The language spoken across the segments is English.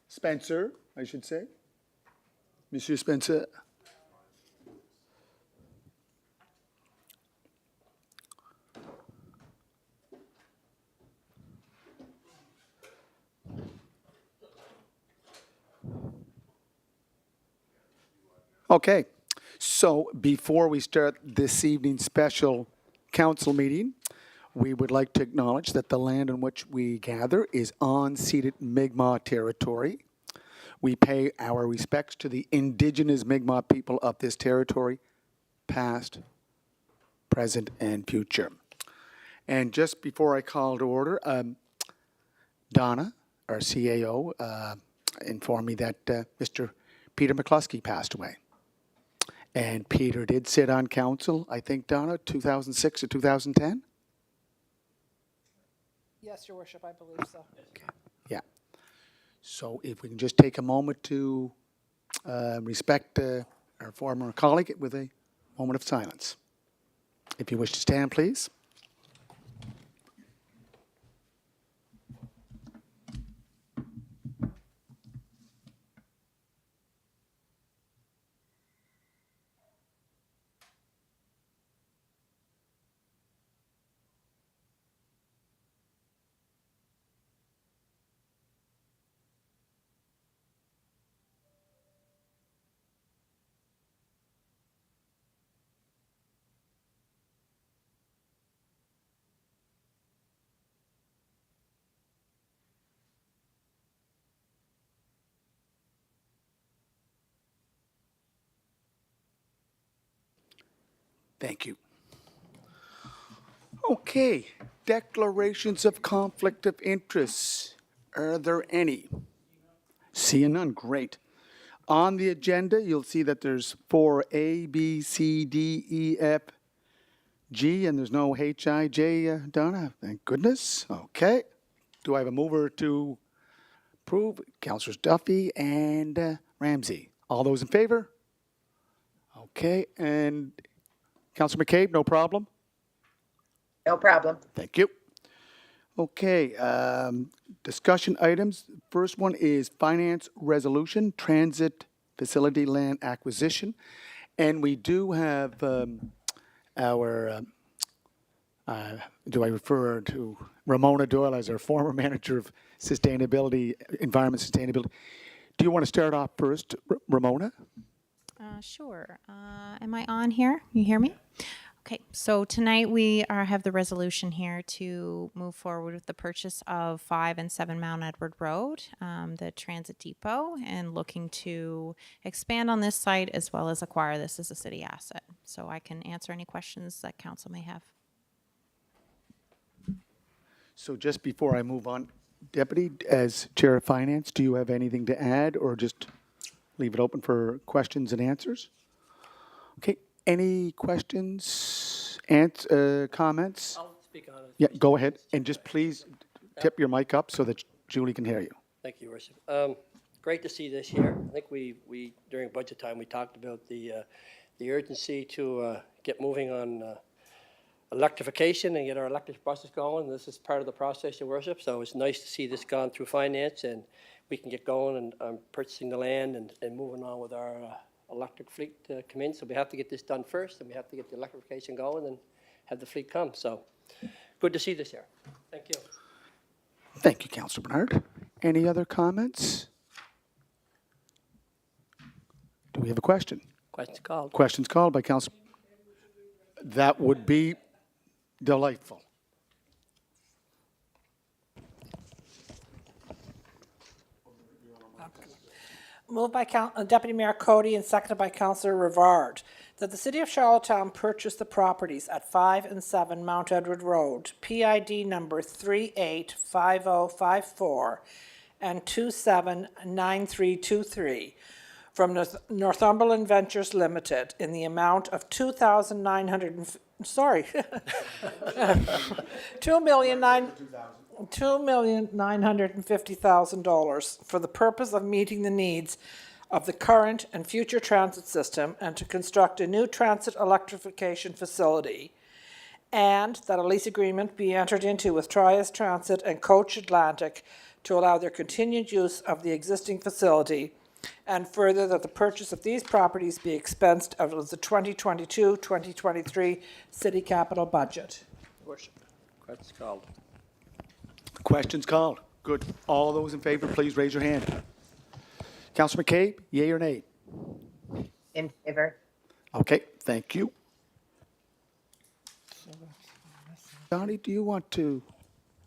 Spencer, I should say. Monsieur Spencer. Okay, so before we start this evening's special council meeting, we would like to acknowledge that the land on which we gather is unceded Mi'kmaq territory. We pay our respects to the indigenous Mi'kmaq people of this territory, past, present, and future. And just before I call to order, Donna, our CAO, informed me that Mr. Peter McCluskey passed away. And Peter did sit on council, I think, Donna, 2006 to 2010? Yes, Your Worship, I believe so. Okay. Yeah. So if we can just take a moment to respect our former colleague with a moment of silence. If you wish to stand, please. Thank you. Okay, declarations of conflict of interest. Are there any? Seeing none, great. On the agenda, you'll see that there's 4 A, B, C, D, E, F, G, and there's no H, I, J, Donna. Thank goodness. Okay. Do I have a mover to approve? Councilors Duffy and Ramsey. All those in favor? Okay, and Councilor McCabe, no problem? No problem. Thank you. Okay, discussion items. First one is finance resolution, transit facility land acquisition. And we do have our, do I refer to Ramona Doyle as our former manager of sustainability, environment sustainability. Do you want to start off first, Ramona? Sure. Am I on here? You hear me? Okay, so tonight we have the resolution here to move forward with the purchase of 5 and 7 Mount Edward Road, the transit depot, and looking to expand on this site as well as acquire this as a city asset. So I can answer any questions that council may have. So just before I move on, Deputy, as Chair of Finance, do you have anything to add or just leave it open for questions and answers? Okay, any questions, comments? I'll speak on it. Yeah, go ahead, and just please tip your mic up so that Julie can hear you. Thank you, Your Worship. Great to see this here. I think we during budget time, we talked about the urgency to get moving on electrification and get our electric buses going. This is part of the process, Your Worship, so it's nice to see this gone through finance and we can get going and purchasing the land and moving on with our electric fleet to come in. So we have to get this done first, and we have to get the electrification going and have the fleet come. So good to see this here. Thank you. Thank you, Councilor Bernard. Any other comments? Do we have a question? Questions called. Questions called by Council. That would be delightful. Moved by Deputy Mayor Cody and seconded by Councillor Rivard that the City of Charlottetown purchase the properties at 5 and 7 Mount Edward Road, PID number 385054 and 279323 from Northumberland Ventures Limited in the amount of $2,950,000 for the purpose of meeting the needs of the current and future transit system and to construct a new transit electrification facility, and that a lease agreement be entered into with Trias Transit and Coach Atlantic to allow their continued use of the existing facility, and further that the purchase of these properties be expensed out of the 2022-2023 city capital budget. Worship. Question called. Questions called. Good. All those in favor, please raise your hand. Councillor McCabe, yea or nay? In favor. Okay, thank you. Donnie, do you want to,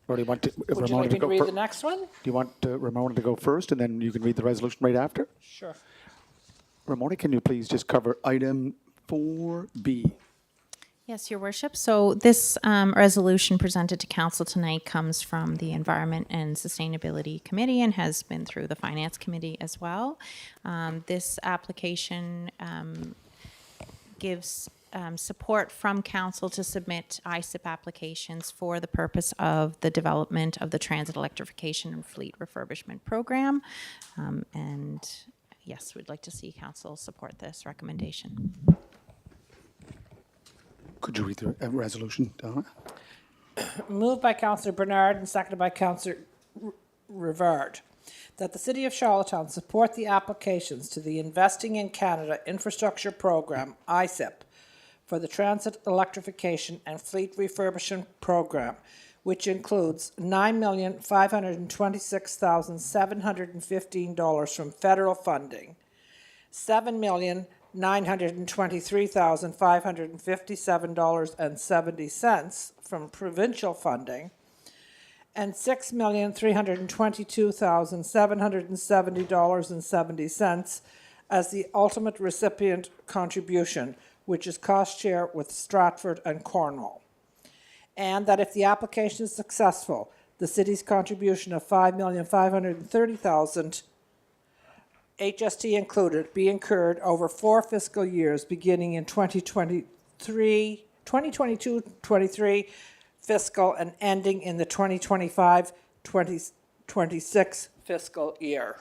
or do you want to, Would you Ramona like to me to go read first? the next one? Do you want Ramona to go first, and then you can read the resolution right after? Sure. Ramona, can you please just cover item 4B? Yes, Your Worship. So this resolution presented to Council tonight comes from the Environment and Sustainability Committee and has been through the Finance Committee as well. This application gives support from Council to submit ISIP applications for the purpose of the development of the Transit Electrification and Fleet Refurbishment Program. And yes, we'd like to see Council support this recommendation. Could you read the resolution, Donna? Moved by Councillor Bernard and seconded by Councillor Rivard, that the City of Charlottetown support the applications to the Investing in Canada Infrastructure Program, ISIP, for the Transit Electrification and Fleet Refurbishment Program, which includes $9,526,715 from federal funding, $7,923,557.70 from provincial funding, and $6,322,770.70 as the ultimate recipient contribution, which is cost share with Stratford and Cornwall. And that if the application is successful, the city's contribution of $5,530,000, HST included, be incurred over 4 fiscal years beginning in 2022-23 fiscal and ending in the 2025-26 fiscal year.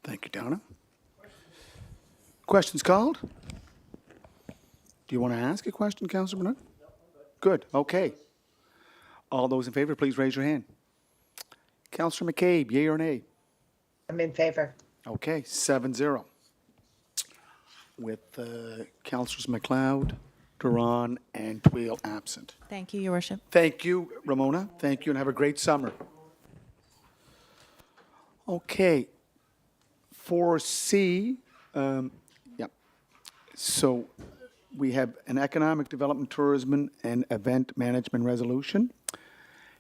Thank you, Donna. Questions called? Do you want to ask a question, Councillor Bernard? Good, okay. All those in favor, please raise your hand. Councillor McCabe, yea or nay? I'm in favor. Okay, 7-0. With Councillors MacLeod, Duran, and Tweel absent. Thank you, Your Worship. Thank you, Ramona. Thank you, and have a great summer. Okay, 4C, so we have an economic development, tourism, and event management resolution.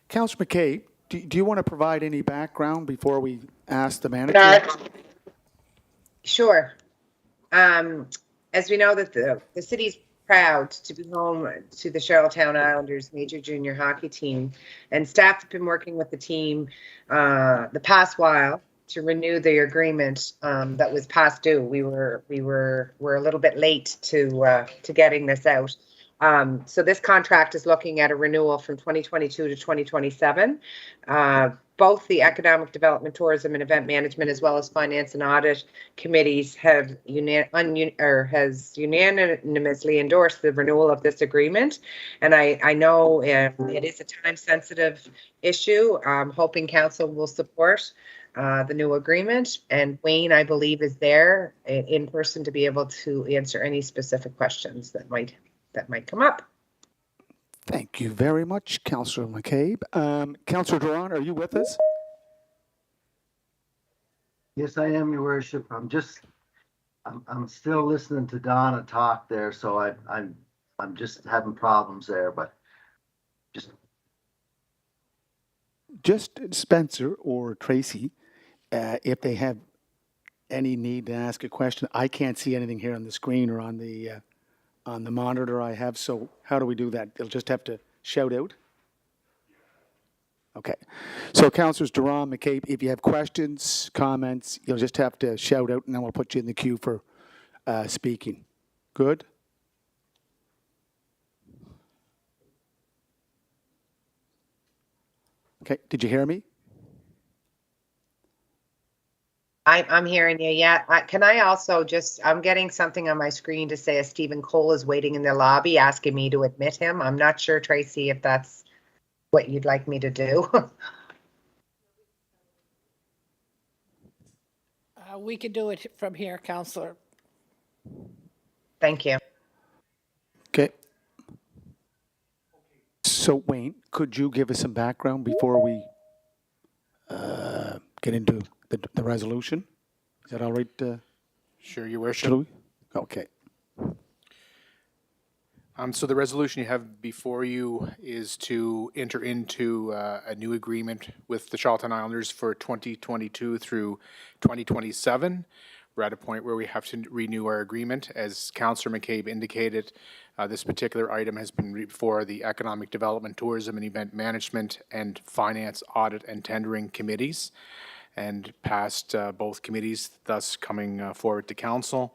Councillor McCabe, do you want to provide any background before we ask the manager? Sure. As we know that the city's proud to be home to the Charlottetown Islanders major junior hockey team, and staff have been working with the team the past while to renew the agreement that was past due. We're a little bit late to getting this out. So this contract is looking at a renewal from 2022 to 2027. Both the Economic Development, Tourism, and Event Management, as well as Finance and Audit committees, have unanimously endorsed the renewal of this agreement. And I know it is a time-sensitive issue. I'm hoping Council will support the new agreement. And Wayne, I believe, is there in person to be able to answer any specific questions that might come up. Thank you very much, Councillor McCabe. Councillor Duran, are you with us? Yes, I am, Your Worship. I'm still listening to Donna talk there, so I'm just having problems there, but Just Spencer or Tracy, if they have any need to ask a question. I can't see anything here on the screen or on the monitor I have, so how do we do that? They'll just have to shout out? Okay. So Councillors Duran, McCabe, if you have questions, comments, you'll just have to shout out and then we'll put you in the queue for speaking. Good? Okay, did you hear me? I'm hearing you. Yeah. Can I also I'm getting something on my screen to say Stephen Cole is waiting in the lobby asking me to admit him. I'm not sure, Tracy, if that's what you'd like me to do. We could do it from here, Counselor. Thank you. Okay. So Wayne, could you give us some background before we get into the resolution? Is that all right, Sure, Your Worship. Louis? Okay. So the resolution you have before you is to enter into a new agreement with the Charlottetown Islanders for 2022 through 2027. We're at a point where we have to renew our agreement. As Councillor McCabe indicated, this particular item has been before the Economic Development, Tourism and Event Management and Finance, Audit and Tendering Committees, and passed both committees, thus coming forward to Council.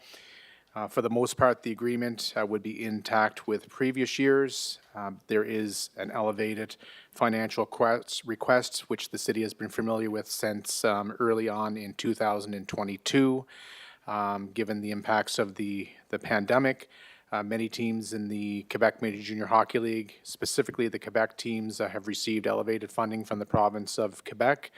For the most part, the agreement would be intact with previous years. There is an elevated financial request, which the city has been familiar with since early on in 2022. Given the impacts of the pandemic, many teams in the Quebec Major Junior Hockey League, specifically the Quebec teams, have received elevated funding from the province of Quebec.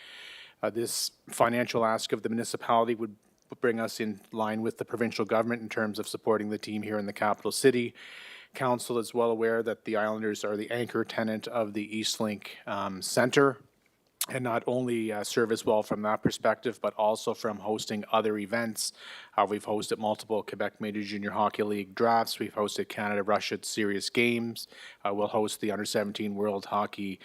This financial ask of the municipality would bring us in line with the provincial government in terms of supporting the team here in the capital city. Council is well aware that the Islanders are the anchor tenant of the Eastlink Centre, and not only serve as well from that perspective, but also from hosting other events. We've hosted multiple Quebec Major Junior Hockey League drafts. We've hosted Canada-Russia Serious Games. We'll host the Under-17 World Hockey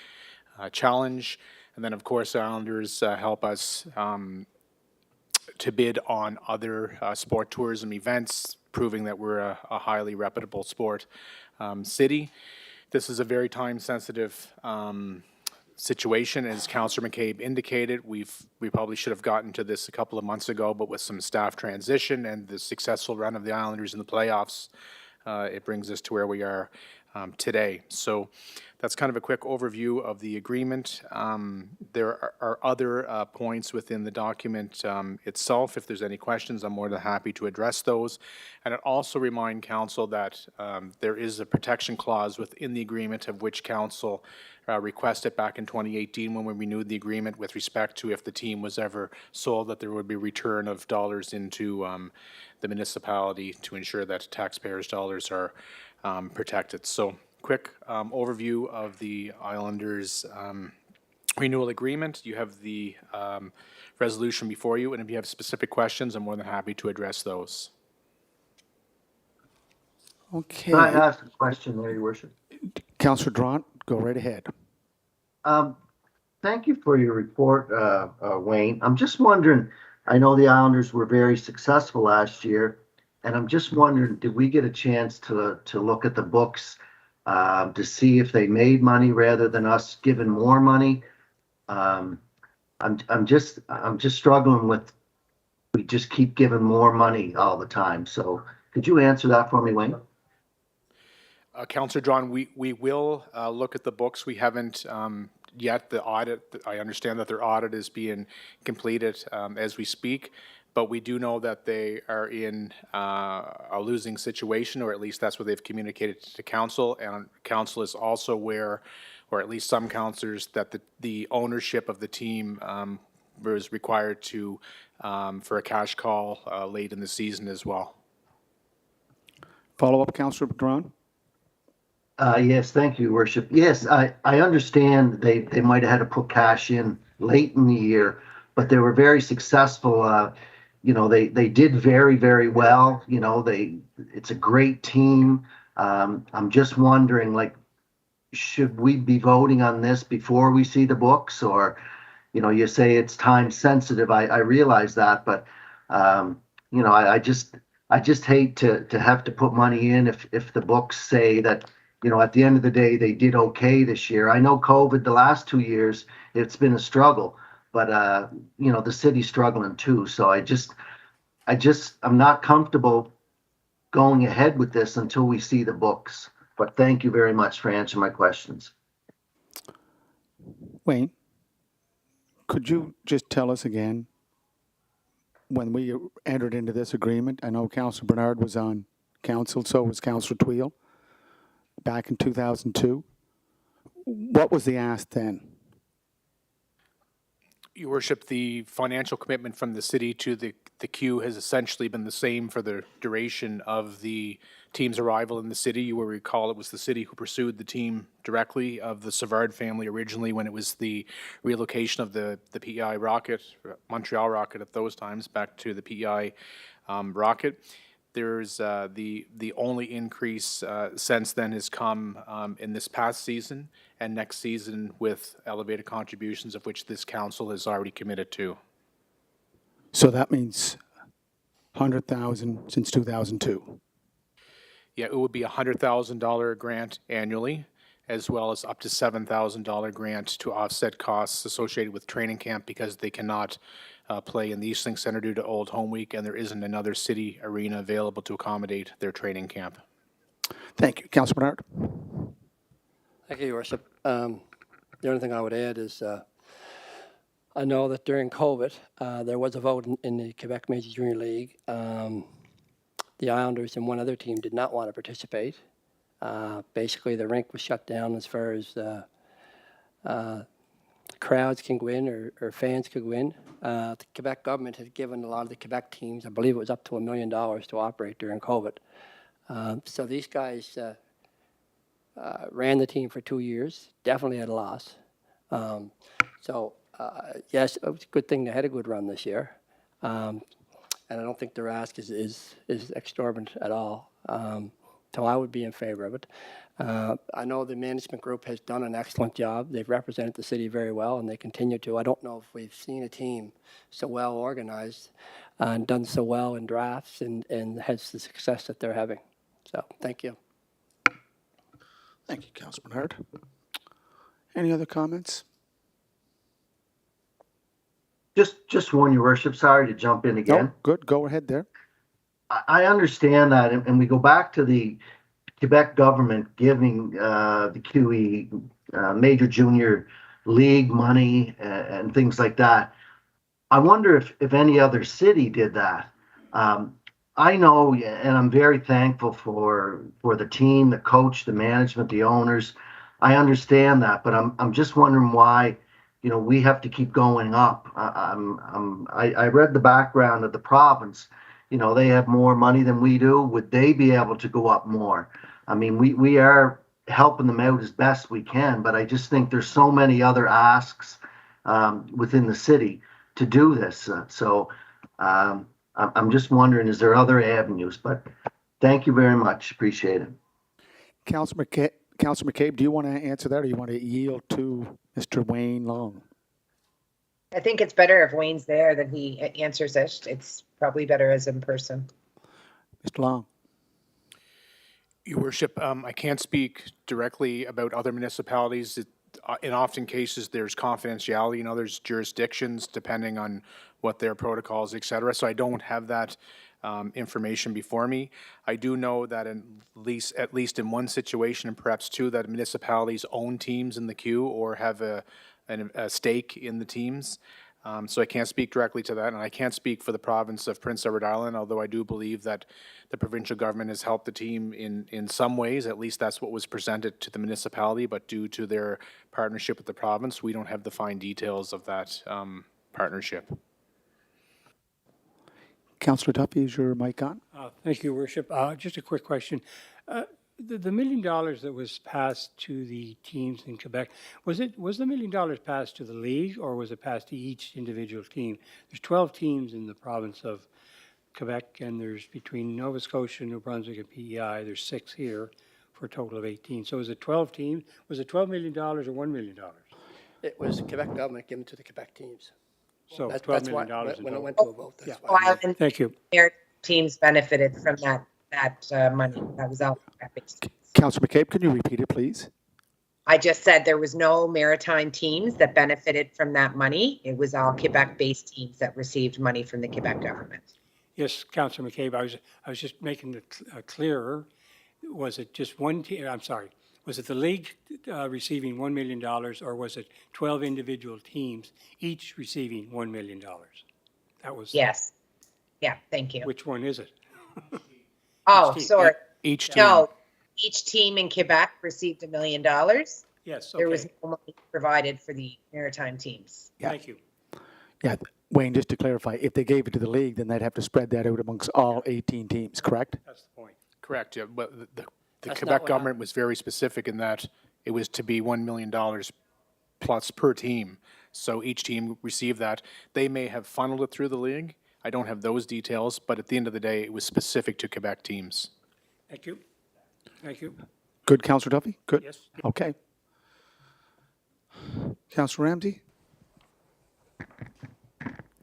Challenge. And then, of course, Islanders help us to bid on other sport tourism events, proving that we're a highly reputable sport city. This is a very time-sensitive situation, as Councillor McCabe indicated. We probably should have gotten to this a couple of months ago, but with some staff transition and the successful run of the Islanders in the playoffs, it brings us to where we are today. So that's kind of a quick overview of the agreement. There are other points within the document itself. If there's any questions, I'm more than happy to address those. And I'd also remind Council that there is a protection clause within the agreement, of which Council requested back in 2018 when we renewed the agreement, with respect to if the team was ever sold, that there would be return of dollars into the municipality to ensure that taxpayers' dollars are protected. So quick overview of the Islanders renewal agreement. You have the resolution before you, and if you have specific questions, I'm more than happy to address those. Okay. Can I ask a question there, Your Worship? Councillor Dront, go right ahead. Thank you for your report, Wayne. I'm just wondering, I know the Islanders were very successful last year, and I'm just wondering, did we get a chance to look at the books to see if they made money rather than us giving more money? I'm just struggling with, we just keep giving more money all the time. So could you answer that for me, Wayne? Councillor John, we will look at the books. We haven't yet. The audit, I understand that their audit is being completed as we speak, but we do know that they are in a losing situation, or at least that's what they've communicated to Council. And Council is also aware, or at least some councillors, that the ownership of the team was required to for a cash call late in the season as well. Follow up, Councillor Dront? Yes, thank you, Worship. Yes, I understand they might have had to put cash in late in the year, but they were very successful. They did very, very well. It's a great team. I'm just wondering, should we be voting on this before we see the books? Or, you say it's time sensitive. I realize that, but I just hate to have to put money in if the books say that, at the end of the day, they did okay this year. I know COVID, the last 2 years, it's been a struggle, but the city's struggling too. So I'm not comfortable going ahead with this until we see the books. But thank you very much for answering my questions. Wayne, could you just tell us again, when we entered into this agreement, I know Councillor Bernard was on council, so was Councillor Tweel, back in 2002. What was the ask then? Your worship, the financial commitment from the city to the queue has essentially been the same for the duration of the team's arrival in the city. You will recall it was the city who pursued the team directly of the Savard family originally when it was the relocation of the PEI rocket, Montreal rocket at those times, back to the PEI rocket. There's the only increase since then has come in this past season and next season with elevated contributions of which this council has already committed to. So that means 100,000 since 2002. Yeah, it would be a $100,000 grant annually, as well as up to $7,000 grant to offset costs associated with training camp because they cannot play in the Eastlink Center due to Old Home Week, and there isn't another city arena available to accommodate their training camp. Thank you. Councilor Bernard? Thank you, Your Worship. The only thing I would add is I know that during COVID, there was a vote in the Quebec Major Junior League. The Islanders and one other team did not want to participate. Basically, the rink was shut down as far as crowds can go in or fans could go in. The Quebec government had given a lot of the Quebec teams, I believe it was up to $1 million to operate during COVID. So these guys ran the team for 2 years, definitely at a loss. Yes, it was a good thing they had a good run this year. And I don't think their ask is exorbitant at all. So I would be in favor of it. I know the management group has done an excellent job. They've represented the city very well, and they continue to. I don't know if we've seen a team so well organized and done so well in drafts and has the success that they're having. So thank you. Thank you, Councilor Bernard. Any other comments? Just one, Your Worship. Sorry to jump in again. No, good. Go ahead there. I understand that, and we go back to the Quebec government giving the QE Major Junior League money and things like that. I wonder if any other city did that. I know, and I'm very thankful for the team, the coach, the management, the owners. I understand that, but I'm just wondering why, we have to keep going up. I read the background of the province. They have more money than we do. Would they be able to go up more? I mean, we are helping them out as best we can, but I just think there's so many other asks within the city to do this. I'm just wondering, is there other avenues? But thank you very much. Appreciate it. Councilor McCabe, do you want to answer that, or you want to yield to Mr. Wayne Long? I think it's better if Wayne's there that he answers it. It's probably better as in person. Mr. Long? Your Worship, I can't speak directly about other municipalities. In often cases, there's confidentiality in other jurisdictions depending on what their protocols, et cetera. So I don't have that information before me. I do know that at least in one situation, and perhaps two, that municipalities own teams in the queue or have a stake in the teams. So I can't speak directly to that, and I can't speak for the province of Prince Edward Island, although I do believe that the provincial government has helped the team in some ways. At least that's what was presented to the municipality, but due to their partnership with the province, we don't have the fine details of that partnership. Councillor Duffy, is your mic on? Thank you, Worship. Just a quick question. The $1 million that was passed to the teams in Quebec, was the $1 million passed to the league, or was it passed to each individual team? There's 12 teams in the province of Quebec, and there's between Nova Scotia, New Brunswick, and PEI, there's 6 here for a total of 18. So is it 12 teams? Was it $12 million or $1 million? It was the Quebec government given to the Quebec teams. So That's $12 why, million in when it total. went to a vote, that's why. While the Thank you. teams benefited from that money. That was all Quebec-based. Councillor McCabe, can you repeat it, please? I just said there was no maritime teams that benefited from that money. It was all Quebec-based teams that received money from the Quebec government. Yes, Councillor McCabe, I was just making it clearer. Was it just one team? I'm sorry. Was it the league receiving $1 million, or was it 12 individual teams each receiving $1 million? That was. Yes. Yeah, thank you. Which one is it? Oh, team. sorry. Each team. No, each team in Quebec received $1 million, Yes, There was okay, no money provided for the maritime teams. thank you. Yeah, Wayne, just to clarify, if they gave it to the league, then they'd have to spread that out amongst all 18 teams, correct? That's the point. Correct, yeah, but the That's not Quebec what government was very specific in that it was to be $1 million plus per team. So each team received that. They may have funneled it through the league. I don't have those details, but at the end of the day, it was specific to Quebec teams. Thank you. Thank you. Good, Councillor Duffy? Good? Yes. Okay. Councillor Ramsey?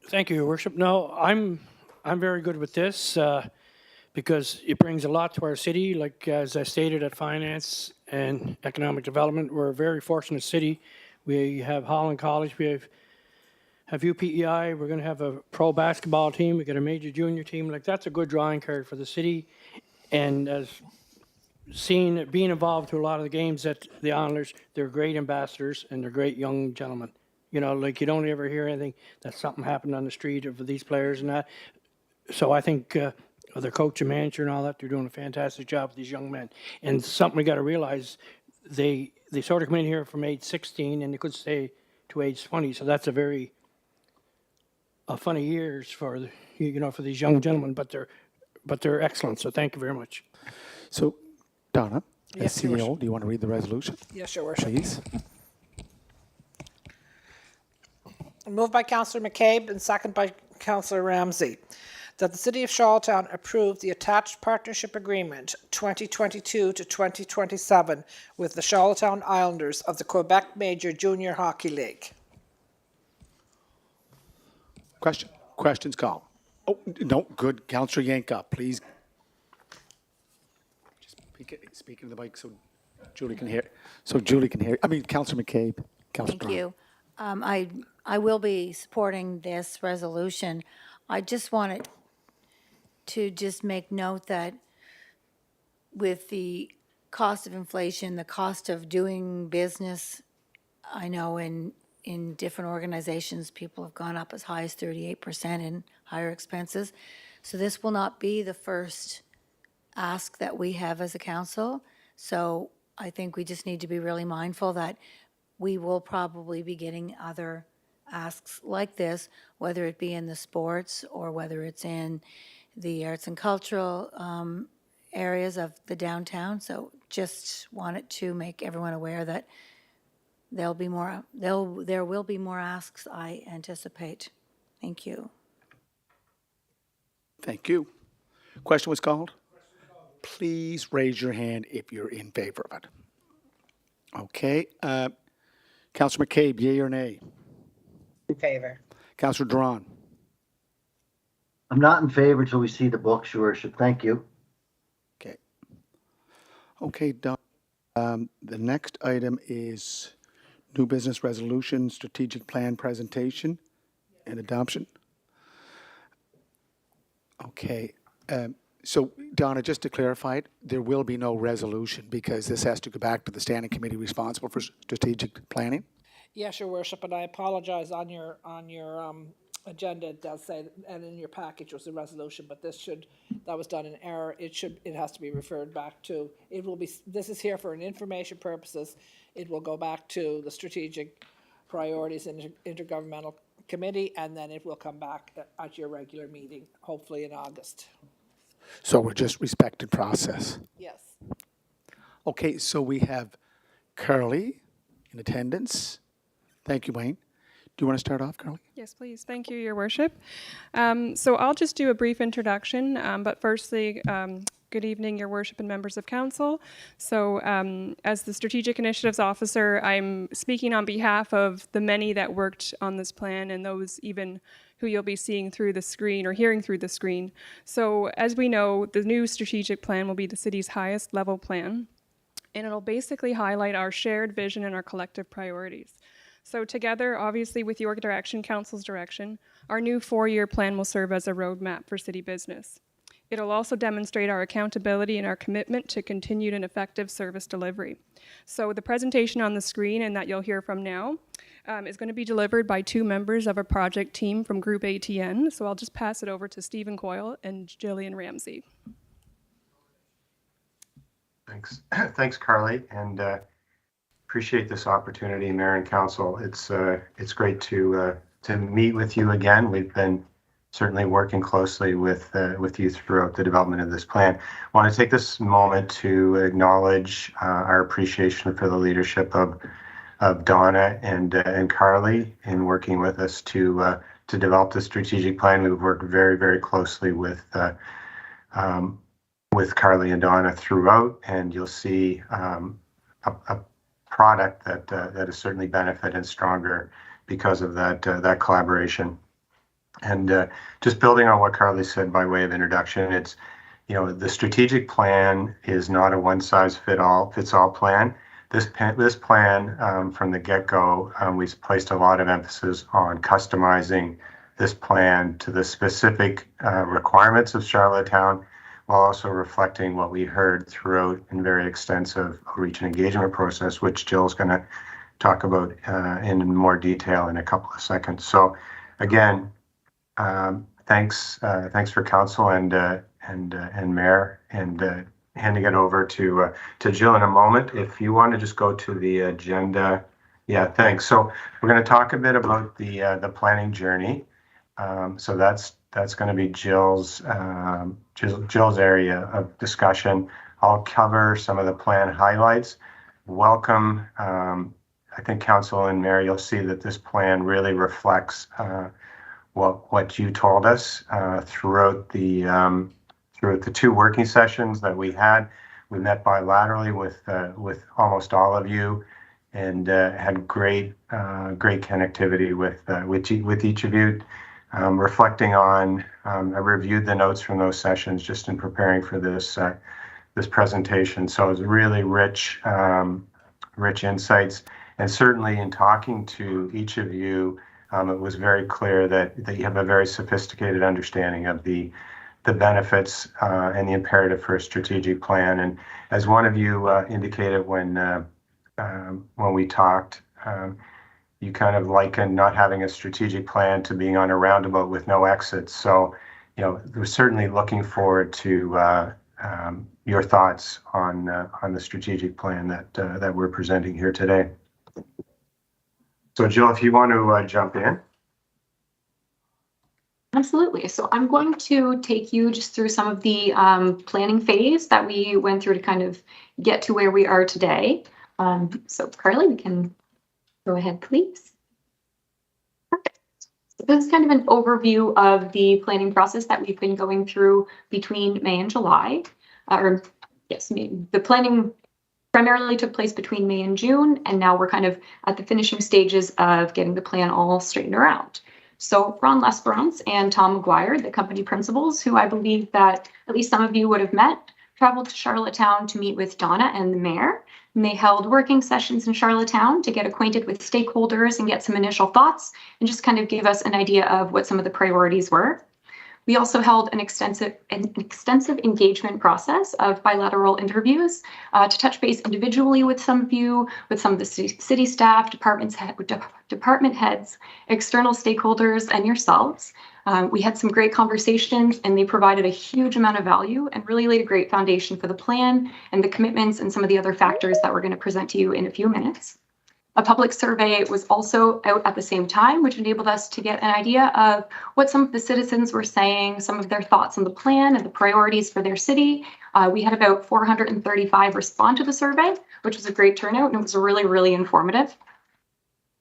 Thank you, Your Worship. No, I'm very good with this because it brings a lot to our city. Like as I stated at Finance and Economic Development, we're a very fortunate city. We have Holland College, we have UPEI, we're going to have a pro basketball team, we got a major junior team. Like that's a good drawing card for the city. And as being involved to a lot of the games at the Islanders, they're great ambassadors and they're great young gentlemen. You know, like you don't ever hear anything that something happened on the street of these players and that. So I think their coach and manager and all that, they're doing a fantastic job with these young men. And something we got to realize, they sort of come in here from age 16 and they could stay to age 20. So that's a very funny years for for these young gentlemen. But they're excellent. So thank you very much. So, Donna, Yes, as Your CEO, do you want to read the resolution, Yes, Your Worship. please? Moved by Councillor McCabe and second by Councillor Ramsey, that the City of Charlottetown approve the attached partnership agreement 2022 to 2027 with the Charlottetown Islanders of the Quebec Major Junior Hockey League. Questions called. Oh, no, good. Councillor Yanka, please. Just speak into the mic so Julie can hear. I mean, Councillor McCabe. Councillor Thank you. I will be supporting this resolution. I just wanted to just make note that with the cost of inflation, the cost of doing business, I know in different organizations, people have gone up as high as 38% in higher expenses. So this will not be the first ask that we have as a council. So I think we just need to be really mindful that we will probably be getting other asks like this, whether it be in the sports or whether it's in the arts and cultural areas of the downtown. So just wanted to make everyone aware that there will be more asks, I anticipate. Thank you. Thank you. Question was called? Please raise your hand if you're in favor of it. Okay. Councillor McCabe, yea or nay? In favor. Councillor Drawn? I'm not in favor till we see the books, Your Worship. Thank you. Okay. Okay, Don. The next item is new business resolution, strategic plan presentation and adoption. Okay. So, Donna, just to clarify it, there will be no resolution because this has to go back to the standing committee responsible for strategic planning? Yes, Your Worship, and I apologize on your agenda, it does say, and in your package was a resolution, but that was done in error. It has to be referred back to, this is here for an information purposes. It will go back to the strategic priorities in Intergovernmental Committee, and then it will come back at your regular meeting, hopefully in August. So we're just respecting process. Yes. Okay, so we have Curly in attendance. Thank you, Wayne. Do you want to start off, Curly? Yes, please. Thank you, Your Worship. So I'll just do a brief introduction, but firstly, good evening, Your Worship and members of Council. So as the Strategic Initiatives Officer, I'm speaking on behalf of the many that worked on this plan and those even who you'll be seeing through the screen or hearing through the screen. So as we know, the new strategic plan will be the city's highest level plan, and it'll basically highlight our shared vision and our collective priorities. So together, obviously with your direction, Council's direction, our new 4-year plan will serve as a roadmap for city business. It'll also demonstrate our accountability and our commitment to continued and effective service delivery. So the presentation on the screen and that you'll hear from now is going to be delivered by 2 members of a project team from Group ATN. So I'll just pass it over to Stephen Coyle and Jillian Ramsey. Thanks. Thanks, Carly. And appreciate this opportunity, Mayor and Council. It's great to meet with you again. We've been certainly working closely with you throughout the development of this plan. I want to take this moment to acknowledge our appreciation for the leadership of Donna and Carly in working with us to develop the strategic plan. We've worked very, very closely with Carly and Donna throughout, and you'll see a product that has certainly benefited stronger because of that collaboration. And just building on what Carly said by way of introduction, it's, the strategic plan is not a one-size-fits all plan. This plan, from the get-go, we've placed a lot of emphasis on customizing this plan to the specific requirements of Charlottetown, while also reflecting what we heard throughout a very extensive outreach and engagement process, which Jill's going to talk about in more detail in a couple of seconds. So, again, thanks for council and Mayor, and handing it over to Jill in a moment. If you want to just go to the agenda. Yeah, thanks. So we're going to talk a bit about the planning journey. So that's going to be Jill's area of discussion. I'll cover some of the plan highlights. Welcome. I think Council and Mayor, you'll see that this plan really reflects what you told us throughout the two working sessions that we had. We met bilaterally with almost all of you, and had great connectivity with each of you. Reflecting on, I reviewed the notes from those sessions just in preparing for this presentation. So it was really rich insights, and certainly in talking to each of you, it was very clear that you have a very sophisticated understanding of the benefits and the imperative for a strategic plan. And as one of you indicated when we talked, you kind of liken not having a strategic plan to being on a roundabout with no exits. So, we're certainly looking forward to your thoughts on the strategic plan that we're presenting here today. So, Jill, if you want to jump in. Absolutely. So I'm going to take you just through some of the planning phase that we went through to kind of get to where we are today. So Carly, we can go ahead, please. Perfect. So this is kind of an overview of the planning process that we've been going through between May and July. The planning primarily took place between May and June, and now we're kind of at the finishing stages of getting the plan all straightened around. So Ron Lesperance and Tom McGuire, the company principals, who I believe that at least some of you would have met, traveled to Charlottetown to meet with Donna and the mayor. And they held working sessions in Charlottetown to get acquainted with stakeholders and get some initial thoughts and just kind of give us an idea of what some of the priorities were. We also held an extensive engagement process of bilateral interviews to touch base individually with some of you, with some of the city staff, department heads, external stakeholders, and yourselves. We had some great conversations, and they provided a huge amount of value and really laid a great foundation for the plan and the commitments and some of the other factors that we're going to present to you in a few minutes. A public survey was also out at the same time, which enabled us to get an idea of what some of the citizens were saying, some of their thoughts on the plan and the priorities for their city. We had about 435 respond to the survey, which was a great turnout, and it was really, really informative.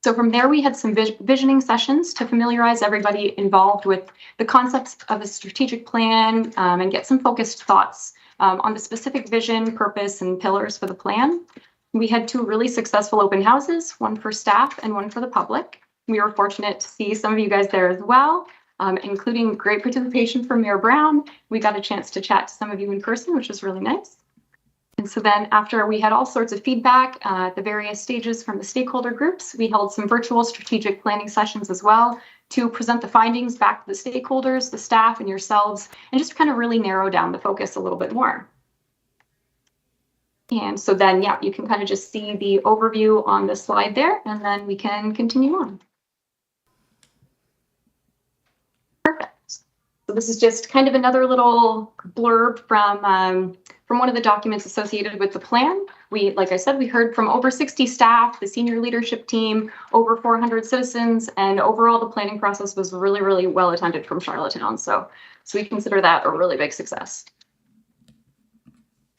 So from there, we had some visioning sessions to familiarize everybody involved with the concepts of a strategic plan and get some focused thoughts on the specific vision, purpose, and pillars for the plan. We had two really successful open houses, one for staff and one for the public. We were fortunate to see some of you guys there as well, including great participation from Mayor Brown. We got a chance to chat to some of you in person, which was really nice. And so then after we had all sorts of feedback at the various stages from the stakeholder groups, we held some virtual strategic planning sessions as well to present the findings back to the stakeholders, the staff, and yourselves, and just kind of really narrow down the focus a little bit more. And so then, yeah, you can kind of just see the overview on the slide there, and then we can continue on. Perfect. So this is just kind of another little blurb from one of the documents associated with the plan. Like I said, we heard from over 60 staff, the senior leadership team, over 400 citizens, and overall the planning process was really, really well attended from Charlottetown. So we consider that a really big success.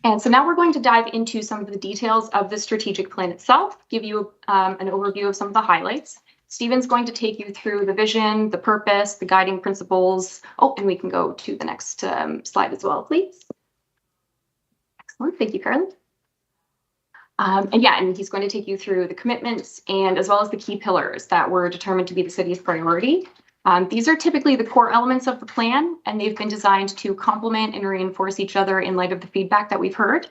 And so now we're going to dive into some of the details of the strategic plan itself, give you an overview of some of the highlights. Stephen's going to take you through the vision, the purpose, the guiding principles. Oh, and we can go to the next slide as well, please. Excellent, thank you, Carly. And he's going to take you through the commitments and as well as the key pillars that were determined to be the city's priority. These are typically the core elements of the plan, and they've been designed to complement and reinforce each other in light of the feedback that we've heard.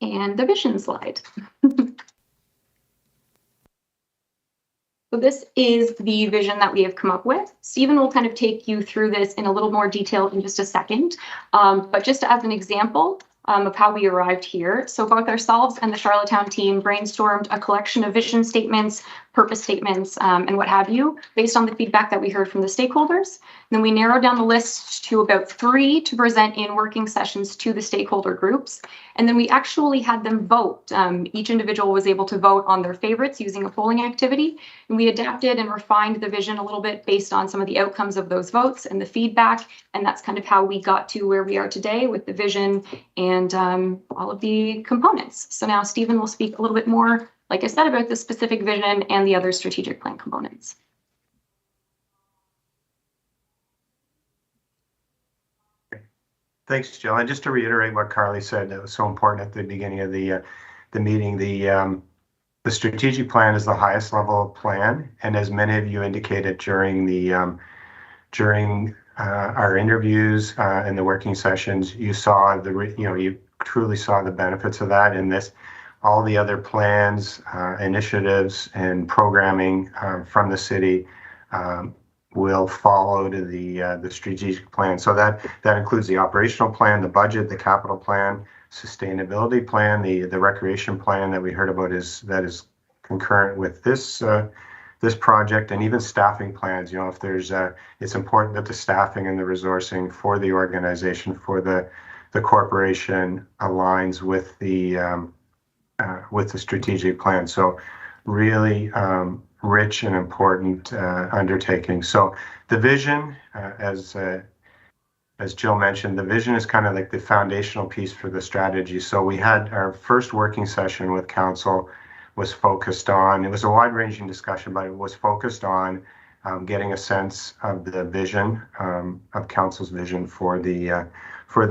And the vision slide. So this is the vision that we have come up with. Stephen will kind of take you through this in a little more detail in just a second. But just as an example of how we arrived here. So both ourselves and the Charlottetown team brainstormed a collection of vision statements, purpose statements, and what have you, based on the feedback that we heard from the stakeholders. And then we narrowed down the list to about 3 to present in working sessions to the stakeholder groups. And then we actually had them vote. Each individual was able to vote on their favorites using a polling activity. And we adapted and refined the vision a little bit based on some of the outcomes of those votes and the feedback. And that's kind of how we got to where we are today with the vision and all of the components. So now Stephen will speak a little bit more, like I said, about the specific vision and the other strategic plan components. Thanks, Jill. And just to reiterate what Carly said, that was so important at the beginning of the meeting. The strategic plan is the highest level plan, and as many of you indicated during our interviews and the working sessions, you saw you truly saw the benefits of that in this. All the other plans, initiatives, and programming from the city will follow to the strategic plan. So that includes the operational plan, the budget, the capital plan, sustainability plan, the recreation plan that we heard about is concurrent with this project, and even staffing plans. You know, if there's it's important that the staffing and the resourcing for the organization, for the corporation, aligns with the strategic plan. So really rich and important undertaking. So the vision, as Jill mentioned, the vision is kind of like the foundational piece for the strategy. So we had our first working session with council was focused on, it was a wide-ranging discussion, but it was focused on getting a sense of the vision, of council's vision for the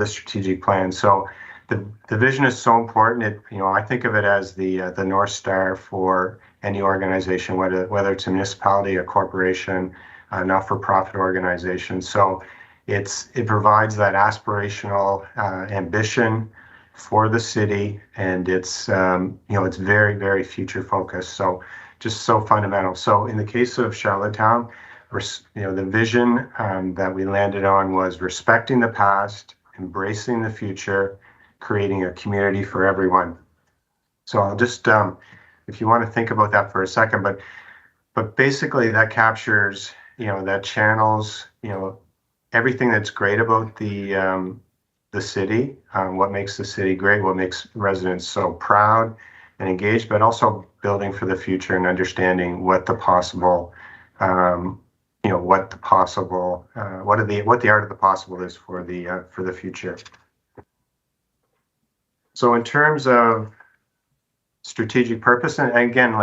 strategic plan. So the vision is so important. I think of it as the North Star for any organization, whether it's a municipality, a corporation, a not-for-profit organization. So it provides that aspirational ambition for the city, and it's very, very future focused. So just so fundamental. So in the case of Charlottetown, the vision that we landed on was respecting the past, embracing the future, creating a community for everyone. So I'll just, if you want to think about that for a second, but basically that captures, that channels, everything that's great about the city, what makes the city great, what makes residents so proud and engaged, but also building for the future and understanding what the possible, what the art of the possible is for the future. So in terms of strategic purpose, and again,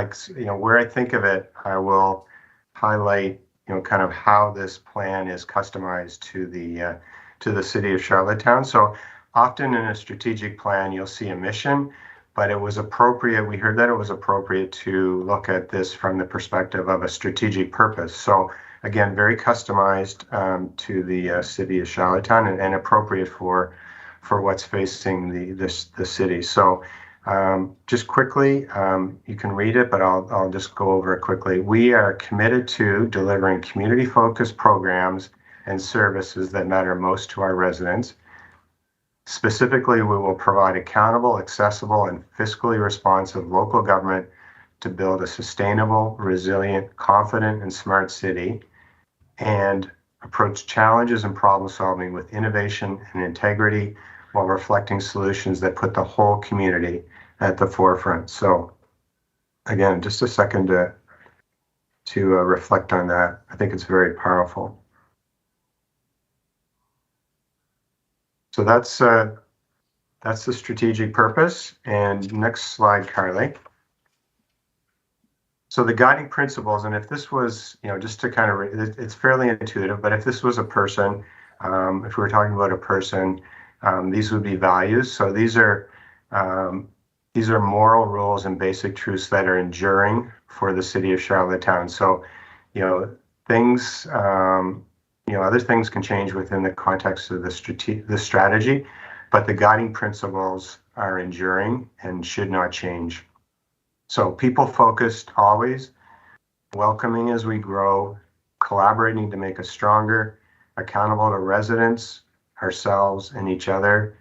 where I think of it, I will highlight, kind of how this plan is customized to the city of Charlottetown. So often in a strategic plan, you'll see a mission, but it was appropriate. We heard that it was appropriate to look at this from the perspective of a strategic purpose. So again, very customized to the city of Charlottetown and appropriate for what's facing the city. So just quickly, you can read it, but I'll just go over it quickly. We are committed to delivering community-focused programs and services that matter most to our residents. Specifically, we will provide accountable, accessible, and fiscally responsive local government to build a sustainable, resilient, confident, and smart city, and approach challenges and problem solving with innovation and integrity while reflecting solutions that put the whole community at the forefront. So again, just a second to reflect on that. I think it's very powerful. So that's the strategic purpose. And next slide, Carly. So the guiding principles, and if this was, just to kind of, it's fairly intuitive, but if this was a person, if we were talking about a person, these would be values. So these are moral rules and basic truths that are enduring for the city of Charlottetown. So, things, other things can change within the context of the strategy, but the guiding principles are enduring and should not change. So people focused always, welcoming as we grow, collaborating to make us stronger, accountable to residents, ourselves, and each other.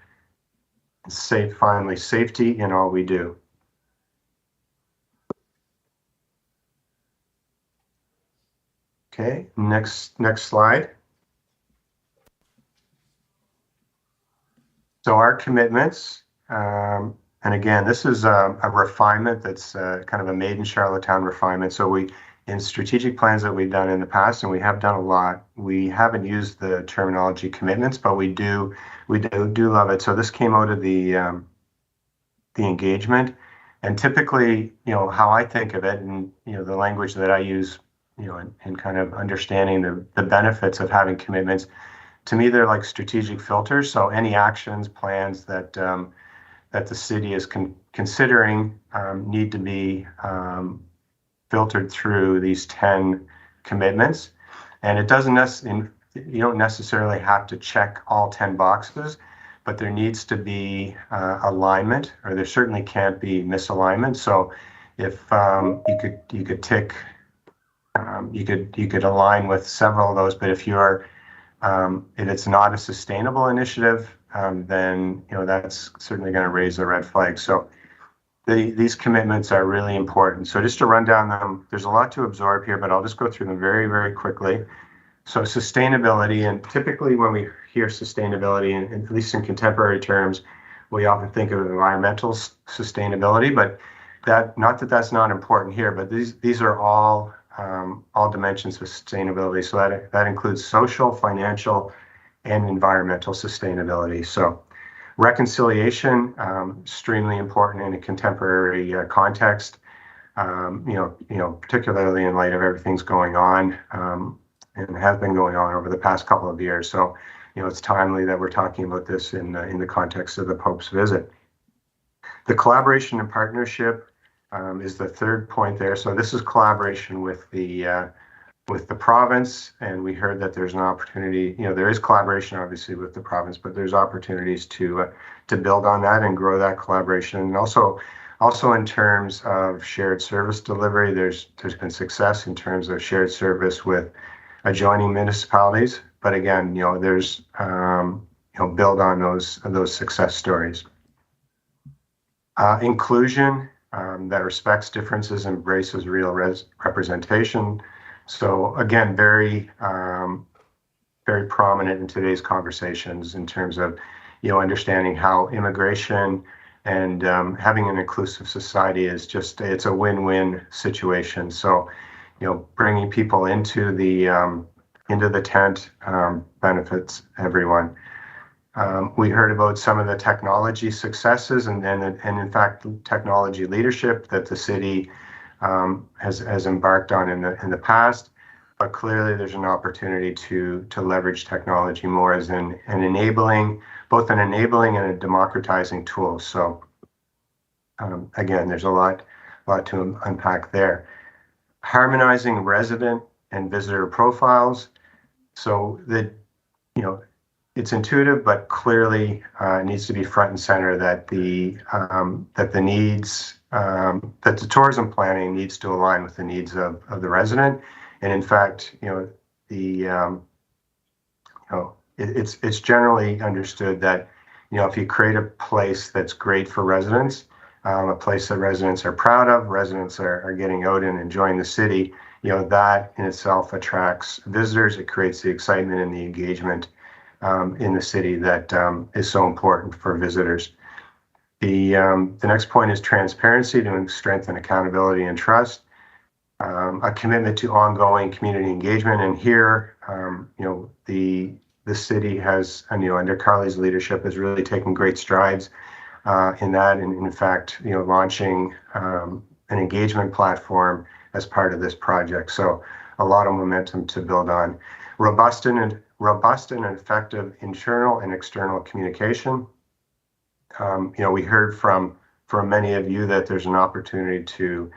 Finally, safety in all we do. Okay, next slide. So our commitments, and again, this is a refinement that's kind of a made in Charlottetown refinement. So in strategic plans that we've done in the past, and we have done a lot, we haven't used the terminology commitments, but we do love it. So this came out of the engagement, and typically, how I think of it, and the language that I use, in kind of understanding the benefits of having commitments. To me, they're like strategic filters. So any actions, plans that the city is considering need to be filtered through these 10 commitments. And it doesn't you don't necessarily have to check all 10 boxes, but there needs to be alignment, or there certainly can't be misalignment. So if you could tick, you could align with several of those, but if it's not a sustainable initiative, then that's certainly going to raise a red flag. So these commitments are really important. So just to run down them, there's a lot to absorb here, but I'll just go through them very, very quickly. So sustainability, and typically when we hear sustainability, and at least in contemporary terms, we often think of environmental sustainability, but not that that's not important here, but these are all dimensions of sustainability. So that includes social, financial, and environmental sustainability. So reconciliation, extremely important in a contemporary context, particularly in light of everything's going on and has been going on over the past couple of years. So, it's timely that we're talking about this in the context of the Pope's visit. The collaboration and partnership is the third point there. So this is collaboration with the province, and we heard that there's an opportunity. There is collaboration obviously with the province, but there's opportunities to build on that and grow that collaboration. And also in terms of shared service delivery, there's been success in terms of shared service with adjoining municipalities. But again, there's build on those success stories. Inclusion. That respects differences, embraces real representation. So again, very prominent in today's conversations in terms of, understanding how immigration and having an inclusive society is it's a win-win situation. So, bringing people into the tent benefits everyone. We heard about some of the technology successes and in fact technology leadership that the city has embarked on in the past, but clearly there's an opportunity to leverage technology more as both an enabling and a democratizing tool. So again, there's a lot to unpack there. Harmonizing resident and visitor profiles. So it's intuitive, but clearly needs to be front and center that the tourism planning needs to align with the needs of the resident. And in fact, it's generally understood that if you create a place that's great for residents, a place that residents are proud of, residents are getting out and enjoying the city, that in itself attracts visitors. It creates the excitement and the engagement in the city that is so important for visitors. The next point is transparency to strengthen accountability and trust. A commitment to ongoing community engagement. And here, the city has, under Carly's leadership, has really taken great strides in that. And in fact, launching an engagement platform as part of this project. So a lot of momentum to build on. Robust and effective internal and external communication. We heard from many of you that there's an opportunity to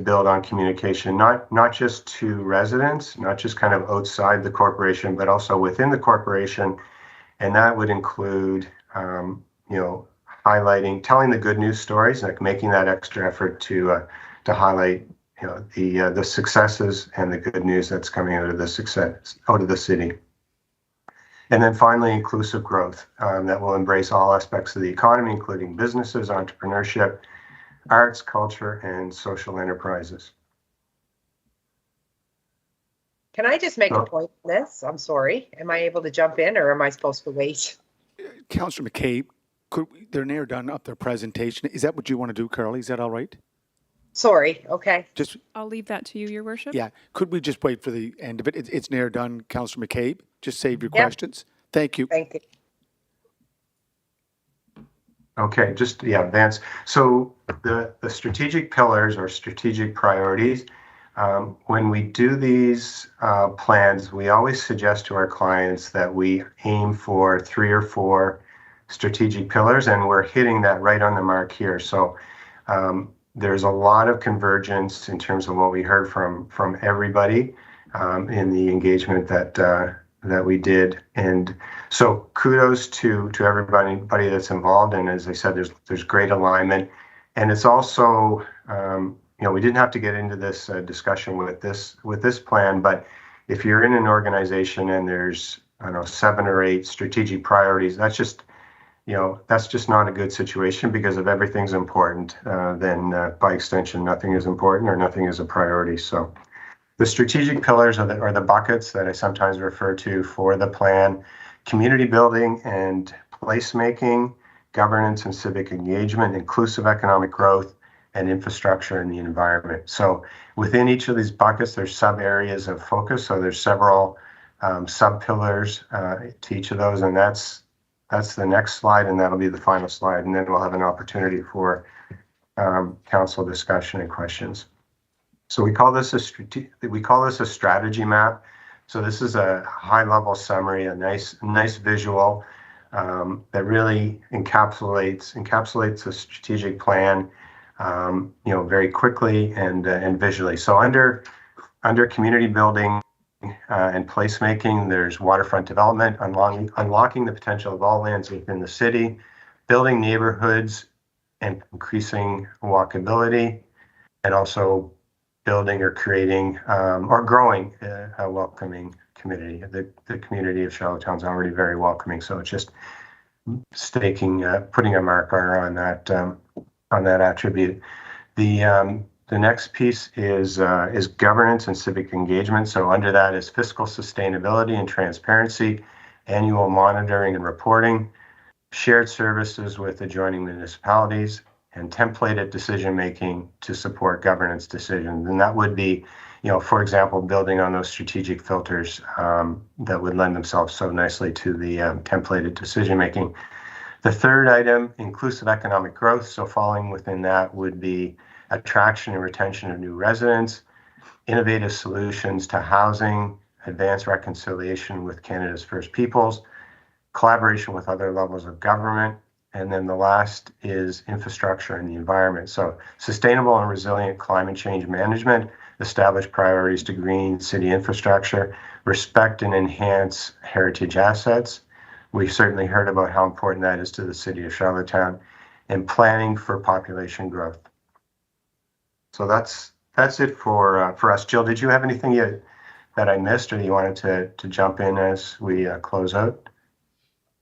build on communication, not just to residents, not just kind of outside the corporation, but also within the corporation. And that would include, highlighting, telling the good news stories, like making that extra effort to highlight, the successes and the good news that's coming out of the city. And then finally, inclusive growth that will embrace all aspects of the economy, including businesses, entrepreneurship, arts, culture, and social enterprises. Can I just make a point on this? I'm sorry. Am I able to jump in or am I supposed to wait? Councillor McCabe, they're near done up their presentation. Is that what you want to do, Carly? Is that all right? Sorry. Okay. Just, I'll leave that to you, Your Worship. yeah. Could we just wait for the end of it? It's near done, Councillor McCabe. Just save your Yeah. questions. Thank you. Thank you. Okay, Vance. So the strategic pillars or strategic priorities, when we do these plans, we always suggest to our clients that we aim for 3 or 4 strategic pillars, and we're hitting that right on the mark here. So there's a lot of convergence in terms of what we heard from everybody in the engagement that we did. And so kudos to everybody that's involved. And as I said, there's great alignment. And it's also, we didn't have to get into this discussion with this plan, but if you're in an organization and there's, 7 or 8 strategic priorities, that's just not a good situation, because if everything's important, then by extension, nothing is important or nothing is a priority. So the strategic pillars are the buckets that I sometimes refer to for the plan: community building and placemaking, governance and civic engagement, inclusive economic growth, and infrastructure in the environment. So within each of these buckets, there's sub areas of focus. So there's several sub pillars to each of those, and that's the next slide, and that'll be the final slide, and then we'll have an opportunity for council discussion and questions. So we call this a strategy map. So this is a high-level summary, a nice visual that really encapsulates a strategic plan, very quickly and visually. So under community building and placemaking, there's waterfront development, unlocking the potential of all lands within the city, building neighborhoods and increasing walkability, and also building or creating or growing a welcoming community. The community of Charlottetown is already very welcoming, so it's just putting a marker on that attribute. The next piece is governance and civic engagement. So under that is fiscal sustainability and transparency, annual monitoring and reporting, shared services with adjoining municipalities, and templated decision-making to support governance decisions. And that would be, for example, building on those strategic filters that would lend themselves so nicely to the templated decision-making. The third item, inclusive economic growth. So falling within that would be attraction and retention of new residents, innovative solutions to housing, advanced reconciliation with Canada's First Peoples, collaboration with other levels of government, and then the last is infrastructure and the environment. So sustainable and resilient climate change management, establish priorities to green city infrastructure, respect and enhance heritage assets. We've certainly heard about how important that is to the city of Charlottetown, and planning for population growth. So that's it for us. Jill, did you have anything that I missed, or you wanted to jump in as we close out?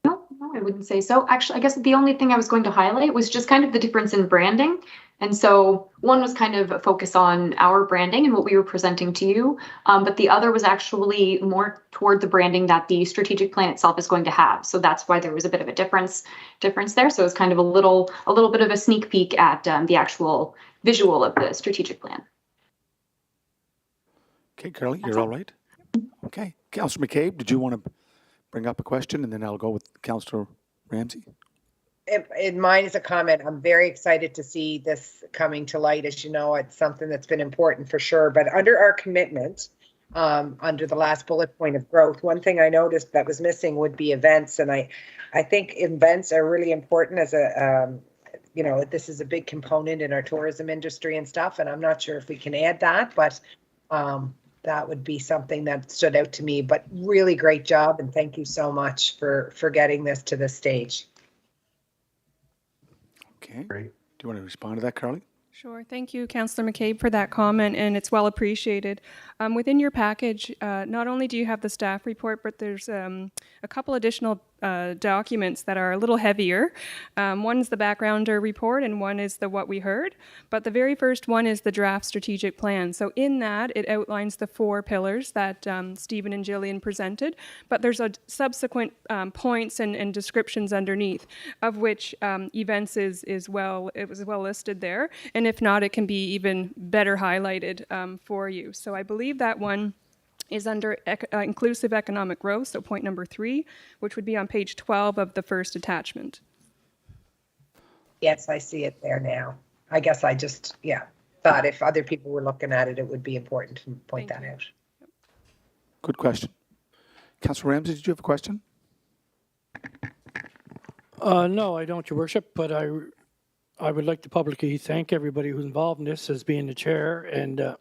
No, I wouldn't say so. Actually, I guess the only thing I was going to highlight was just kind of the difference in branding. And so one was kind of a focus on our branding and what we were presenting to you, but the other was actually more toward the branding that the strategic plan itself is going to have. So that's why there was a bit of a difference there. So it's kind of a little bit of a sneak peek at the actual visual of the strategic plan. Okay, Carly, you're all right? Okay. Councillor McCabe, did you want to bring up a question, and then I'll go with Councillor Ramsey? In mine is a comment. I'm very excited to see this coming to light. As you know, it's something that's been important for sure. But under our commitment, under the last bullet point of growth, one thing I noticed that was missing would be events. And I think events are really important as a, this is a big component in our tourism industry and stuff. And I'm not sure if we can add that, but that would be something that stood out to me. But really great job. And thank you so much for getting this to this stage. Okay. Great. Do you want to respond to that, Carly? Sure. Thank you, Councillor McCabe, for that comment, and it's well appreciated. Within your package, not only do you have the staff report, but there's a couple additional documents that are a little heavier. One's the backgrounder report, and one is the what we heard. But the very first one is the draft strategic plan. So in that, it outlines the 4 pillars that Stephen and Jillian presented. But there's a subsequent points and descriptions underneath, of which events it was well listed there. And if not, it can be even better highlighted for you. So I believe that one is under inclusive economic growth, so point number 3, which would be on page 12 of the first attachment. Yes, I see it there now. I guess I just, thought if other people were looking at it, it would be important to point that out. Good question. Councillor Ramsey, did you have a question? No, I don't, Your Worship, but I would like to publicly thank everybody who's involved in this as being the chair, and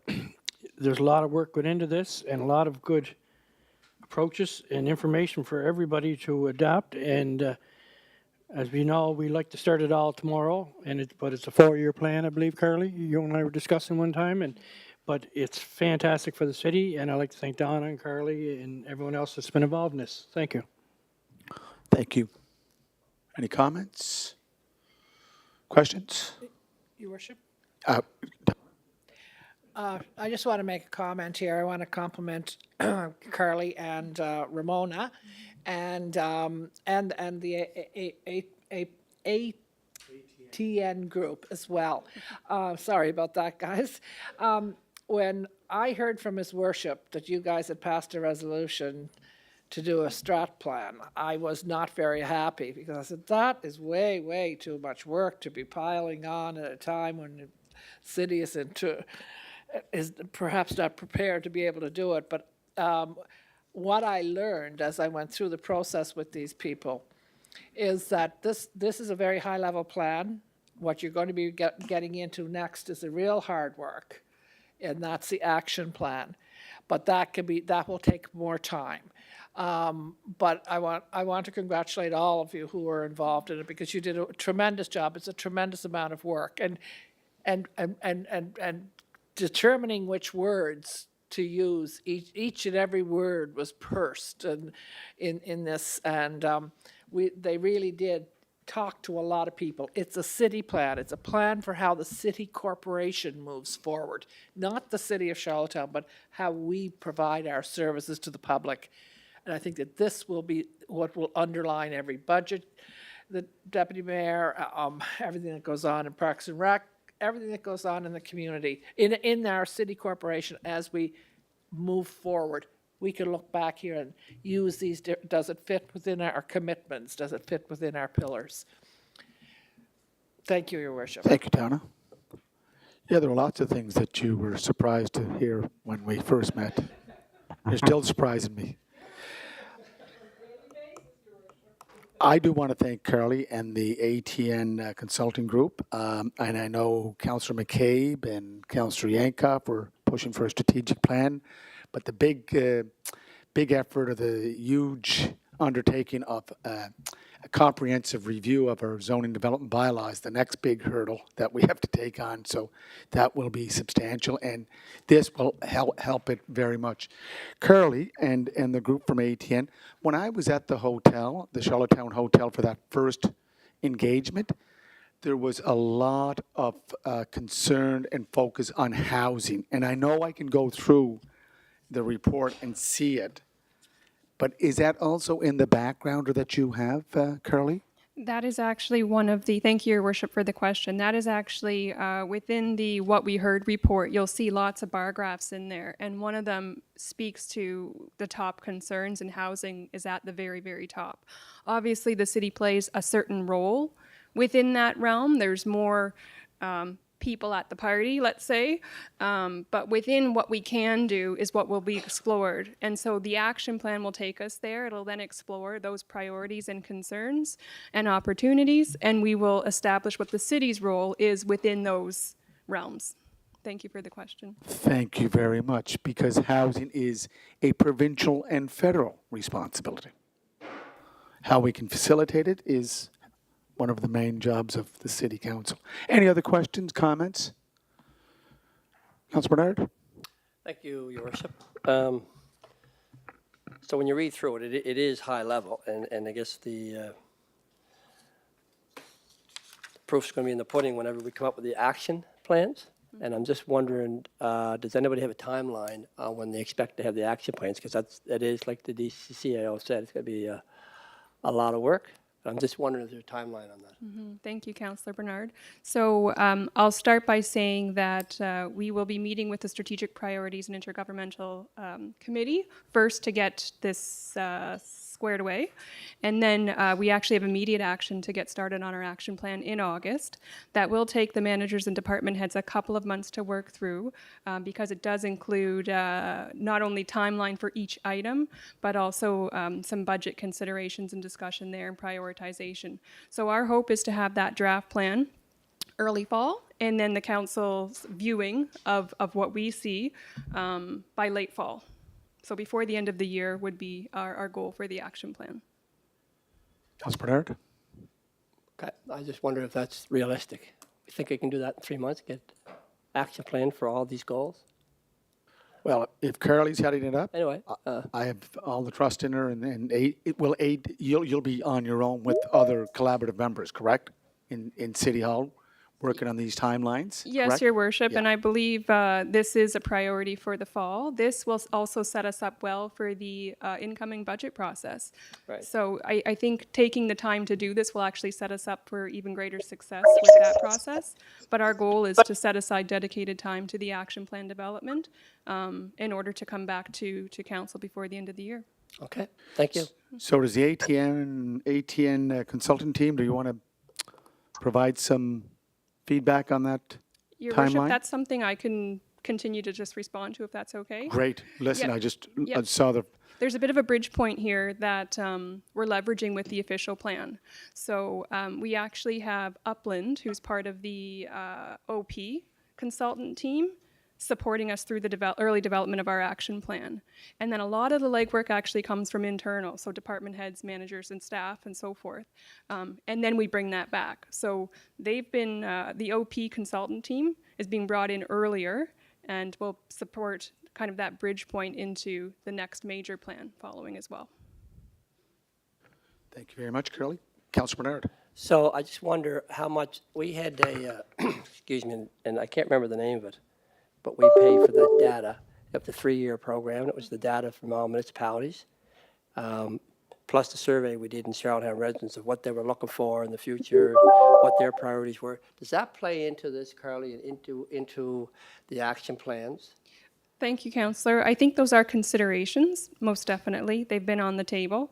there's a lot of work went into this and a lot of good approaches and information for everybody to adapt. And as we know, we like to start it all tomorrow, but it's a 4-year plan, I believe, Carly. You and I were discussing one time, but it's fantastic for the city. And I'd like to thank Donna and Carly and everyone else that's been involved in this. Thank you. Thank you. Any comments? Questions? Your Worship? Uh, I just want to make a comment here. I want to compliment Carly and Ramona and the ATN group as well. Sorry about that, guys. When I heard from His Worship that you guys had passed a resolution to do a strat plan, I was not very happy because I said, that is way, way too much work to be piling on at a time when the city is perhaps not prepared to be able to do it. But what I learned as I went through the process with these people is that this is a very high level plan. What you're going to be getting into next is the real hard work, and that's the action plan. But that will take more time. But I want to congratulate all of you who were involved in it because you did a tremendous job. It's a tremendous amount of work, and determining which words to use, each and every word was pursed in this, and they really did talk to a lot of people. It's a city plan. It's a plan for how the city corporation moves forward, not the city of Charlottetown, but how we provide our services to the public. And I think that this will be what will underline every budget, the deputy mayor, everything that goes on in Parks and Rec, everything that goes on in the community, in our city corporation as we move forward. We can look back here and use these, does it fit within our commitments? Does it fit within our pillars? Thank you, Your Worship. Thank you, Donna. Yeah, there were lots of things that you were surprised to hear when we first met. You're still surprising me. I do want to thank Carly and the ATN consulting group, and I know Councillor McCabe and Councillor Yankoff were pushing for a strategic plan, but the big effort of the huge undertaking of a comprehensive review of our zoning development bylaws, the next big hurdle that we have to take on. So that will be substantial, and this will help it very much. Curly and the group from ATN, when I was at the hotel, the Charlottetown Hotel, for that first engagement, there was a lot of concern and focus on housing. And I know I can go through the report and see it, but is that also in the background or that you have, Curly? That is actually one of the, thank you, Your Worship, for the question. That is actually within the What We Heard report. You'll see lots of bar graphs in there, and one of them speaks to the top concerns, and housing is at the very, very top. Obviously, the city plays a certain role within that realm. There's more people at the party, let's say, but within what we can do is what will be explored. And so the action plan will take us there. It'll then explore those priorities and concerns and opportunities, and we will establish what the city's role is within those realms. Thank you for the question. Thank you very much, because housing is a provincial and federal responsibility. How we can facilitate it is one of the main jobs of the City Council. Any other questions, comments? Councilor Bernard? Thank you, Your Worship. So when you read through it, it is high level, and I guess the proof's going to be in the pudding whenever we come up with the action plans. And I'm just wondering, does anybody have a timeline on when they expect to have the action plans? Because that is, like the DCCAO said, it's going to be a lot of work. I'm just wondering if there's a timeline on that. Thank you, Councillor Bernard. So I'll start by saying that we will be meeting with the Strategic Priorities and Intergovernmental Committee first to get this squared away. And then we actually have immediate action to get started on our action plan in August. That will take the managers and department heads a couple of months to work through because it does include not only timeline for each item, but also some budget considerations and discussion there and prioritization. So our hope is to have that draft plan early fall, and then the council's viewing of what we see by late fall. So before the end of the year would be our goal for the action plan. Councilor Bernard? Okay, I just wonder if that's realistic. You think I can do that in 3 months, get action plan for all these goals? Well, if Carly's heading it up, Anyway, I have all the trust in her, and it will aid. You'll be on your own with other collaborative members, correct? In City Hall, working on these timelines. Yes, correct? Your Worship, Yeah. and I believe this is a priority for the fall. This will also set us up well for the incoming budget process. Right. So I think taking the time to do this will actually set us up for even greater success with that process. But our goal is to set aside dedicated time to the action plan development in order to come back to council before the end of the year. okay, thank you. So does the ATN consultant team, do you want to provide some feedback on that Your timeline? Worship, that's something I can continue to just respond to if that's okay. Great. Listen, Yeah. I just Yeah. saw the, There's a bit of a bridge point here that we're leveraging with the official plan. So we actually have Upland, who's part of the OP consultant team, supporting us through the early development of our action plan. And then a lot of the legwork actually comes from internal, so department heads, managers, and staff, and so forth. And then we bring that back. So they've been, the OP consultant team is being brought in earlier and will support kind of that bridge point into the next major plan following as well. thank you very much, Curly. Councilor Bernard? So I just wonder how much, we had a, excuse me, and I can't remember the name of it, but we paid for that data of the 3-year program. And it was the data from all municipalities, plus the survey we did in Charlottetown residents of what they were looking for in the future, what their priorities were. Does that play into this, Carly, and into the action plans? Thank you, Councillor. I think those are considerations, most definitely. They've been on the table.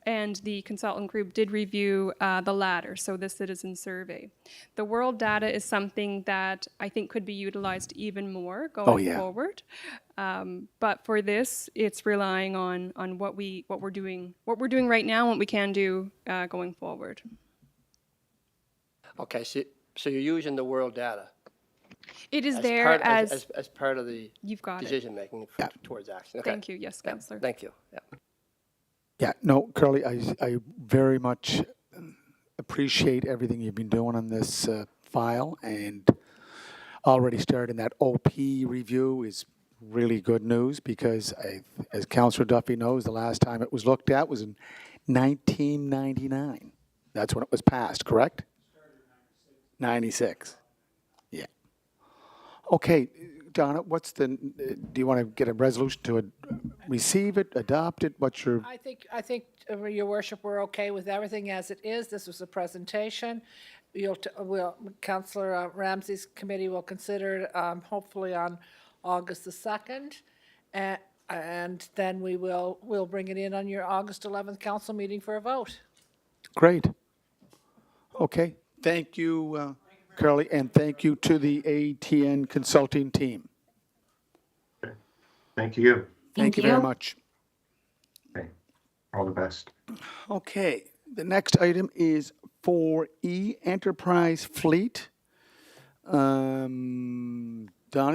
And the consultant group did review the latter, so the citizen survey. The world data is something that I think could be utilized even more going forward. But for this, it's relying on what we're doing right now and what we can do going forward. Okay, so you're using the world data It is there as part of the you've got it. decision-making towards action. Okay. Thank you. Yes, Councillor. Thank you. Yeah. Yeah, no, Curly, I very much appreciate everything you've been doing on this file, and already starting that OP review is really good news because, as Councillor Duffy knows, the last time it was looked at was in 1999. That's when it was passed, correct? 96. Yeah. Okay, Donna, what's the, do you want to get a resolution to receive it, adopt it? What's your, I think, Your Worship, we're okay with everything as it is. This was a presentation. Councillor Ramsey's committee will consider it, hopefully on August the 2nd. And then we'll bring it in on your August 11th council meeting for a vote. great. Okay, thank you, Curly, and thank you to the ATN consulting team. Thank you. Thank you very much. Okay. All the best. Okay, the next item is 4E, Enterprise Fleet. Donna,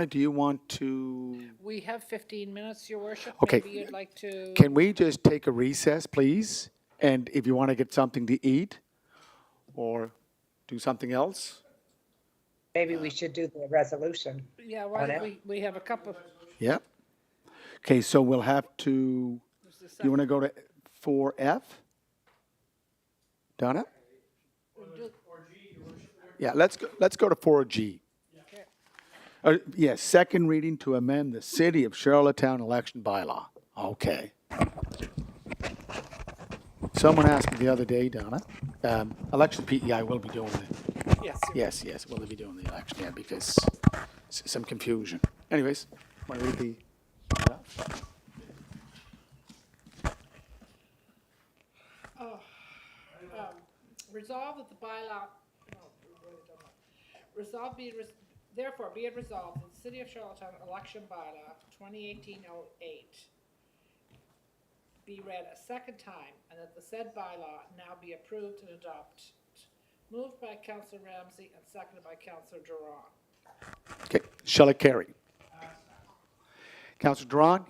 do you want to, We have 15 minutes, Your Worship. Okay. Maybe you'd like to. can we just take a recess, please? And if you want to get something to eat or do something else? Maybe we should do the resolution. Yeah, why don't we have a couple. Yeah. Okay, so we'll have to, you want to go to 4F? Donna? Yeah, let's go to 4G. Yes, second reading to amend the City of Charlottetown election bylaw. Okay. Someone asked me the other day, Donna, election PEI will be doing it. Yes, will they be doing the election? Yeah, because some confusion. Anyways, want to read the, Resolved that the bylaw, no, we really don't know. Resolved be, therefore be it resolved that the City of Charlottetown election bylaw 2018-08 be read a second time and that the said bylaw now be approved and adopted. Moved by Councillor Ramsey and seconded by Councillor Duran. okay, shall it carry? Councillor Duran?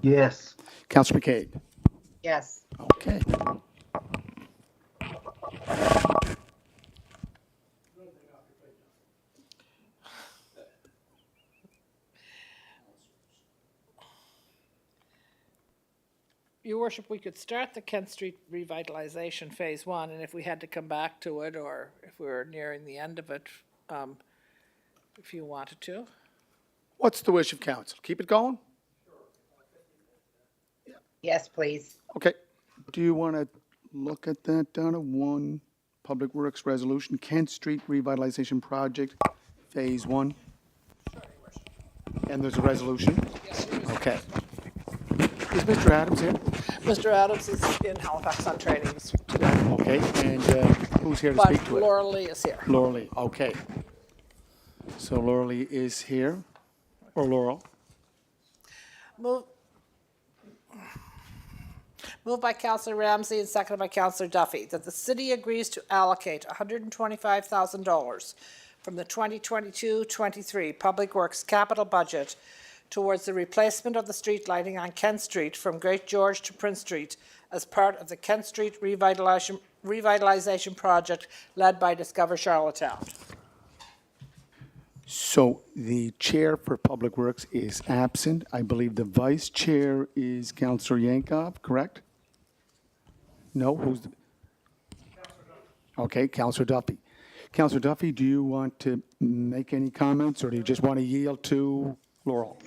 Yes. Councillor McCabe? Yes. Okay. Your Worship, we could start the Kent Street Revitalization Phase 1, and if we had to come back to it, or if we were nearing the end of it, if you wanted to. What's the wish of council? Keep it going? Yes, please. Okay. Do you want to look at that, Donna? 1, Public Works Resolution, Kent Street Revitalization Project, Phase 1. And there's a resolution? Yes, there is. Okay. Is Mr. Adams here? Mr. Adams is in Halifax on training today, Okay, and who's here to but speak to it? Laura Lee is here. Laura Lee, okay. So Laura Lee is here, or Laurel? Moved by Councillor Ramsey and seconded by Councillor Duffy, that the city agrees to allocate $125,000 from the 2022-23 Public Works capital budget towards the replacement of the street lighting on Kent Street from Great George to Prince Street as part of the Kent Street Revitalization Project led by Discover Charlottetown. So the chair for Public Works is absent. I believe the vice chair is Councillor Yankov, correct? No, who's the? Okay, Councillor Duffy. Councillor Duffy, do you want to make any comments, or do you just want to yield to Laurel?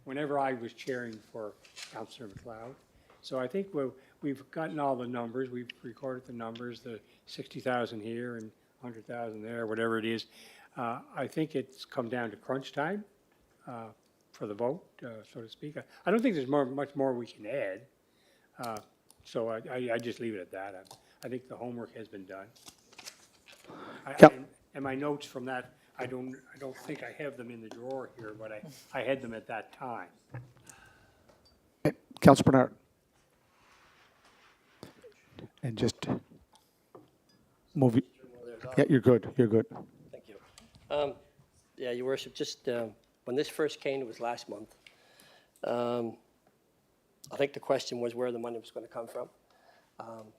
Whenever I was chairing for Councillor McLeod. So I think we've gotten all the numbers, we've recorded the numbers, the 60,000 here and 100,000 there, whatever it is. I think it's come down to crunch time for the vote, so to speak. I don't think there's much more we can add. So I just leave it at that. I think the homework has been done. And my notes from that, I don't think I have them in the drawer here, but I had them at that time. Okay, Councillor Bernard. And just move it. Yeah, you're good, you're good. Thank you. Yeah, Your Worship, just when this first came, it was last month. I think the question was where the money was going to come from.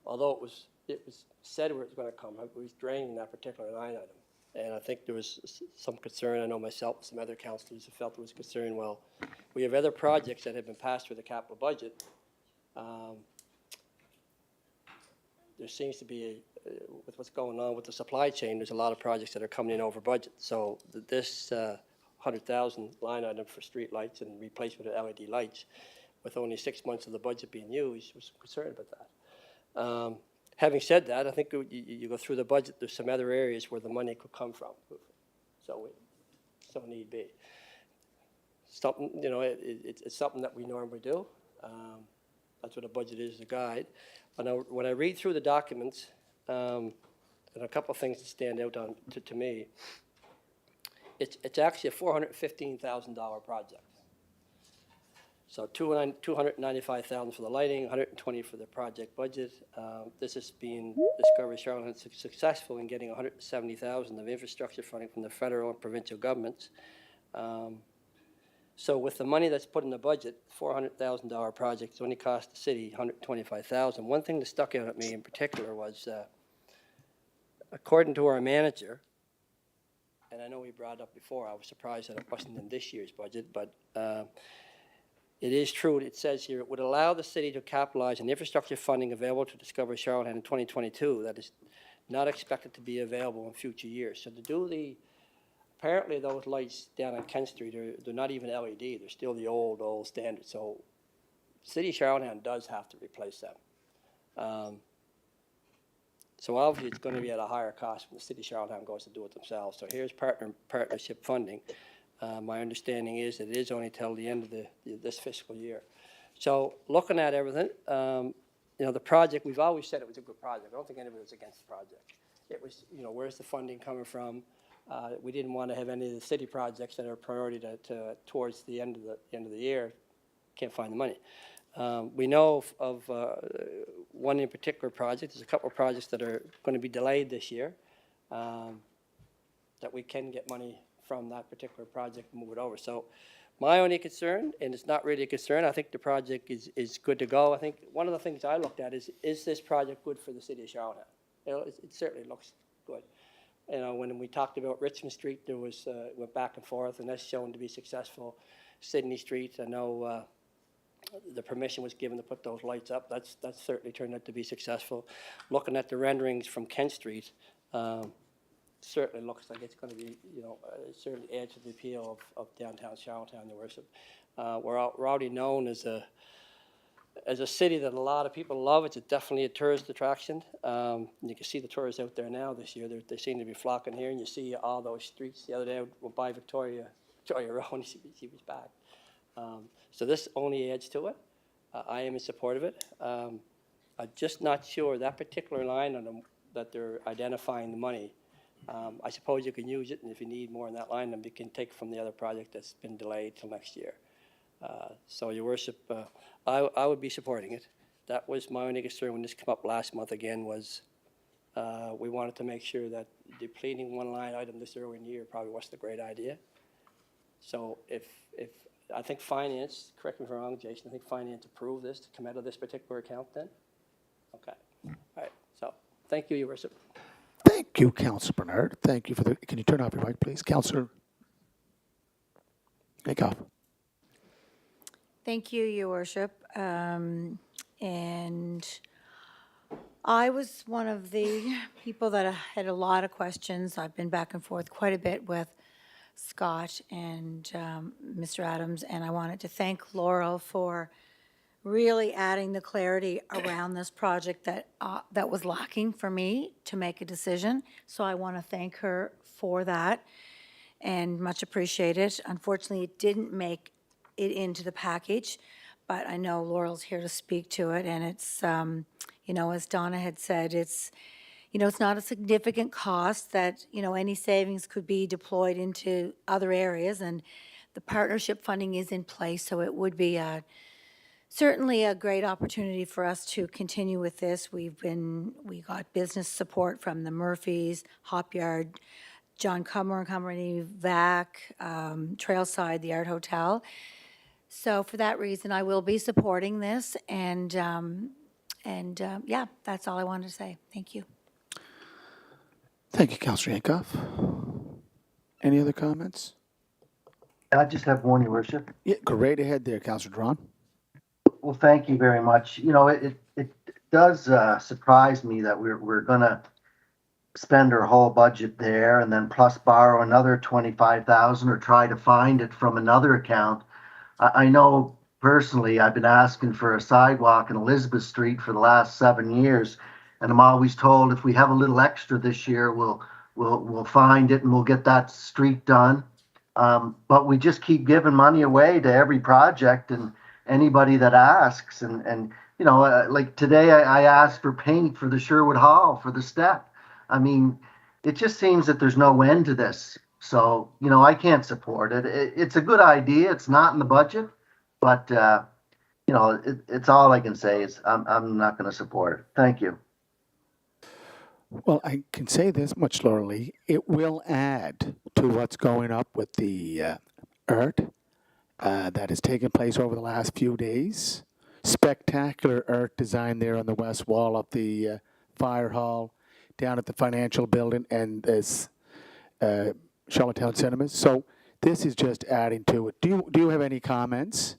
Although it was said where it was going to come, it was draining that particular line item. And I think there was some concern, I know myself, some other councillors who felt there was concern, well, We have other projects that have been passed through the capital budget. There seems to be, with what's going on with the supply chain, there's a lot of projects that are coming in over budget. So this 100,000 line item for street lights and replacement of LED lights, with only 6 months of the budget being used, was concerned about that. Having said that, I think you go through the budget, there's some other areas where the money could come from. So need be. Something, you know, it's something that we normally do. That's what a budget is, a guide. When I read through the documents, and a couple of things that stand out to me, it's actually a $415,000 project. So $295,000 for the lighting, $120,000 for the project budget. This is being Discovery Charlottetown successful in getting $170,000 of infrastructure funding from the federal and provincial governments. So with the money that's put in the budget, $400,000 project only cost the city $125,000. One thing that stuck out at me in particular was, according to our manager, and I know we brought it up before, I was surprised that it wasn't in this year's budget, but it is true. It says here, it would allow the city to capitalize on infrastructure funding available to Discovery Charlottetown in 2022 that is not expected to be available in future years. So to do apparently those lights down on Kent Street, they're not even LED. They're still the old standard. So City of Charlottetown does have to replace them. So obviously it's going to be at a higher cost when the City of Charlottetown goes to do it themselves. So here's partnership funding. My understanding is that it is only till the end of this fiscal year. So looking at everything, you know, the project, we've always said it was a good project. I don't think anybody was against the project. It was, you know, where's the funding coming from? We didn't want to have any of the city projects that are priority towards the end of the year. Can't find the money. We know of one in particular project. There's a couple of projects that are going to be delayed this year that we can get money from that particular project and move it over. So my only concern, and it's not really a concern, I think the project is good to go. I think one of the things I looked at is this project good for the city of Charlottetown? You know, it certainly looks good. You know, when we talked about Richmond Street, there was went back and forth, and that's shown to be successful. Sydney Street, I know the permission was given to put those lights up. That's certainly turned out to be successful. Looking at the renderings from Kent Street, certainly looks like it's going to be, you know, certainly add to the appeal of downtown Charlottetown, Your Worship. We're already known as a city that a lot of people love. It's definitely a tourist attraction. You can see the tourists out there now this year. They seem to be flocking here, and you see all those streets. The other day I went by Victoria Road, and she was back. So this only adds to it. I am in support of it. I'm just not sure that particular line on them that they're identifying the money. I suppose you can use it, and if you need more in that line, then you can take from the other project that's been delayed till next year. So, Your Worship, I would be supporting it. That was my only concern when this came up last month again, was we wanted to make sure that depleting one line item this early in the year probably wasn't a great idea. So if I think finance, correct me if I'm wrong, Jason, I think finance approved this to come out of this particular account then? Okay. All right. So thank you, Your Worship. Thank you, Councillor Bernard. Thank you for the, can you turn off your mic, please? Councillor Akoff. Thank you, Your Worship. And I was one of the people that had a lot of questions. I've been back and forth quite a bit with Scott and Mr. Adams, and I wanted to thank Laurel for really adding the clarity around this project that was lacking for me to make a decision. So I want to thank her for that and much appreciate it. Unfortunately, it didn't make it into the package, but I know Laurel's here to speak to it, and it's, you know, as Donna had said, it's, you know, it's not a significant cost that, you know, any savings could be deployed into other areas, and the partnership funding is in place, so it would be certainly a great opportunity for us to continue with this. We got business support from the Murphys, Hop Yard, John Cummer and Company, VAC, Trailside, the Art Hotel. So for that reason, I will be supporting this, and yeah, that's all I wanted to say. Thank you. Thank you, Councillor Yankoff. Any other comments? I just have one, Your Worship. Yeah, go right ahead there, Councillor Drawn. Well, thank you very much. You know, it does surprise me that we're gonna spend our whole budget there and then plus borrow another 25,000 or try to find it from another account. I know personally, I've been asking for a sidewalk in Elizabeth Street for the last 7 years, and I'm always told if we have a little extra this year, we'll find it and we'll get that street done. But we just keep giving money away to every project and anybody that asks. And you know, like today, I asked for paint for the Sherwood Hall for the step. I mean, it just seems that there's no end to this. So, you know, I can't support it. It's a good idea. It's not in the budget, but you know, it's all I can say is I'm not going to support it. Thank you. Well, I can say this much, Lorelei. It will add to what's going up with the art that has taken place over the last few days. Spectacular art design there on the west wall of the fire hall, down at the financial building, and this Charlottetown Cinemas. So this is just adding to it. Do you have any comments?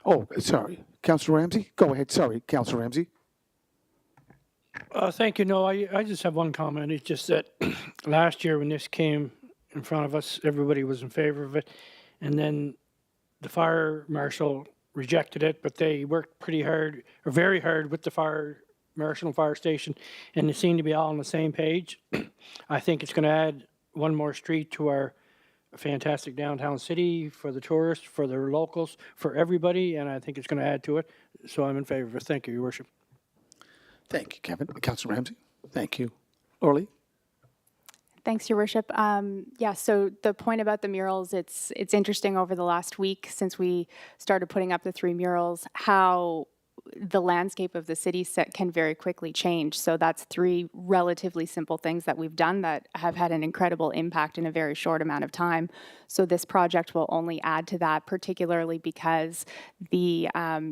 Oh, sorry, Councillor Ramsey. Go ahead. Sorry, Councillor Ramsey. Thank you. No, I just have one comment. It's just that last year when this came in front of us, everybody was in favor of it. And then the fire marshal rejected it, but they worked pretty hard, or very hard, with the fire marshal and fire station, and they seem to be all on the same page. I think it's going to add one more street to our fantastic downtown city for the tourists, for the locals, for everybody, and I think it's going to add to it. So I'm in favor of it. Thank you, Your Worship. Thank you, Kevin. Councillor Ramsey. Thank you. Orly. Thanks, Your Worship. Yeah, so the point about the murals, it's interesting over the last week since we started putting up the 3 murals, how the landscape of the city set can very quickly change. So that's 3 relatively simple things that we've done that have had an incredible impact in a very short amount of time. So this project will only add to that, particularly because the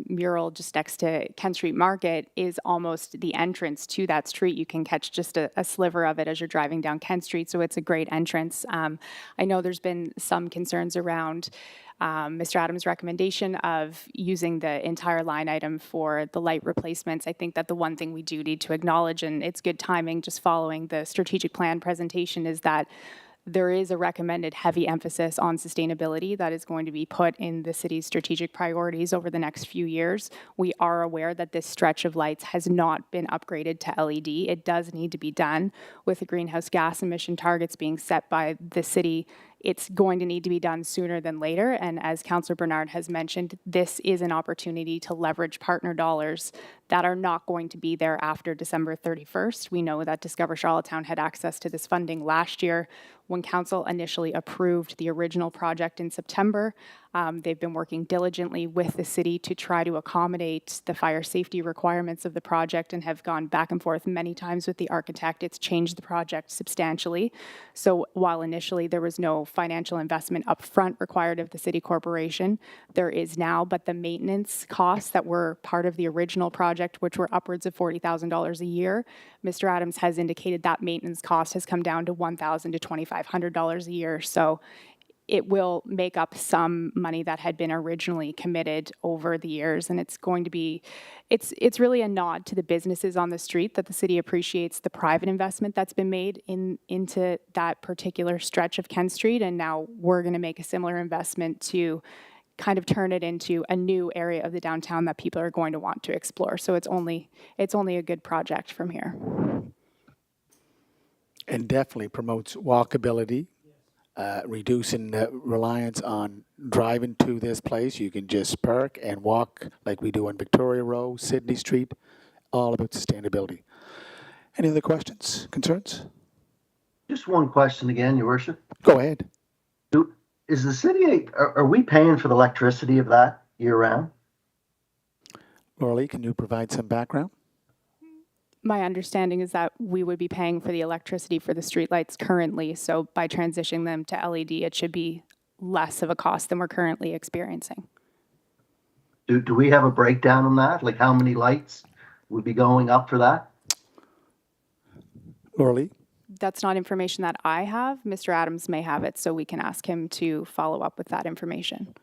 mural just next to Kent Street Market is almost the entrance to that street. You can catch just a sliver of it as you're driving down Kent Street, so it's a great entrance. I know there's been some concerns around Mr. Adams' recommendation of using the entire line item for the light replacements. I think that the one thing we do need to acknowledge, and it's good timing just following the strategic plan presentation, is that there is a recommended heavy emphasis on sustainability that is going to be put in the city's strategic priorities over the next few years. We are aware that this stretch of lights has not been upgraded to LED. It does need to be done with the greenhouse gas emission targets being set by the city. It's going to need to be done sooner than later. And as Councillor Bernard has mentioned, this is an opportunity to leverage partner dollars that are not going to be there after December 31st. We know that Discover Charlottetown had access to this funding last year when Council initially approved the original project in September. They've been working diligently with the city to try to accommodate the fire safety requirements of the project and have gone back and forth many times with the architect. It's changed the project substantially. So while initially there was no financial investment upfront required of the city corporation, there is now, but the maintenance costs that were part of the original project, which were upwards of $40,000 a year, Mr. Adams has indicated that maintenance cost has come down to $1,000 to $2,500 a year. So it will make up some money that had been originally committed over the years. And it's going to be, it's really a nod to the businesses on the street that the city appreciates the private investment that's been made into that particular stretch of Kent Street. And now we're going to make a similar investment to kind of turn it into a new area of the downtown that people are going to want to explore. So it's only a good project from here. And definitely promotes walkability. Reducing reliance on driving to this place. You can just park and walk like we do on Victoria Row, Sydney Street, all about sustainability. Any other questions, concerns? Just one question again, Your Worship. Go ahead. Is the city, are we paying for the electricity of that year round? Lorelei, can you provide some background? My understanding is that we would be paying for the electricity for the streetlights currently. So by transitioning them to LED, it should be less of a cost than we're currently experiencing. Do we have a breakdown on that? Like how many lights would be going up for that? Lorelei? that's not information that I have. Mr. Adams may have it, so we can ask him to follow up with that information.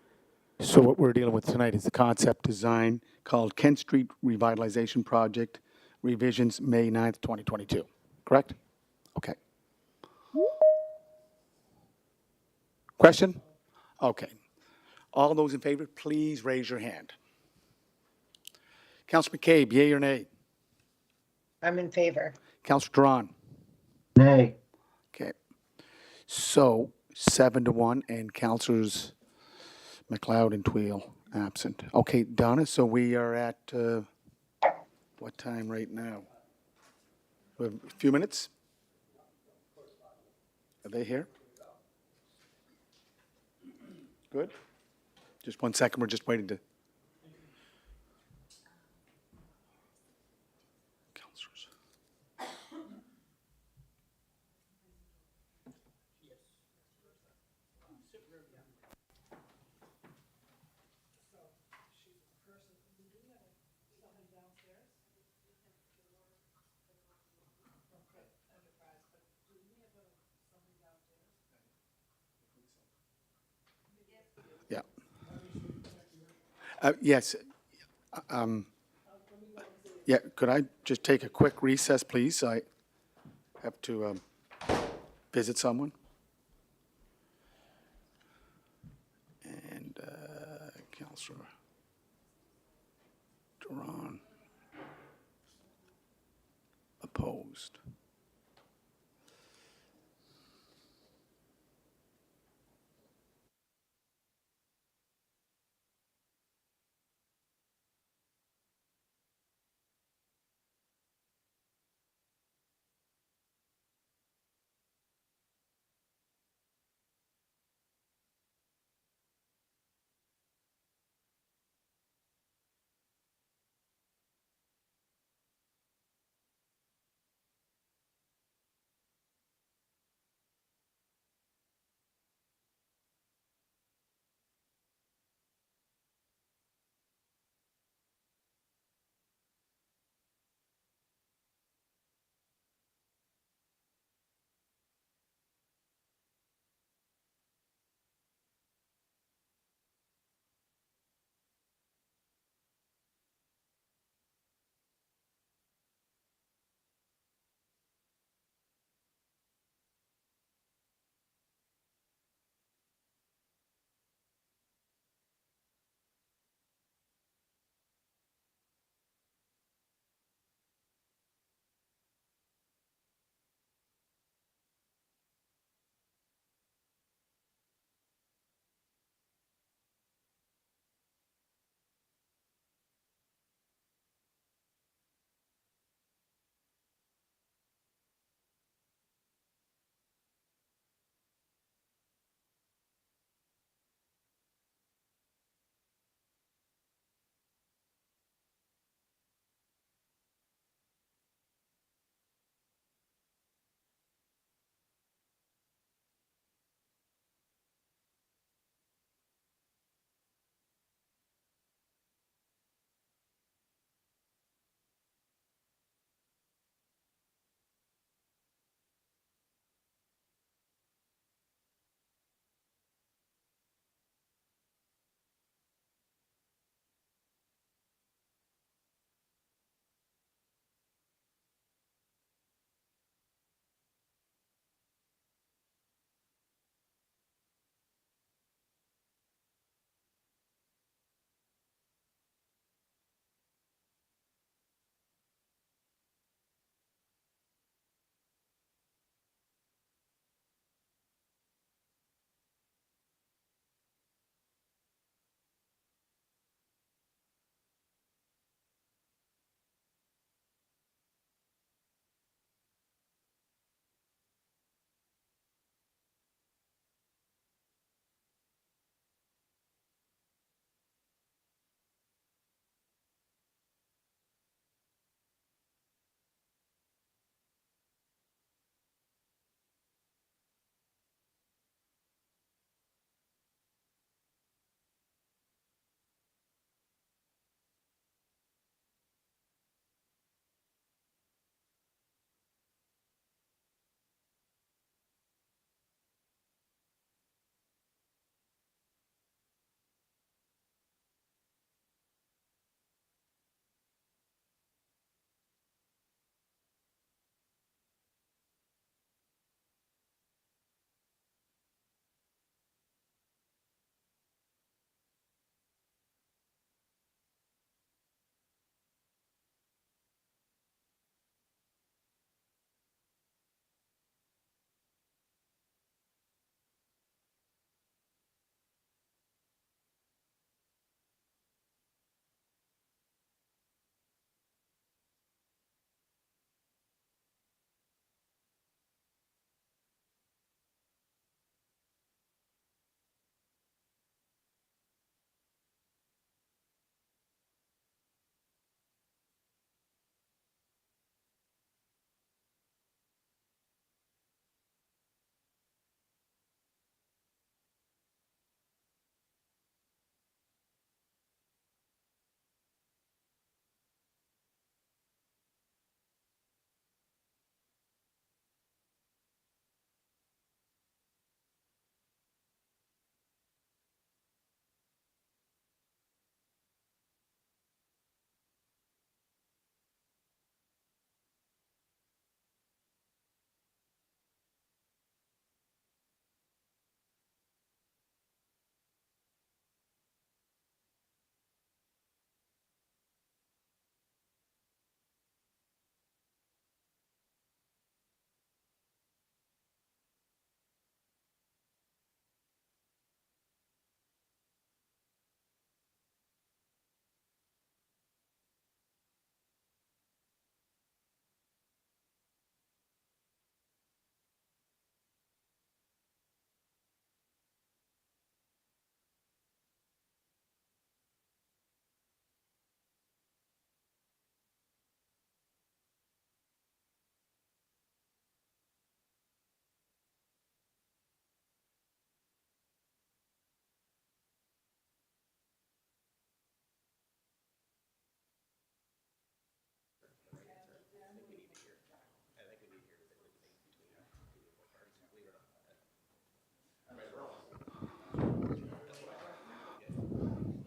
So what we're dealing with tonight is the concept design called Kent Street Revitalization Project, revisions May 9th, 2022, correct? Okay. Question? Okay. All those in favor, please raise your hand. Councillor McCabe, yea or nay? I'm in favor. Councillor Duran? Nay. Okay. So 7-1, and Councillors McLeod and Tweel absent. Okay, Donna, so we are at, what time right now? We have a few minutes? Are they here? Good. Just 1 second, we're just waiting to. Councillors. Yeah. Yes. Yeah, could I just take a quick recess, please? I have to visit someone. And Councillor Duran opposed.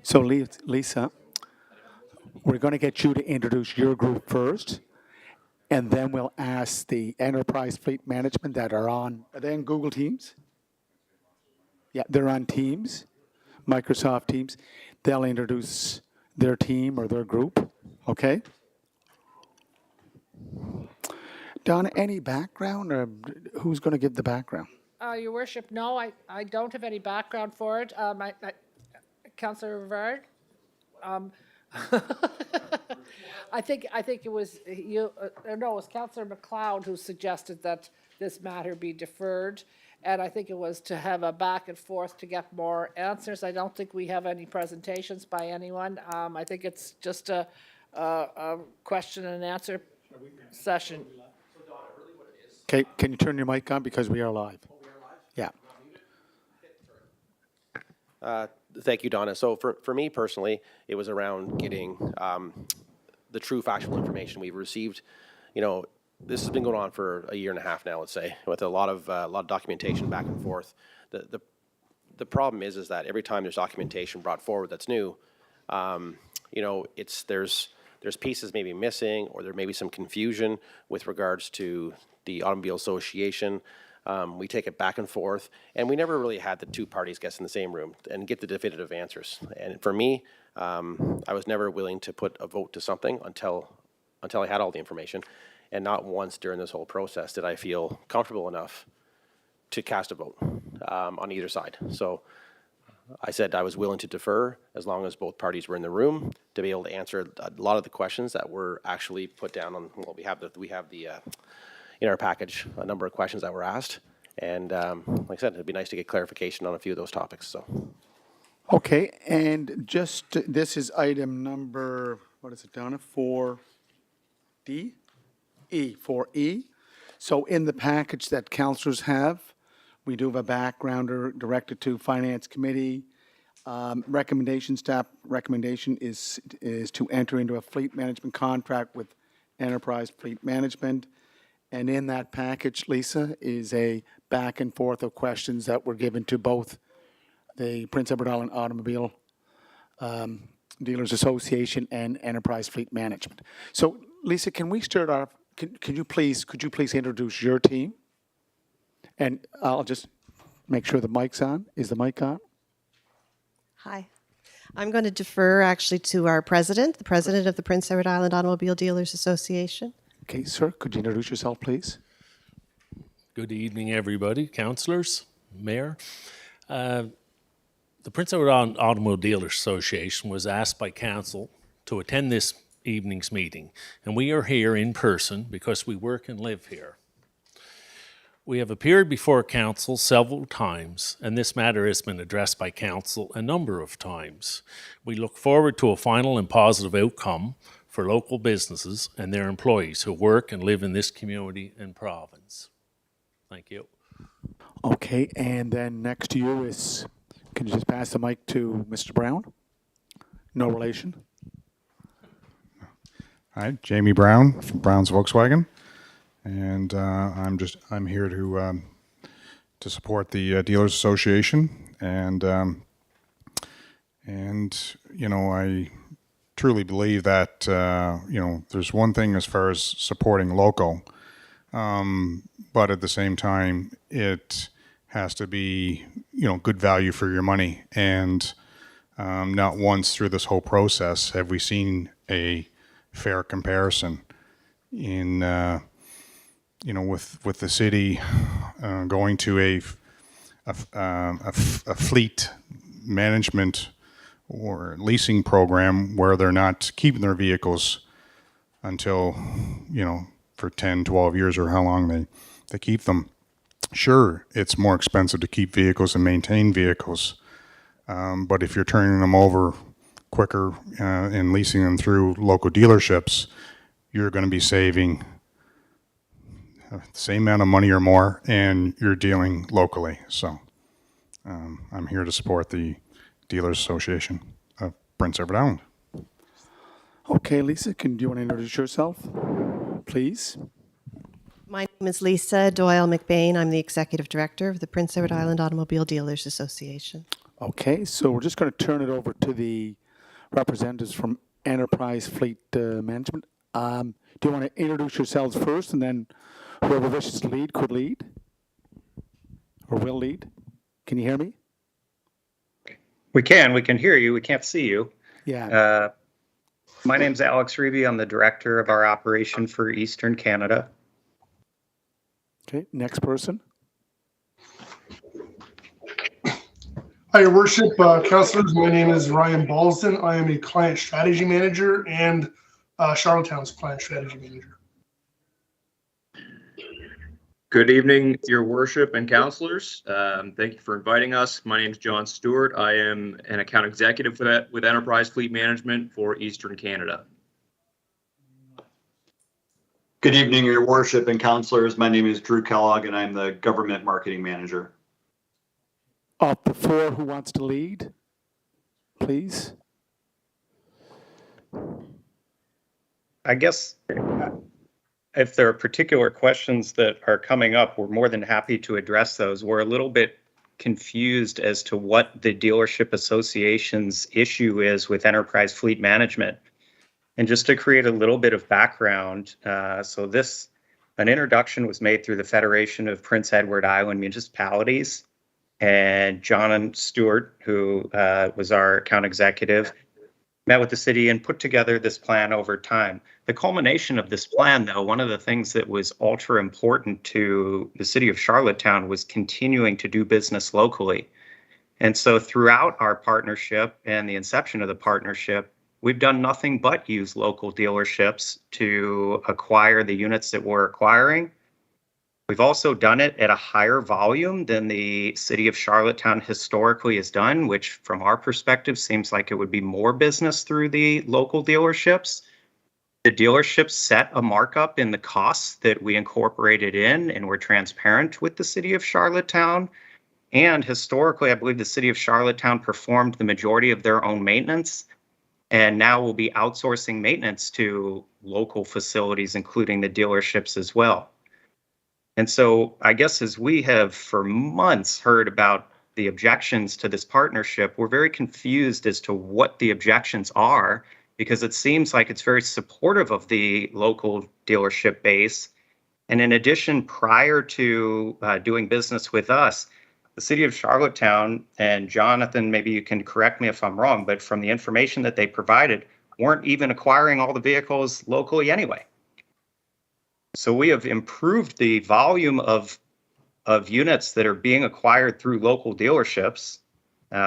So Lisa, we're going to get you to introduce your group first, and then we'll ask the enterprise fleet management that are they on Google Teams? Yeah, they're on Teams, Microsoft Teams. They'll introduce their team or their group, okay? Donna, any background, or who's going to give the background? Your worship, no, I don't have any background for it. Councillor Rivard? I think it was you, no, it was Councillor McLeod who suggested that this matter be deferred. And I think it was to have a back and forth to get more answers. I don't think we have any presentations by anyone. I think it's just a question and answer session. Okay, can you turn your mic on because we are live? Yeah. Thank you, Donna. So for me personally, it was around getting the true factual information we've received. You know, this has been going on for a year and a half now, let's say, with a lot of documentation back and forth. The problem is that every time there's documentation brought forward that's new, you know, there's pieces maybe missing, or there may be some confusion with regards to the Automobile Association. We take it back and forth, and we never really had the two parties get in the same room and get the definitive answers. And for me, I was never willing to put a vote to something until I had all the information, and not once during this whole process did I feel comfortable enough to cast a vote on either side. So I said I was willing to defer as long as both parties were in the room to be able to answer a lot of the questions that were actually put down on. Well, we have the in our package a number of questions that were asked, and like I said, it'd be nice to get clarification on a few of those topics. So. Okay, and just, this is item number, what is it, Donna? 4D? 4E. So in the package that councillors have, we do have a backgrounder directed to Finance Committee. Staff recommendation is to enter into a fleet management contract with Enterprise Fleet Management. And in that package, Lisa, is a back and forth of questions that were given to both the Prince Edward Island Automobile Dealers Association and Enterprise Fleet Management. So, Lisa, can we start off? Could you please introduce your team? And I'll just make sure the mic's on. Is the mic on? Hi. I'm going to defer actually to our president, the president of the Prince Edward Island Automobile Dealers Association. Okay, sir, could you introduce yourself, please? Good evening, everybody, councillors, mayor. The Prince Edward Island Automobile Dealers Association was asked by council to attend this evening's meeting, and we are here in person because we work and live here. We have appeared before council several times, and this matter has been addressed by council a number of times. We look forward to a final and positive outcome for local businesses and their employees who work and live in this community and province. Thank you. Okay, and then next to you is, can you just pass the mic to Mr. Brown? No relation? Hi, Jamie Brown from Brown's Volkswagen, and I'm here to support the Dealers Association, and you know, I truly believe that you know, there's one thing as far as supporting local, but at the same time it has to be, you know, good value for your money. And not once through this whole process have we seen a fair comparison in you know, with the city going to a fleet management or leasing program where they're not keeping their vehicles until, you know, for 10, 12 years or how long they keep them. Sure, it's more expensive to keep vehicles and maintain vehicles, but if you're turning them over quicker and leasing them through local dealerships, you're going to be saving the same amount of money or more, and you're dealing locally. So I'm here to support the Dealers Association of Prince Edward Island. Okay, Lisa, do you want to introduce yourself, please? My name is Lisa Doyle McBain. I'm the Executive Director of the Prince Edward Island Automobile Dealers Association. Okay, so we're just going to turn it over to the representatives from Enterprise Fleet Management. Do you want to introduce yourselves first, and then whoever wishes to lead could lead? Or will lead? Can you hear me? We can hear you. We can't see you. Yeah. My name's Alex Reeby. I'm the director of our operation for Eastern Canada. Okay, next person. Hi, Your Worship, councilors. My name is Ryan Ballston. I am a client strategy manager and Charlottetown's client strategy manager. Good evening, Your Worship and councilors. Thank you for inviting us. My name is John Stewart. I am an account executive with Enterprise Fleet Management for Eastern Canada. Good evening, Your Worship and councilors. My name is Drew Kellogg, and I'm the government marketing manager. Of the four, who wants to lead, please? I guess if there are particular questions that are coming up, we're more than happy to address those. We're a little bit confused as to what the dealership association's issue is with Enterprise Fleet Management. And just to create a little bit of background, an introduction was made through the Federation of Prince Edward Island Municipalities, and John Stewart, who was our account executive, met with the city and put together this plan over time. The culmination of this plan, though, one of the things that was ultra important to the city of Charlottetown was continuing to do business locally. And so throughout our partnership and the inception of the partnership, we've done nothing but use local dealerships to acquire the units that we're acquiring. We've also done it at a higher volume than the city of Charlottetown historically has done, which from our perspective seems like it would be more business through the local dealerships. The dealerships set a markup in the costs that we incorporated in, and we're transparent with the city of Charlottetown. And historically, I believe the city of Charlottetown performed the majority of their own maintenance, and now we'll be outsourcing maintenance to local facilities, including the dealerships as well. And so I guess as we have for months heard about the objections to this partnership, we're very confused as to what the objections are, because it seems like it's very supportive of the local dealership base. And in addition, prior to doing business with us, the city of Charlottetown, and Jonathan, maybe you can correct me if I'm wrong, but from the information that they provided, weren't even acquiring all the vehicles locally anyway. So we have improved the volume of units that are being acquired through local dealerships.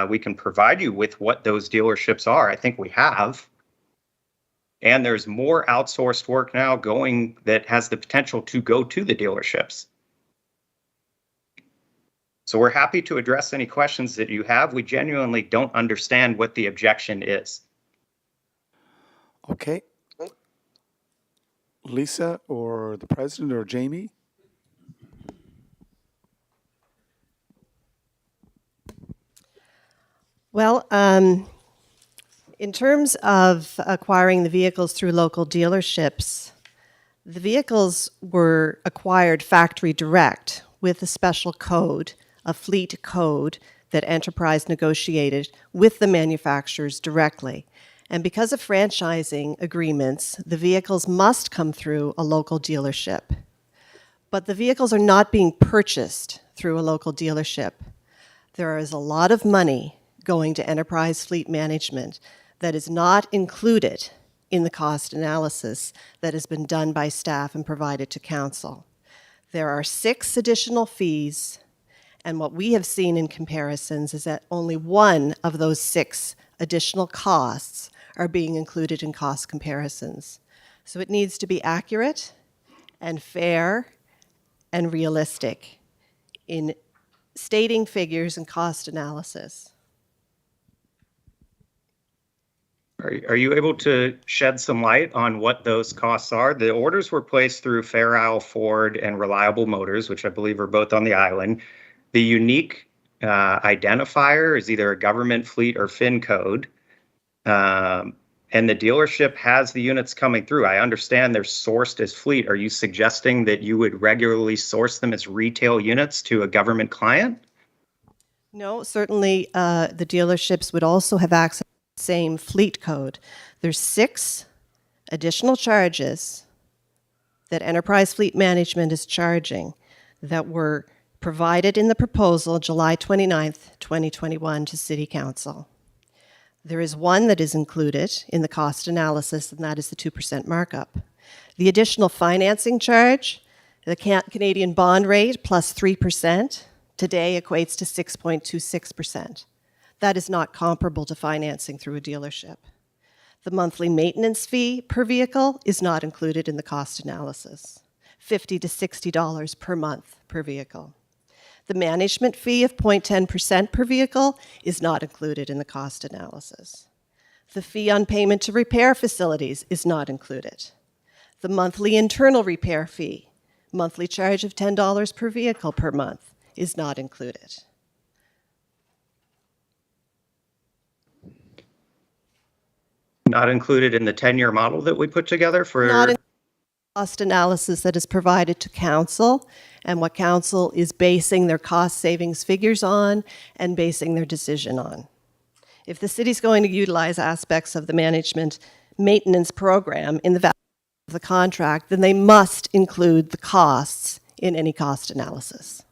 We can provide you with what those dealerships are. I think we have. And there's more outsourced work now going that has the potential to go to the dealerships. So we're happy to address any questions that you have. We genuinely don't understand what the objection is. Okay. Lisa or the president or Jamie? Well, in terms of acquiring the vehicles through local dealerships, the vehicles were acquired factory direct with a special code, a fleet code that Enterprise negotiated with the manufacturers directly. And because of franchising agreements, the vehicles must come through a local dealership. But the vehicles are not being purchased through a local dealership. There is a lot of money going to Enterprise Fleet Management that is not included in the cost analysis that has been done by staff and provided to council. There are 6 additional fees, and what we have seen in comparisons is that only one of those 6 additional costs are being included in cost comparisons. So it needs to be accurate and fair and realistic in stating figures and cost analysis. Are you able to shed some light on what those costs are? The orders were placed through Fair Isle Ford and Reliable Motors, which I believe are both on the island. The unique identifier is either a government fleet or FIN code. And the dealership has the units coming through. I understand they're sourced as fleet. Are you suggesting that you would regularly source them as retail units to a government client? No, certainly the dealerships would also have access to the same fleet code. There's 6 additional charges that Enterprise Fleet Management is charging that were provided in the proposal July 29th, 2021 to City Council. There is one that is included in the cost analysis, and that is the 2% markup. The additional financing charge, the Canadian bond rate plus 3%, today equates to 6.26%. That is not comparable to financing through a dealership. The monthly maintenance fee per vehicle is not included in the cost analysis, $50 to $60 per month per vehicle. The management fee of 0.10% per vehicle is not included in the cost analysis. The fee on payment to repair facilities is not included. The monthly internal repair fee, monthly charge of $10 per vehicle per month, is not included. Not included in the 10-year model that we put together for. Not in the cost analysis that is provided to council and what council is basing their cost savings figures on and basing their decision on. If the city's going to utilize aspects of the management maintenance program in the value of the contract, then they must include the costs in any cost analysis.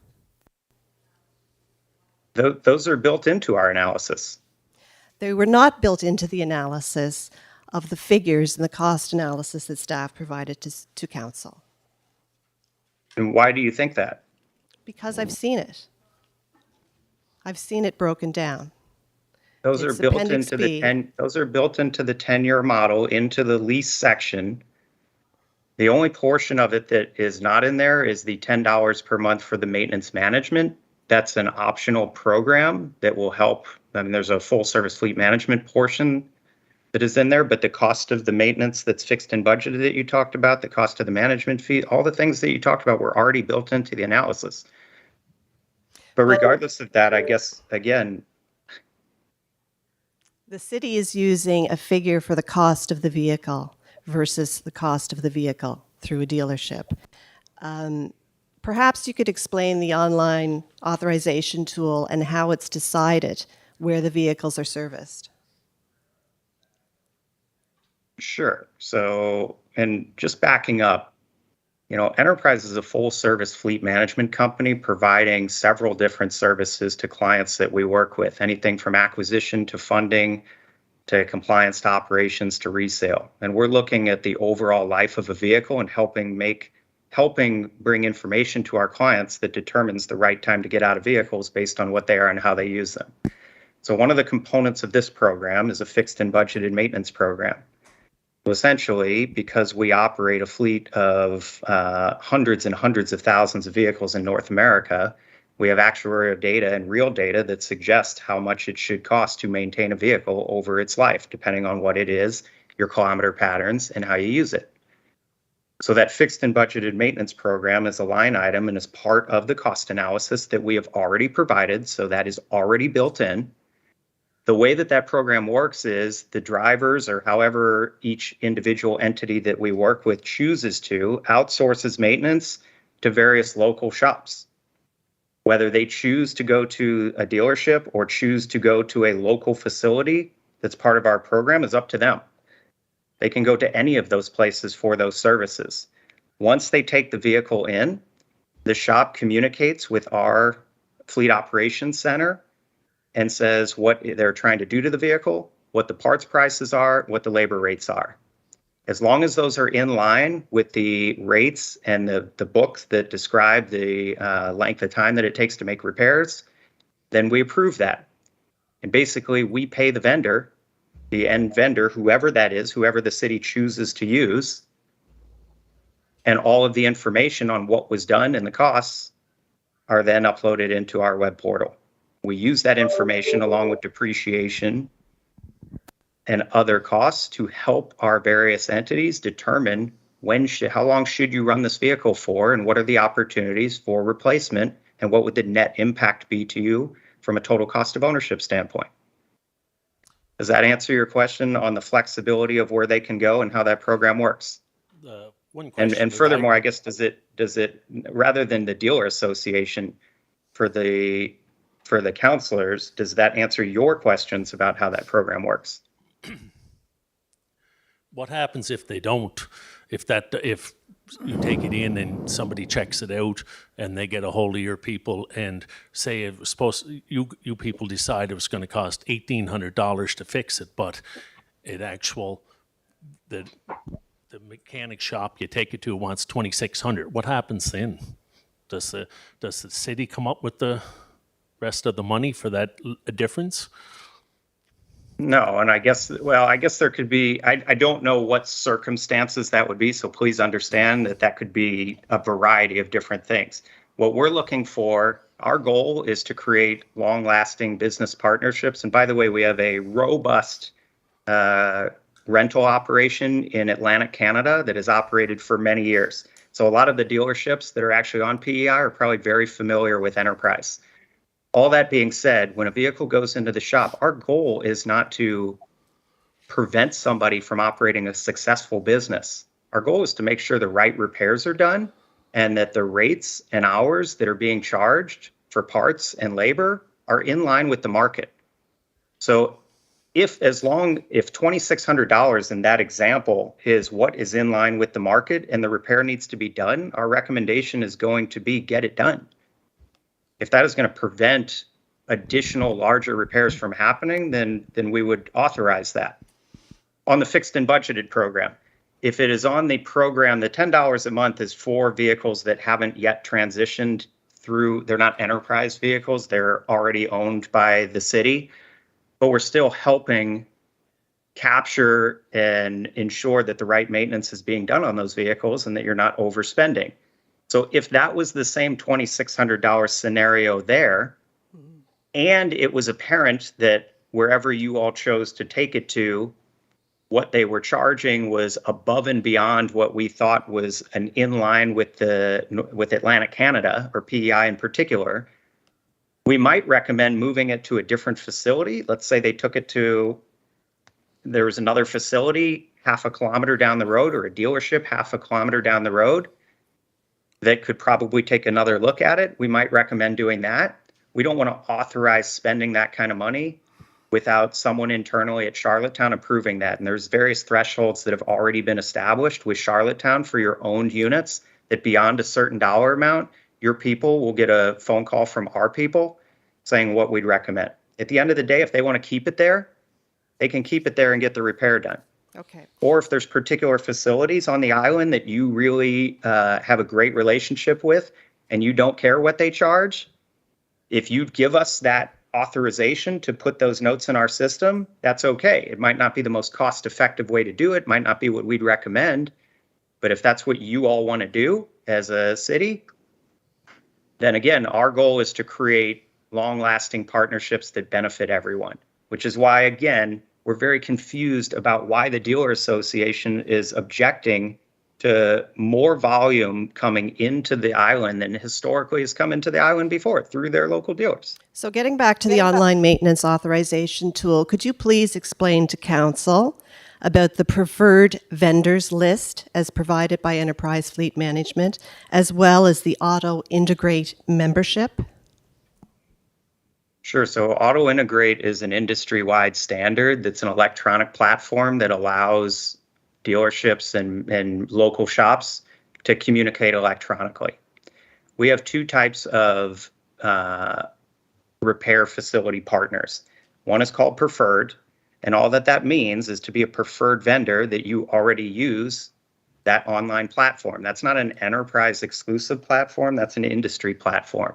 Those are built into our analysis. They were not built into the analysis of the figures in the cost analysis that staff provided to council. And why do you think that? Because I've seen it. I've seen it broken down. Those are It's built Appendix into B. those are built into the 10-year model, into the lease section. The only portion of it that is not in there is the $10 per month for the maintenance management. That's an optional program that will help. I mean, there's a full service fleet management portion that is in there, but the cost of the maintenance that's fixed and budgeted that you talked about, the cost of the management fee, all the things that you talked about were already built into the analysis. But regardless of that, I guess, again, The city is using a figure for the cost of the vehicle versus the cost of the vehicle through a dealership. Perhaps you could explain the online authorization tool and how it's decided where the vehicles are serviced. sure. So, and just backing up, Enterprise is a full service fleet management company providing several different services to clients that we work with, anything from acquisition to funding to compliance to operations to resale. And we're looking at the overall life of a vehicle and helping bring information to our clients that determines the right time to get out of vehicles based on what they are and how they use them. So one of the components of this program is a fixed and budgeted maintenance program. So essentially, because we operate a fleet of hundreds and hundreds of thousands of vehicles in North America, we have actuarial data and real data that suggests how much it should cost to maintain a vehicle over its life, depending on what it is, your kilometer patterns, and how you use it. So that fixed and budgeted maintenance program is a line item and is part of the cost analysis that we have already provided, so that is already built in. The way that program works is the drivers, or however each individual entity that we work with chooses to, outsources maintenance to various local shops. Whether they choose to go to a dealership or choose to go to a local facility that's part of our program is up to them. They can go to any of those places for those services. Once they take the vehicle in, the shop communicates with our fleet operations center and says what they're trying to do to the vehicle, what the parts prices are, what the labor rates are. As long as those are in line with the rates and the books that describe the length of time that it takes to make repairs, then we approve that. And basically, we pay the vendor, the end vendor, whoever that is, whoever the city chooses to use, and all of the information on what was done and the costs are then uploaded into our web portal. We use that information along with depreciation and other costs to help our various entities determine how long should you run this vehicle for, and what are the opportunities for replacement, and what would the net impact be to you from a total cost of ownership standpoint. Does that answer your question on the flexibility of where they can go and how that program works? One question. And furthermore, I guess does it rather than the dealer association for for the counselors, does that answer your questions about how that program works? What happens if they don't? If you take it in and somebody checks it out and they get a hold of your people and say it was supposed, you people decide it was going to cost $1,800 to fix it, but the mechanic shop you take it to wants $2,600. What happens then? Does the city come up with the rest of the money for that difference? No, and I guess there could be, I don't know what circumstances that would be, so please understand that could be a variety of different things. What we're looking for, our goal is to create long-lasting business partnerships. And by the way, we have a robust rental operation in Atlantic Canada that has operated for many years. So a lot of the dealerships that are actually on PEI are probably very familiar with Enterprise. All that being said, when a vehicle goes into the shop, our goal is not to prevent somebody from operating a successful business. Our goal is to make sure the right repairs are done and that the rates and hours that are being charged for parts and labor are in line with the market. So if $2,600 in that example is what is in line with the market and the repair needs to be done, our recommendation is going to be get it done. If that is going to prevent additional larger repairs from happening, then we would authorize that. On the fixed and budgeted program, if it is on the program, the $10 a month is for vehicles that haven't yet transitioned through, they're not enterprise vehicles, they're already owned by the city, but we're still helping capture and ensure that the right maintenance is being done on those vehicles and that you're not overspending. So if that was the same $2,600 scenario there, and it was apparent that wherever you all chose to take it to, what they were charging was above and beyond what we thought was an in line with Atlantic Canada, or PEI in particular, we might recommend moving it to a different facility. Let's say they took it to, there was another facility half a kilometer down the road, or a dealership half a kilometer down the road that could probably take another look at it. We might recommend doing that. We don't want to authorize spending that kind of money without someone internally at Charlottetown approving that. And there's various thresholds that have already been established with Charlottetown for your owned units that beyond a certain dollar amount, your people will get a phone call from our people saying what we'd recommend. At the end of the day, if they want to keep it there, they can keep it there and get the repair done. Okay. Or if there's particular facilities on the island that you really have a great relationship with and you don't care what they charge, if you give us that authorization to put those notes in our system, that's okay. It might not be the most cost-effective way to do it, might not be what we'd recommend, but if that's what you all want to do as a city, then again, our goal is to create long-lasting partnerships that benefit everyone, which is why, again, we're very confused about why the Dealer Association is objecting to more volume coming into the island than historically has come into the island before through their local dealers. So getting back to the online maintenance authorization tool, could you please explain to council about the preferred vendors list as provided by Enterprise Fleet Management, as well as the Auto Integrate membership? Sure. So Auto Integrate is an industry-wide standard that's an electronic platform that allows dealerships and local shops to communicate electronically. We have two types of repair facility partners. One is called preferred, and all that means is to be a preferred vendor that you already use that online platform. That's not an enterprise exclusive platform, that's an industry platform.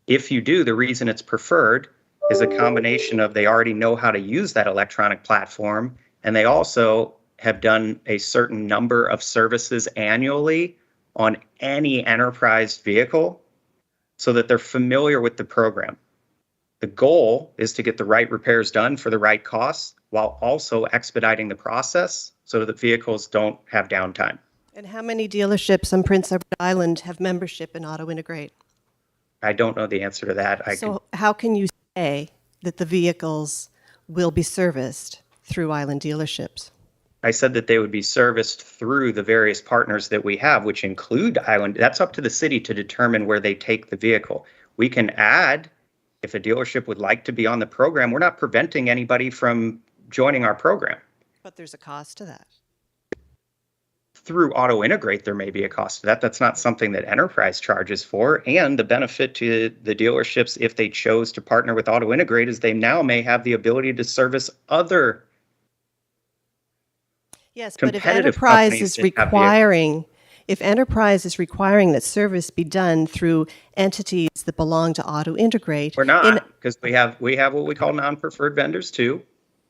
If you do, the reason it's preferred is a combination of they already know how to use that electronic platform, and they also have done a certain number of services annually on any enterprise vehicle so that they're familiar with the program. The goal is to get the right repairs done for the right costs while also expediting the process so that vehicles don't have downtime. And how many dealerships on Prince Edward Island have membership in Auto Integrate? I don't know the answer to that. How can you say that the vehicles will be serviced through Island dealerships? I said that they would be serviced through the various partners that we have, which include Island. That's up to the city to determine where they take the vehicle. We can add If a dealership would like to be on the program, we're not preventing anybody from joining our program. But there's a cost to that. Through Auto Integrate, there may be a cost to that. That's not something that Enterprise charges for. And the benefit to the dealerships, if they chose to partner with Auto Integrate, is they now may have the ability to service other Yes, but if competitive Enterprise companies is that have vehicles. requiring, if Enterprise is requiring that service be done through entities that belong to Auto Integrate. We're not, because we have what we call non-preferred vendors too.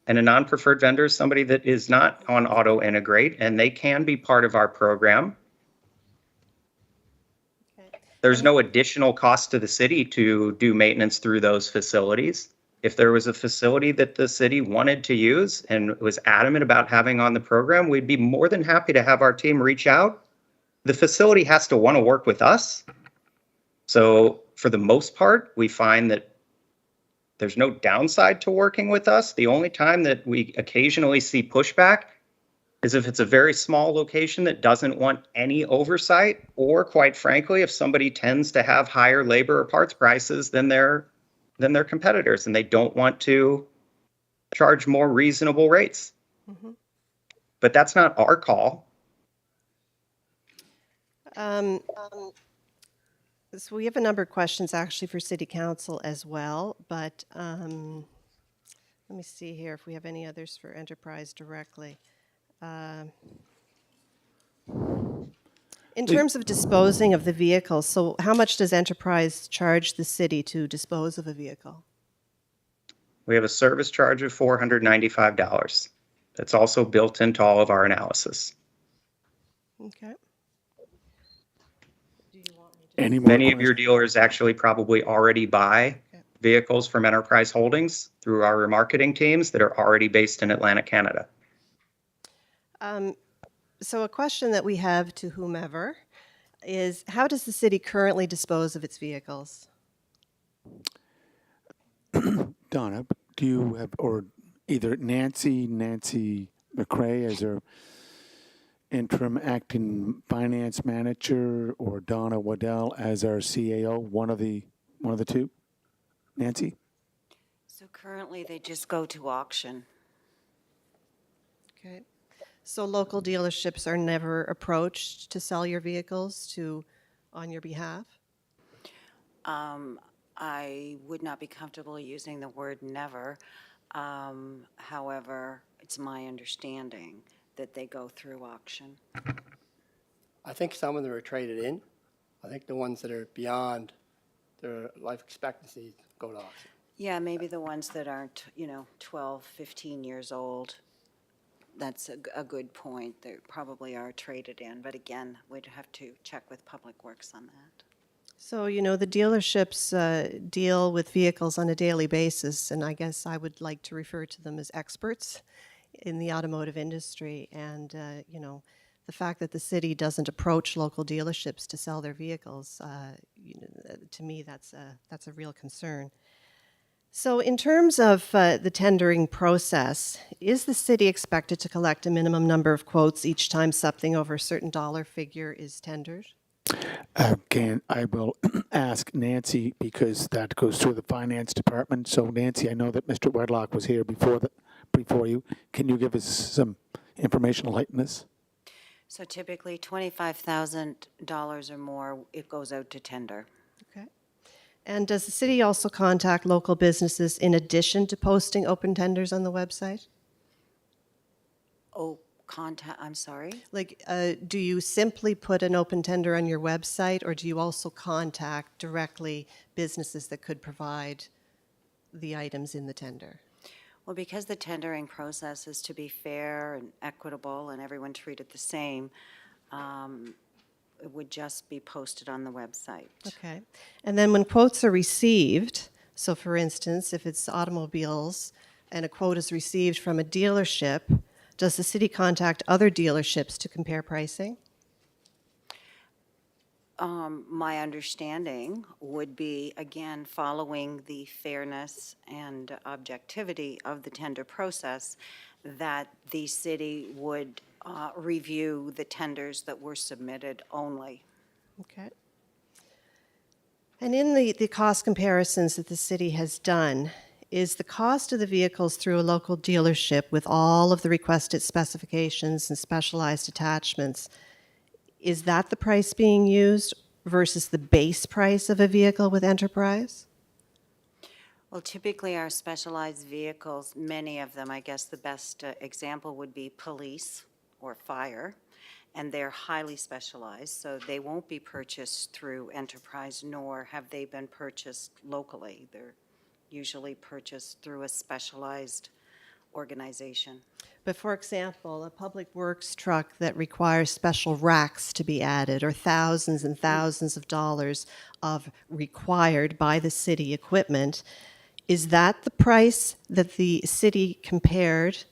And a non-preferred vendor is somebody that is not on Auto Integrate, and they can be part of our program. There's no additional cost to the city to do maintenance through those facilities. If there was a facility that the city wanted to use and was adamant about having on the program, we'd be more than happy to have our team reach out. The facility has to want to work with us. So for the most part, we find that there's no downside to working with us. The only time that we occasionally see pushback is if it's a very small location that doesn't want any oversight, or quite frankly, if somebody tends to have higher labor or parts prices than their competitors, and they don't want to charge more reasonable rates. Mhm. But that's not our call. So we have a number of questions actually for City Council as well, but let me see here if we have any others for Enterprise directly. In terms of disposing of the vehicles, so how much does Enterprise charge the city to dispose of a vehicle? We have a service charge of $495. That's also built into all of our analysis. Okay. Many of your dealers actually probably already buy vehicles from Enterprise Holdings through our remarketing teams that are already based in Atlantic, Canada. So a question that we have to whomever is, how does the city currently dispose of its vehicles? Donna, do you have, or either Nancy McCrae as our interim acting finance manager, or Donna Waddell as our CAO, one of the two? Nancy? So currently, they just go to auction. Okay. So local dealerships are never approached to sell your vehicles on your behalf? I would not be comfortable using the word never. However, it's my understanding that they go through auction. I think some of them are traded in. I think the ones that are beyond their life expectancy go to auction. Yeah, maybe the ones that aren't, 12, 15 years old. That's a good point. They probably are traded in, but again, we'd have to check with Public Works on that. So, the dealerships deal with vehicles on a daily basis, and I guess I would like to refer to them as experts in the automotive industry. And, the fact that the city doesn't approach local dealerships to sell their vehicles, to me, that's a real concern. So in terms of the tendering process, is the city expected to collect a minimum number of quotes each time something over a certain dollar figure is tendered? I will ask Nancy, because that goes through the finance department. So Nancy, I know that Mr. Wedlock was here before you. Can you give us some information to lighten this? So typically $25,000 or more, it goes out to tender. Okay. And does the city also contact local businesses in addition to posting open tenders on the website? Oh, I'm sorry? Like, do you simply put an open tender on your website, or do you also contact directly businesses that could provide the items in the tender? Well, because the tendering process is to be fair and equitable and everyone treated the same, it would just be posted on the website. Okay. And then when quotes are received, so for instance, if it's automobiles and a quote is received from a dealership, does the city contact other dealerships to compare pricing? My understanding would be, again, following the fairness and objectivity of the tender process, that the city would review the tenders that were submitted only. Okay. And in the cost comparisons that the city has done, is the cost of the vehicles through a local dealership with all of the requested specifications and specialized attachments, is that the price being used versus the base price of a vehicle with Enterprise? Well, typically our specialized vehicles, many of them, I guess the best example would be police or fire, and they're highly specialized, so they won't be purchased through Enterprise, nor have they been purchased locally. They're usually purchased through a specialized organization. But for example, a public works truck that requires special racks to be added, or thousands and thousands of dollars of required by the city equipment, is that the price that the city compared,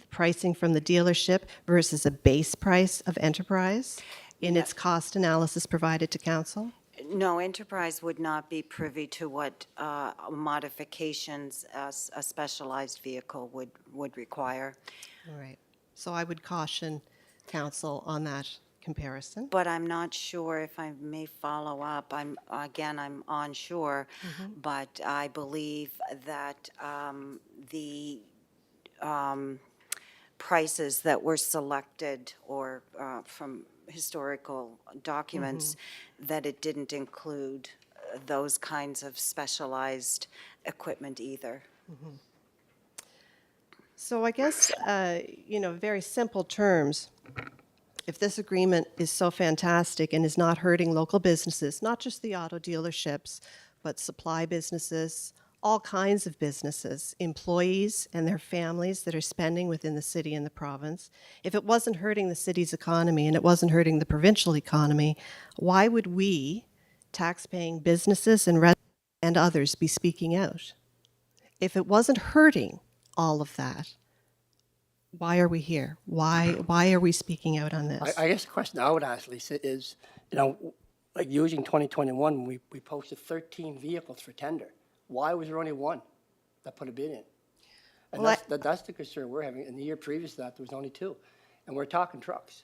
pricing from the dealership versus a base price of Enterprise in its cost analysis provided to council? No, Enterprise would not be privy to what modifications a specialized vehicle would require. All right. So I would caution council on that comparison. But I'm not sure if I may follow up. I'm unsure, but I believe that the prices that were selected or from historical documents, that it didn't include those kinds of specialized equipment either. So I guess, very simple terms, if this agreement is so fantastic and is not hurting local businesses, not just the auto dealerships, but supply businesses, all kinds of businesses, employees and their families that are spending within the city and the province, if it wasn't hurting the city's economy and it wasn't hurting the provincial economy, why would we, tax-paying businesses and residents and others, be speaking out? If it wasn't hurting all of that, why are we here? Why are we speaking out on this? I guess the question I would ask, Lisa, is, like using 2021, we posted 13 vehicles for tender. Why was there only one that put a bid in? And Well, that's the concern we're having. In the year previous to that, there was only two. And we're talking trucks.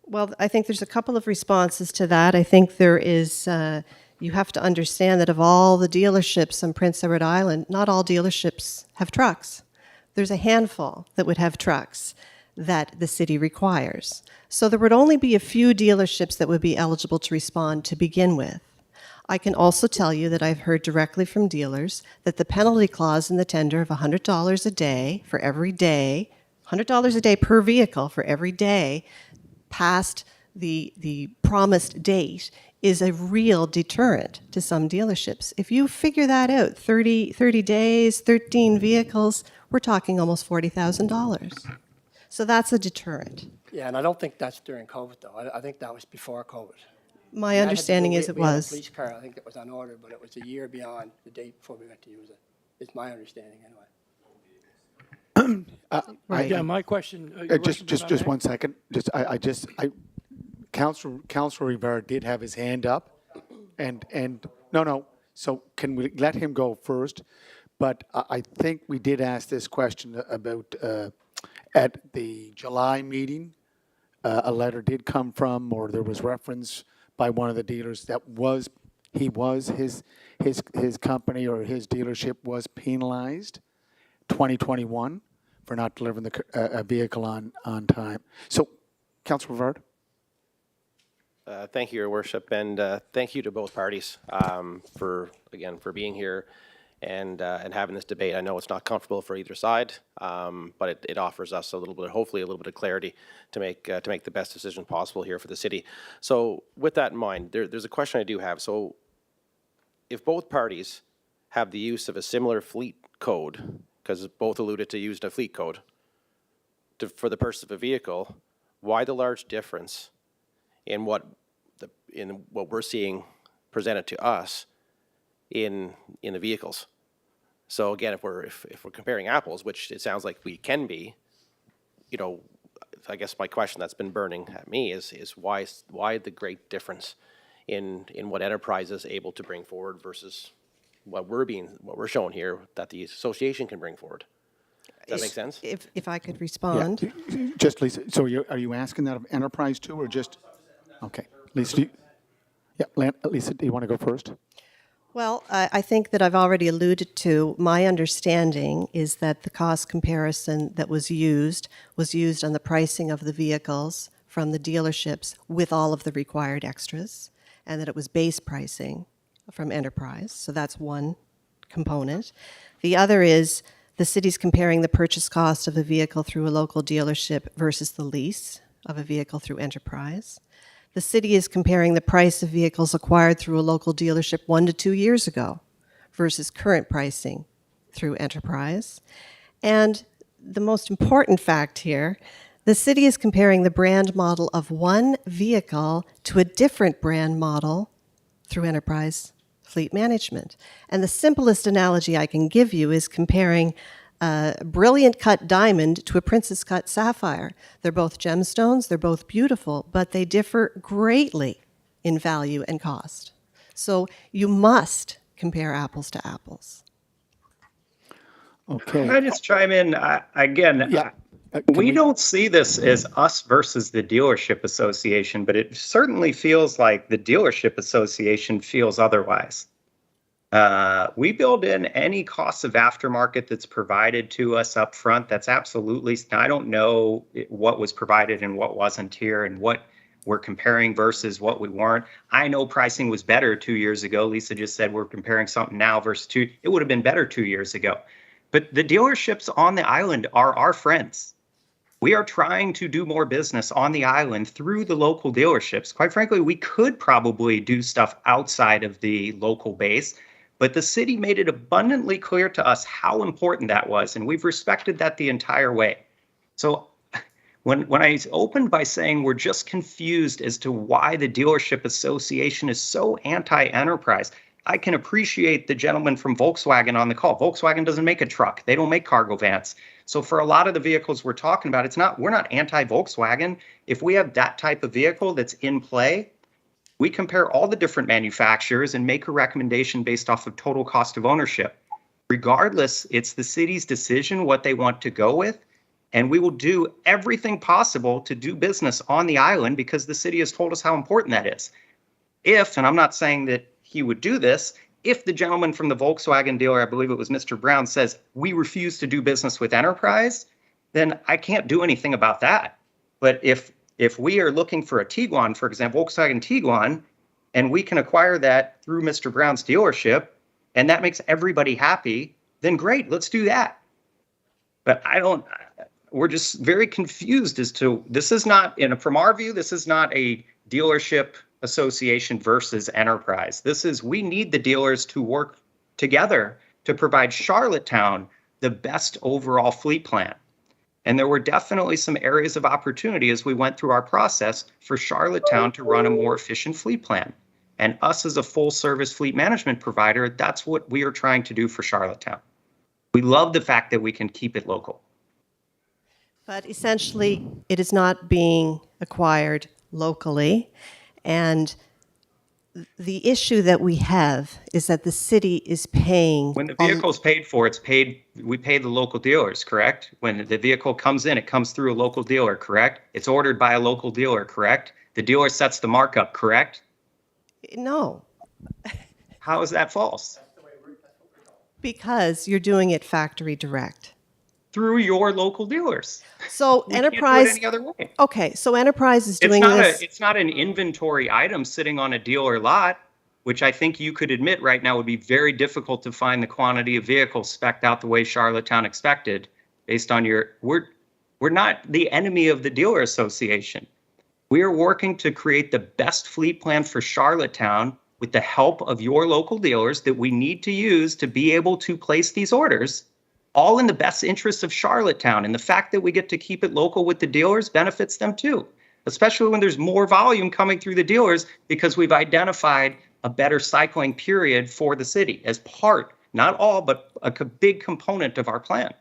Well, I think there's a couple of responses to that. I think there is, you have to understand that of all the dealerships on Prince Edward Island, not all dealerships have trucks. There's a handful that would have trucks that the city requires. So there would only be a few dealerships that would be eligible to respond to begin with. I can also tell you that I've heard directly from dealers that the penalty clause in the tender of $100 a day for every day, $100 a day per vehicle for every day past the promised date is a real deterrent to some dealerships. If you figure that out, 30 days, 13 vehicles, we're talking almost $40,000. So that's a deterrent. Yeah, and I don't think that's during COVID, though. I think that was before COVID. My understanding is it We had a was. police car, I think that was on order, but it was a year beyond the date before we got to use it. It's my understanding, anyway. Right. Yeah, my question. Your Just Worship, if I may? 1 second. Councilor Rivera did have his hand up, and no. So can we let him go first? But I think we did ask this question about at the July meeting. A letter did come from, or there was reference by one of the dealers that his company or his dealership was penalized 2021 for not delivering a vehicle on time. So, Councilor Rivard. Thank you, Your Worship, and thank you to both parties for being here and having this debate. I know it's not comfortable for either side, but it offers us hopefully a little bit of clarity to make the best decision possible here for the city. So, with that in mind, there's a question I do have. So, if both parties have the use of a similar fleet code, because both alluded to using a fleet code for the purchase of a vehicle, why the large difference in what we're seeing presented to us in the vehicles? So again, if we're comparing apples, which it sounds like we can be, I guess my question that's been burning at me is why the great difference in what Enterprise is able to bring forward versus what we're showing here that the association can bring forward. Does that make sense? If I could respond. Yeah. Just Lisa. So are you asking that of Enterprise too, or just? Okay, Lisa. Lisa, do you want to go first? Well, I think that I've already alluded to, my understanding is that the cost comparison that was used on the pricing of the vehicles from the dealerships with all of the required extras, and that it was base pricing from Enterprise. So that's one component. The other is the city's comparing the purchase cost of a vehicle through a local dealership versus the lease of a vehicle through Enterprise. The city is comparing the price of vehicles acquired through a local dealership 1 to 2 years ago versus current pricing through Enterprise. And the most important fact here, the city is comparing the brand model of one vehicle to a different brand model through Enterprise Fleet Management. And the simplest analogy I can give you is comparing a brilliant cut diamond to a princess cut sapphire. They're both gemstones, they're both beautiful, but they differ greatly in value and cost. So you must compare apples to apples. Okay. Can I just chime in? We don't see this as us versus the dealership association, but it certainly feels like the dealership association feels otherwise. We build in any cost of aftermarket that's provided to us up front. That's absolutely, I don't know what was provided and what wasn't here and what we're comparing versus what we weren't. I know pricing was better 2 years ago. Lisa just said we're comparing something now versus it would have been better 2 years ago. But the dealerships on the island are our friends. We are trying to do more business on the island through the local dealerships. Quite frankly, we could probably do stuff outside of the local base, but the city made it abundantly clear to us how important that was, and we've respected that the entire way. So when I opened by saying we're just confused as to why the dealership association is so anti-enterprise, I can appreciate the gentleman from Volkswagen on the call. Volkswagen doesn't make a truck. They don't make cargo vans. So for a lot of the vehicles we're talking about, we're not anti-Volkswagen. If we have that type of vehicle that's in play, we compare all the different manufacturers and make a recommendation based off of total cost of ownership. Regardless, it's the city's decision what they want to go with, and we will do everything possible to do business on the island because the city has told us how important that is. If, and I'm not saying that he would do this, if the gentleman from the Volkswagen dealer, I believe it was Mr. Brown, says we refuse to do business with Enterprise, then I can't do anything about that. But if we are looking for a Tiguan, for example, Volkswagen Tiguan, and we can acquire that through Mr. Brown's dealership, and that makes everybody happy, then great, let's do that. But we're just very confused as to, this is not, from our view, this is not a dealership association versus Enterprise. We need the dealers to work together to provide Charlottetown the best overall fleet plan. And there were definitely some areas of opportunity as we went through our process for Charlottetown to run a more efficient fleet plan. And us as a full service fleet management provider, that's what we are trying to do for Charlottetown. We love the fact that we can keep it local. But essentially, it is not being acquired locally. And the issue that we have is that the city is paying. When the vehicle is paid for, we pay the local dealers, correct? When the vehicle comes in, it comes through a local dealer, correct? It's ordered by a local dealer, correct? The dealer sets the markup, correct? No. How is that false? Because you're doing it factory direct. Through your local dealers. So We Enterprise. can't do it any other way. Okay, so Enterprise is doing this. It's not an inventory item sitting on a dealer lot, which I think you could admit right now would be very difficult to find the quantity of vehicles spec'd out the way Charlottetown expected based on we're not the enemy of the dealer association. We are working to create the best fleet plan for Charlottetown with the help of your local dealers that we need to use to be able to place these orders, all in the best interest of Charlottetown. And the fact that we get to keep it local with the dealers benefits them too, especially when there's more volume coming through the dealers because we've identified a better cycling period for the city as part, not all, but a big component of our plan.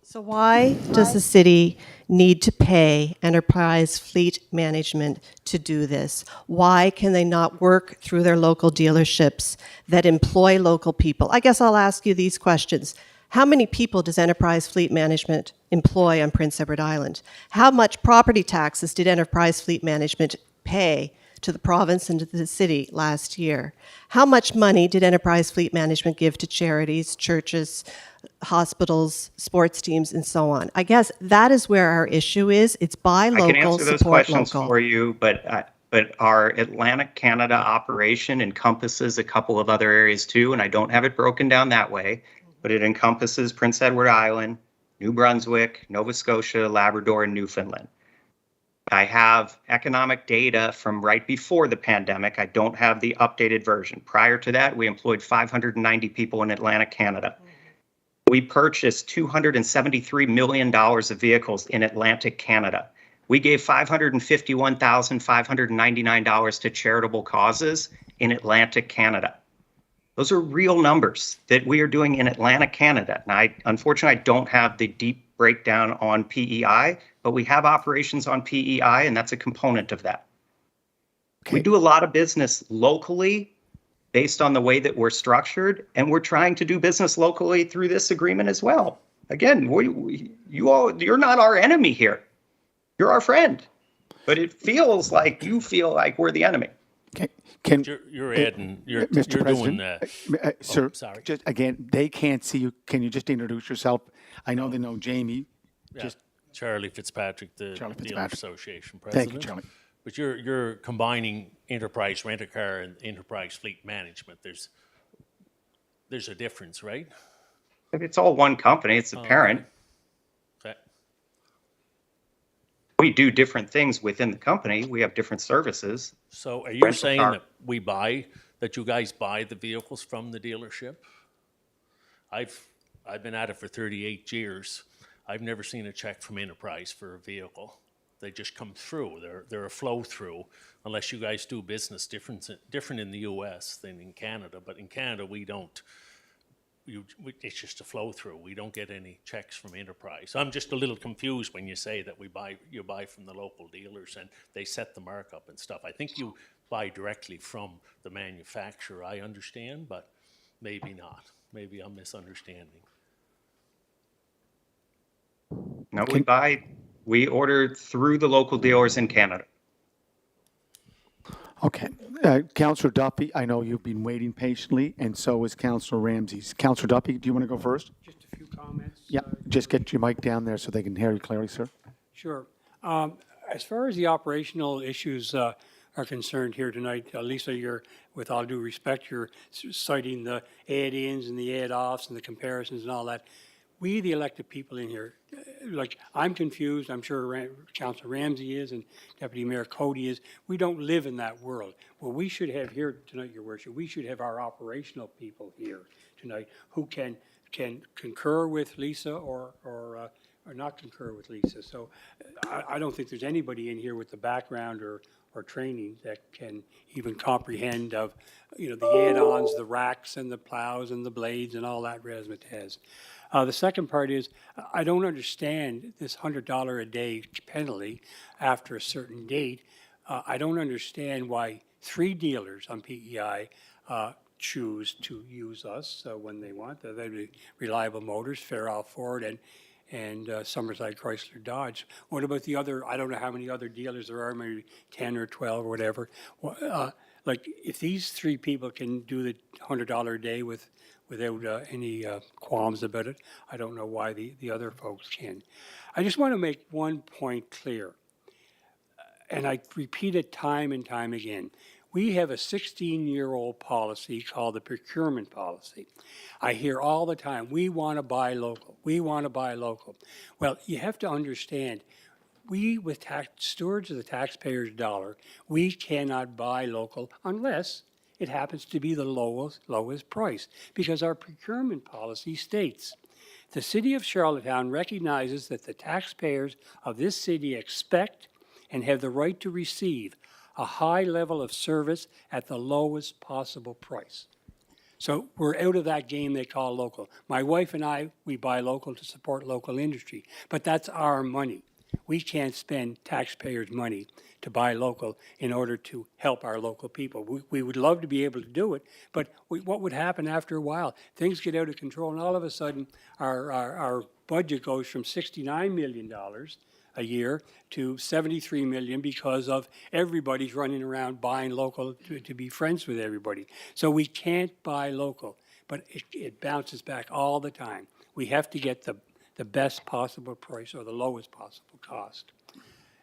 So why does the city need to pay Enterprise Fleet Management to do this? Why can they not work through their local dealerships that employ local people? I guess I'll ask you these questions. How many people does Enterprise Fleet Management employ on Prince Edward Island? How much property taxes did Enterprise Fleet Management pay to the province and to the city last year. How much money did Enterprise Fleet Management give to charities, churches, hospitals, sports teams, and so on? I guess that is where our issue is. It's buy I local, can answer those support questions local. for you, but our Atlantic Canada operation encompasses a couple of other areas too, and I don't have it broken down that way, but it encompasses Prince Edward Island, New Brunswick, Nova Scotia, Labrador, and Newfoundland. I have economic data from right before the pandemic. I don't have the updated version. Prior to that, we employed 590 people in Atlantic Canada. We purchased $273 million of vehicles in Atlantic Canada. We gave $551,599 to charitable causes in Atlantic Canada. Those are real numbers that we are doing in Atlantic Canada. Now, unfortunately, I don't have the deep breakdown on PEI, but we have operations on PEI, and that's a component of that. Okay. We do a lot of business locally based on the way that we're structured, and we're trying to do business locally through this agreement as well. Again, you're not our enemy here. You're our friend, but it feels like you feel like we're the enemy. You're adding, you're Mr. doing President, sir, sorry. just again, they can't see you. Can you just introduce yourself? I know they know Jamie. Yeah, Just Charlie Fitzpatrick, the Charlie Dealer Fitzpatrick. Association Thank president. you, Charlie. But you're combining enterprise rent-a-car and enterprise fleet management. There's a difference, right? It's all one company. It's the parent. Okay. We do different things within the company. We have different services. So are you Rental saying car. that you guys buy the vehicles from the dealership? I've been at it for 38 years. I've never seen a check from Enterprise for a vehicle. They just come through. They're a flow through, unless you guys do business different in the U.S. than in Canada. But in Canada, we don't. It's just a flow through. We don't get any checks from Enterprise. I'm just a little confused when you say that you buy from the local dealers and they set the markup and stuff. I think you buy directly from the manufacturer. I understand, but maybe not. Maybe I'm misunderstanding. No, we order through the local dealers in Canada. Okay. Councillor Duffy, I know you've been waiting patiently, and so is Councillor Ramsey. Councillor Duffy, do you want to go first? Just a few comments. Yeah, just get your mic down there so they can hear you clearly, sir. Sure. As far as the operational issues are concerned here tonight, Lisa, with all due respect, you're citing the add-ins and the add-offs and the comparisons and all that. We, the elected people in here, like, I'm confused, I'm sure Councillor Ramsey is and Deputy Mayor Cody is. We don't live in that world. What we should have here tonight, Your Worship, we should have our operational people here tonight who can concur with Lisa or not concur with Lisa. So I don't think there's anybody in here with the background or training that can even comprehend of, the add-ons, the racks and the plows and the blades and all that razzmatazz. The second part is, I don't understand this $100 a day penalty after a certain date. I don't understand why 3 dealers on PEI choose to use us when they want. They'd be Reliable Motors, Fairall Ford, and Summerside Chrysler Dodge. What about the other, I don't know how many other dealers there are, maybe 10 or 12 or whatever. Like, if these 3 people can do the $100 a day without any qualms about it, I don't know why the other folks can. I just want to make one point clear, and I repeat it time and time again. We have a 16-year-old policy called the Procurement Policy. I hear all the time, we want to buy local, we want to buy local. Well, you have to understand, we, with stewards of the taxpayer's dollar, we cannot buy local unless it happens to be the lowest price, because our procurement policy states, the City of Charlottetown recognizes that the taxpayers of this city expect and have the right to receive a high level of service at the lowest possible price. So we're out of that game they call local. My wife and I, we buy local to support local industry, but that's our money. We can't spend taxpayers' money to buy local in order to help our local people. We would love to be able to do it, but what would happen after a while? Things get out of control, and all of a sudden, our budget goes from $69 million a year to 73 million because of everybody's running around buying local to be friends with everybody. So we can't buy local, but it bounces back all the time. We have to get the best possible price or the lowest possible cost.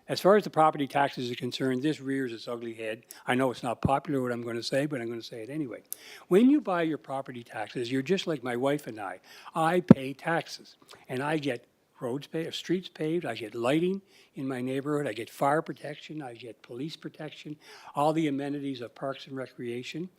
As far as the property taxes are concerned, this rears its ugly head. I know it's not popular what I'm going to say, but I'm going to say it anyway. When you buy your property taxes, you're just like my wife and I. I pay taxes, and I get roads paved, streets paved, I get lighting in my neighborhood, I get fire protection, I get police protection, all the amenities of parks and recreation.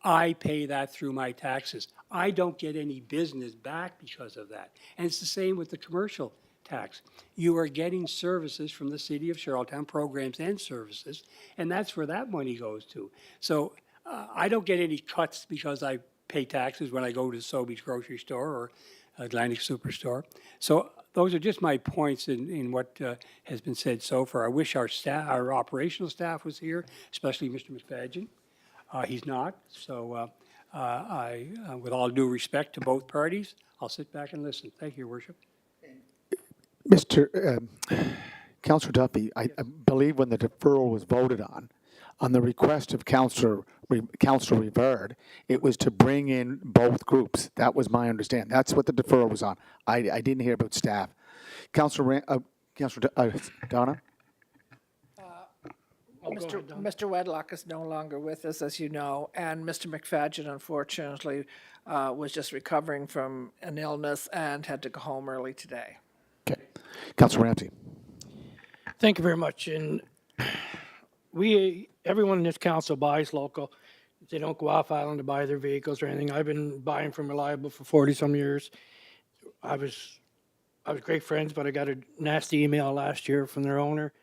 I pay that through my taxes. I don't get any business back because of that. And it's the same with the commercial tax. You are getting services from the city of Charlottetown, programs and services, and that's where that money goes to. So I don't get any cuts because I pay taxes when I go to Sobeys grocery store or Atlantic Superstore. So those are just my points in what has been said so far. I wish our staff, our operational staff was here, especially Mr. McFadgen. He's not, so with all due respect to both parties, I'll sit back and listen. Thank you, Your Worship. Councillor Duffy, I believe when the deferral was voted on the request of Councillor Rivard, it was to bring in both groups. That was my understanding. That's what the deferral was on. I didn't hear about staff. Councillor Donna? Mr. Wedlock is no longer with us, as you know, and Mr. McFadgen, unfortunately, was just recovering from an illness and had to go home early today. Okay. Councillor Ramsey. Thank you very much. And everyone in this council buys local. They don't go off island to buy their vehicles or anything. I've been buying from Reliable for 40-some years. I was great friends, but I got a nasty email last year from their owner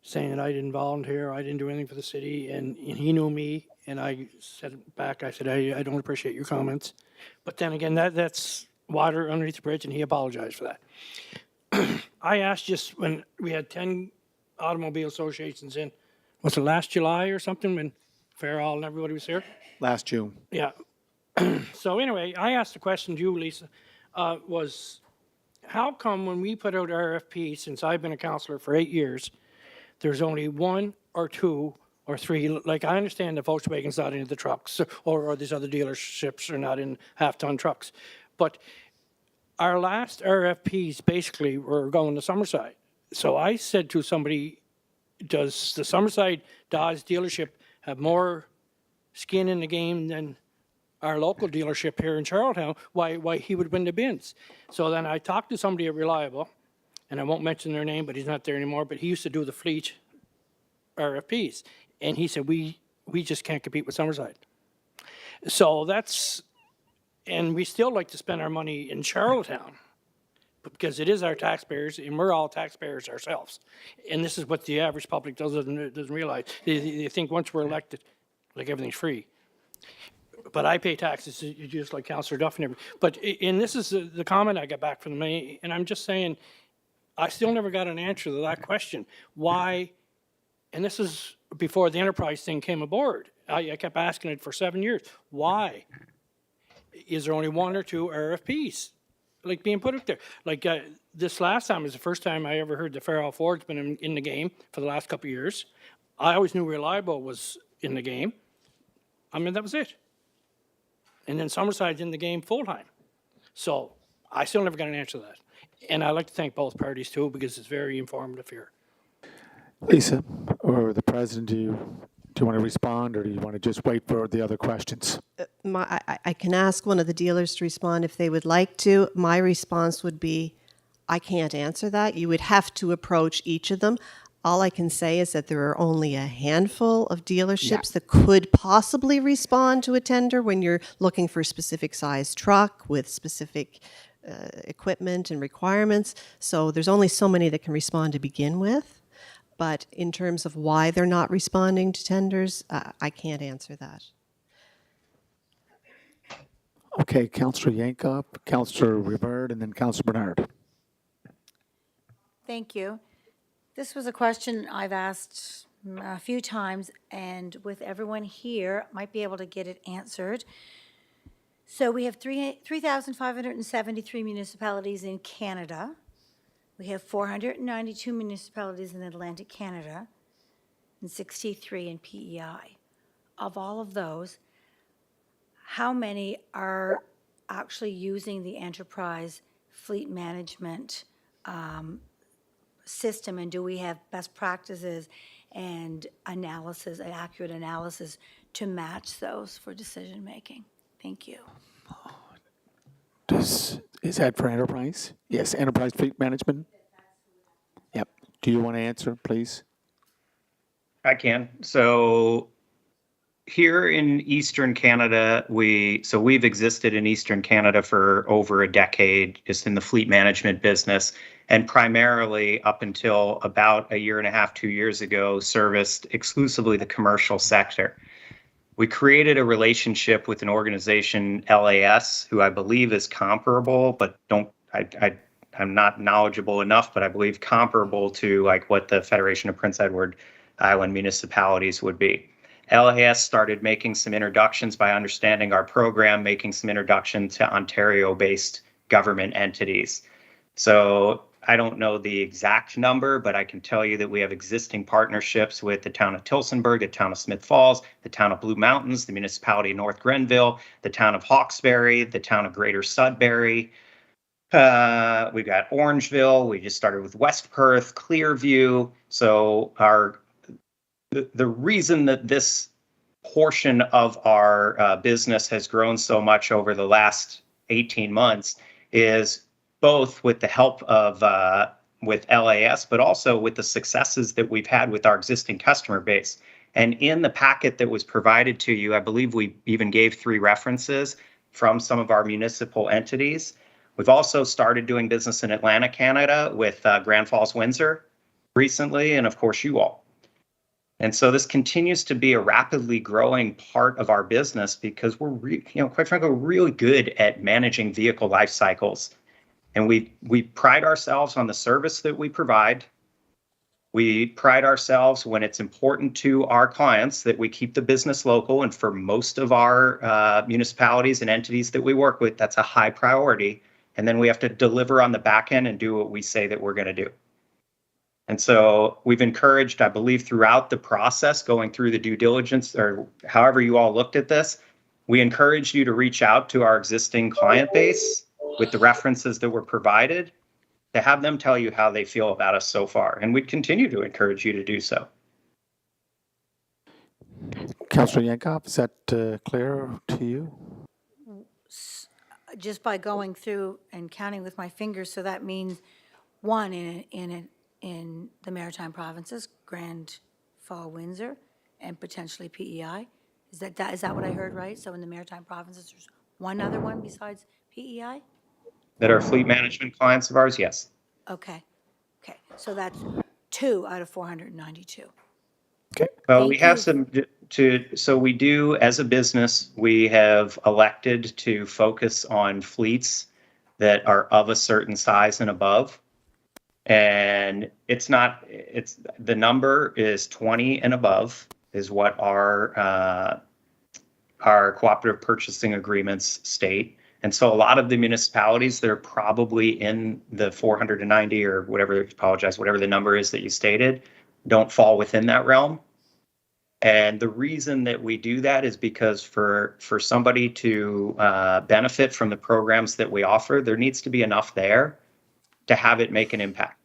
saying that I didn't volunteer, I didn't do anything for the city, and he knew me, and I said back, I said, I don't appreciate your comments. But then again, that's water underneath the bridge, and he apologized for that. I asked just when we had 10 automobile associations in, was it last July or something, when Farrell and everybody was here? Last June. Yeah. So anyway, I asked the question to you, Lisa, was how come when we put out RFP, since I've been a councillor for 8 years, there's only 1 or 2 or 3, like I understand the Volkswagen's not into the trucks, or these other dealerships are not in half-ton trucks, but our last RFPs basically were going to Summerside. So I said to somebody, does the Summerside Dodge dealership have more skin in the game than our local dealership here in Charlottetown? Why he would win the bids? So then I talked to somebody at Reliable, and I won't mention their name, but he's not there anymore, but he used to do the fleet RFPs. And he said, we just can't compete with Summerside. So that's, and we still like to spend our money in Charlottetown because it is our taxpayers, and we're all taxpayers ourselves. And this is what the average public doesn't realize. They think once we're elected, like everything's free. But I pay taxes just like Councillor Duff and everything. But, and this is the comment I got back from me, and I'm just saying, I still never got an answer to that question. Why, and this is before the enterprise thing came aboard. I kept asking it for 7 years. Why is there only 1 or 2 RFPs like being put out there? Like this last time is the first time I ever heard that Farrell Ford's been in the game for the last couple of years. I always knew Reliable was in the game. I mean, that was it. And then Summerside's in the game full-time. So I still never got an answer to that. And I'd like to thank both parties too, because it's very informative here. Lisa, or the president, do you want to respond, or do you want to just wait for the other questions? I can ask one of the dealers to respond if they would like to. My response would be, I can't answer that. You would have to approach each of them. All I can say is that there are only a handful of dealerships that could possibly respond to a tender when you're looking for a specific size truck with specific equipment and requirements. So there's only so many that can respond to begin with. But in terms of why they're not responding to tenders, I can't answer that. Okay, Councillor Yankoff, Councillor Rivard, and then Councillor Bernard. Thank you. This was a question I've asked a few times, and with everyone here, might be able to get it answered. So we have 3,573 municipalities in Canada. We have 492 municipalities in Atlantic Canada and 63 in PEI. Of all of those, how many are actually using the enterprise fleet management system? And do we have best practices and analysis, an accurate analysis to match those for decision-making? Thank you. Is that for enterprise? Yes, enterprise fleet management? Yep. Do you want to answer, please? I can. So here in Eastern Canada, we've existed in Eastern Canada for over a decade, just in the fleet management business, and primarily up until about a year and a half, 2 years ago, serviced exclusively the commercial sector. We created a relationship with an organization, LAS, who I believe is comparable, but I'm not knowledgeable enough, but I believe comparable to like what the Federation of Prince Edward Island municipalities would be. LAS started making some introductions by understanding our program, making some introduction to Ontario-based government entities. So I don't know the exact number, but I can tell you that we have existing partnerships with the town of Tillsonburg, the town of Smith Falls, the town of Blue Mountains, the municipality of North Grenville, the town of Hawkesbury, the town of Greater Sudbury. We've got Orangeville. We just started with West Perth, Clearview. So the reason that this portion of our business has grown so much over the last 18 months is both with the help of with LAS, but also with the successes that we've had with our existing customer base. And in the packet that was provided to you, I believe we even gave 3 references from some of our municipal entities. We've also started doing business in Atlantic Canada with Grand Falls Windsor recently, and of course you all. And so this continues to be a rapidly growing part of our business because we're, quite frankly, we're really good at managing vehicle life cycles. And we pride ourselves on the service that we provide. We pride ourselves when it's important to our clients that we keep the business local. And for most of our municipalities and entities that we work with, that's a high priority. And then we have to deliver on the back end and do what we say that we're going to do. And so we've encouraged, I believe, throughout the process, going through the due diligence or however you all looked at this, we encouraged you to reach out to our existing client base with the references that were provided to have them tell you how they feel about us so far. And we'd continue to encourage you to do so. Councillor Yankov, is that clear to you? Just by going through and counting with my fingers, so that means one in the Maritime Provinces, Grand Fall, Windsor, and potentially PEI. Is that what I heard right? So in the Maritime Provinces, there's one other one besides PEI? That are fleet management clients of ours, yes. Okay. So that's 2 out of 492. Well, we have so we do, as a business, we have elected to focus on fleets that are of a certain size and above. And the number is 20 and above is what our cooperative purchasing agreements state. And so a lot of the municipalities that are probably in the 490 or whatever the number is that you stated, don't fall within that realm. And the reason that we do that is because for somebody to benefit from the programs that we offer, there needs to be enough there to have it make an impact.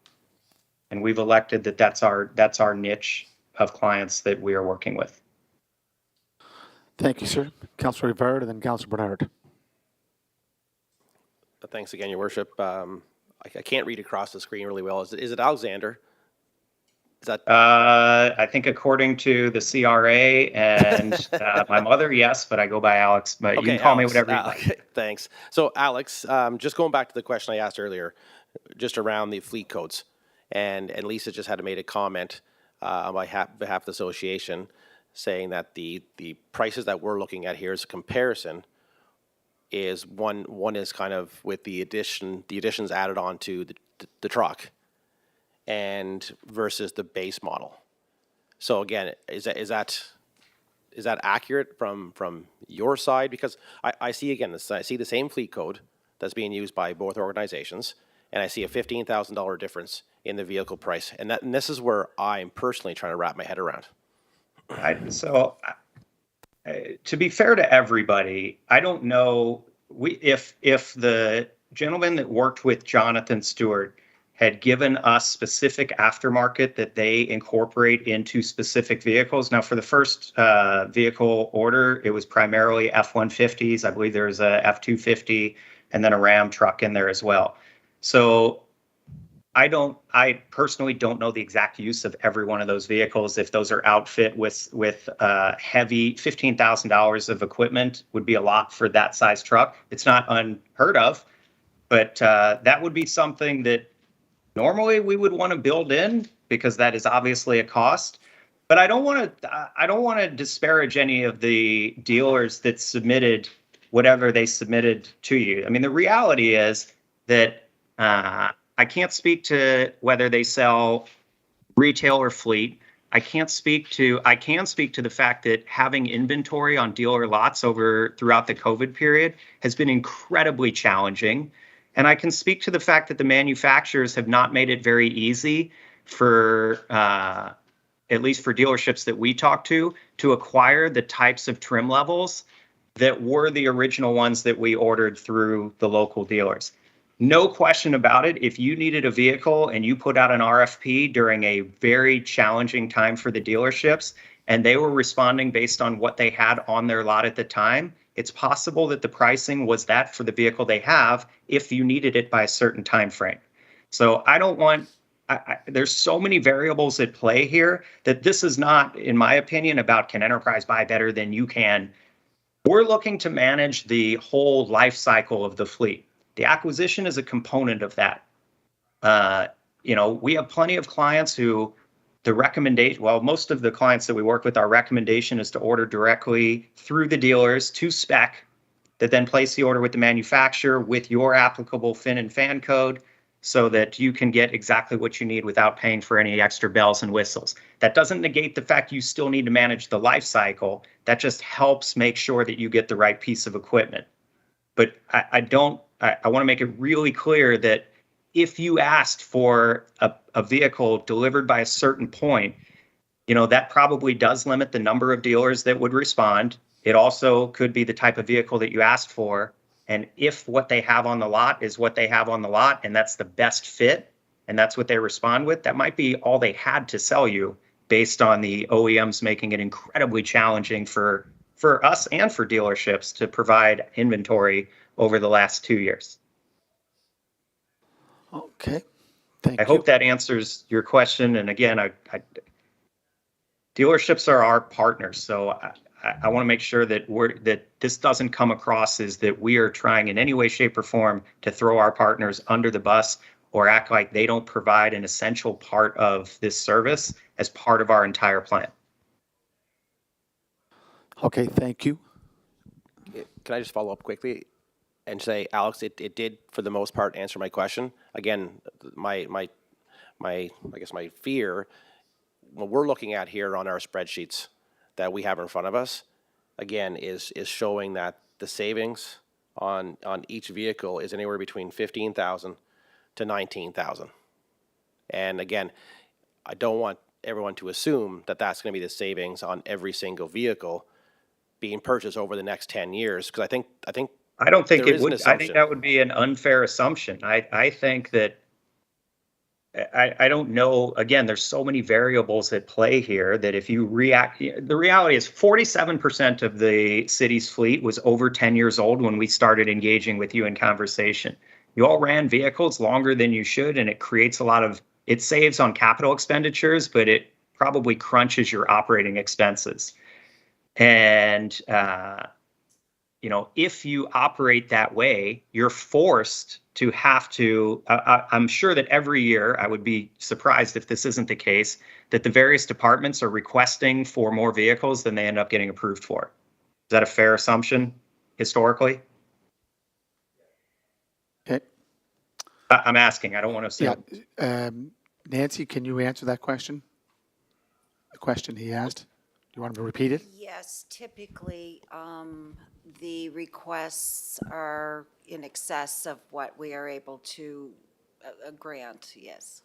And we've elected that that's our niche of clients that we are working with. Thank you, sir. Councillor Rivard and then Councillor Bernard. Thanks again, Your Worship. I can't read across the screen really well. Is it Alexander? Is that? I think according to the CRA and my mother, yes, but I go by Alex. But Okay, you can call Alex, me whatever you like. okay, thanks. So, Alex, just going back to the question I asked earlier, just around the fleet codes, and Lisa just had made a comment on behalf of the association, saying that the prices that we're looking at here as a comparison is one is kind of with the additions added on to the truck, and versus the base model. So again, is that accurate from your side? Because I see the same fleet code that's being used by both organizations, and I see a $15,000 difference in the vehicle price. And this is where I'm personally trying to wrap my head around. To be fair to everybody, I don't know if the gentleman that worked with Jonathan Stewart had given us specific aftermarket that they incorporate into specific vehicles. Now, for the first vehicle order, it was primarily F-150s. I believe there's a F-250 and then a Ram truck in there as well. So I personally don't know the exact use of every one of those vehicles. If those are outfit with heavy, $15,000 of equipment would be a lot for that size truck. It's not unheard of, but that would be something that normally we would want to build in because that is obviously a cost. But I don't want to disparage any of the dealers that submitted whatever they submitted to you. I mean, the reality is that I can't speak to whether they sell retail or fleet. I can speak to the fact that having inventory on dealer lots throughout the COVID period has been incredibly challenging. And I can speak to the fact that the manufacturers have not made it very easy for, at least for dealerships that we talk to acquire the types of trim levels that were the original ones that we ordered through the local dealers. No question about it. If you needed a vehicle and you put out an RFP during a very challenging time for the dealerships, and they were responding based on what they had on their lot at the time, it's possible that the pricing was that for the vehicle they have if you needed it by a certain time frame. So there's so many variables at play here that this is not, in my opinion, about can enterprise buy better than you can. We're looking to manage the whole life cycle of the fleet. The acquisition is a component of that. We have plenty of clients who most of the clients that we work with, our recommendation is to order directly through the dealers to spec, that then place the order with the manufacturer with your applicable fin and fan code so that you can get exactly what you need without paying for any extra bells and whistles. That doesn't negate the fact you still need to manage the life cycle. That just helps make sure that you get the right piece of equipment. But I want to make it really clear that if you asked for a vehicle delivered by a certain point, that probably does limit the number of dealers that would respond. It also could be the type of vehicle that you asked for. And if what they have on the lot is what they have on the lot, and that's the best fit, and that's what they respond with, that might be all they had to sell you based on the OEMs making it incredibly challenging for us and for dealerships to provide inventory over the last 2 years. Okay, thank you. I hope that answers your question. And again, dealerships are our partners, so I want to make sure that that this doesn't come across as that we are trying in any way, shape, or form to throw our partners under the bus or act like they don't provide an essential part of this service as part of our entire plan. Okay, thank you. Can I just follow up quickly and say, Alex, it did for the most part answer my question. Again, my fear, what we're looking at here on our spreadsheets that we have in front of us, again, is showing that the savings on each vehicle is anywhere between $15,000 to $19,000. And again, I don't want everyone to assume that that's going to be the savings on every single vehicle being purchased over the next 10 years, because I don't think it would. I think that would be an unfair assumption. I think that I don't know. Again, there's so many variables at play here that if you react, the reality is 47% of the city's fleet was over 10 years old when we started engaging with you in conversation. You all ran vehicles longer than you should, and it creates it saves on capital expenditures, but it probably crunches your operating expenses. And, if you operate that way, you're forced to have to, I'm sure that every year, I would be surprised if this isn't the case, that the various departments are requesting for more vehicles than they end up getting approved for. Is that a fair assumption historically? Okay. I'm asking, I don't want to assume. Yeah. Nancy, can you answer that question? The question he asked? Do you want him to repeat it? Yes, typically, the requests are in excess of what we are able to a grant, yes.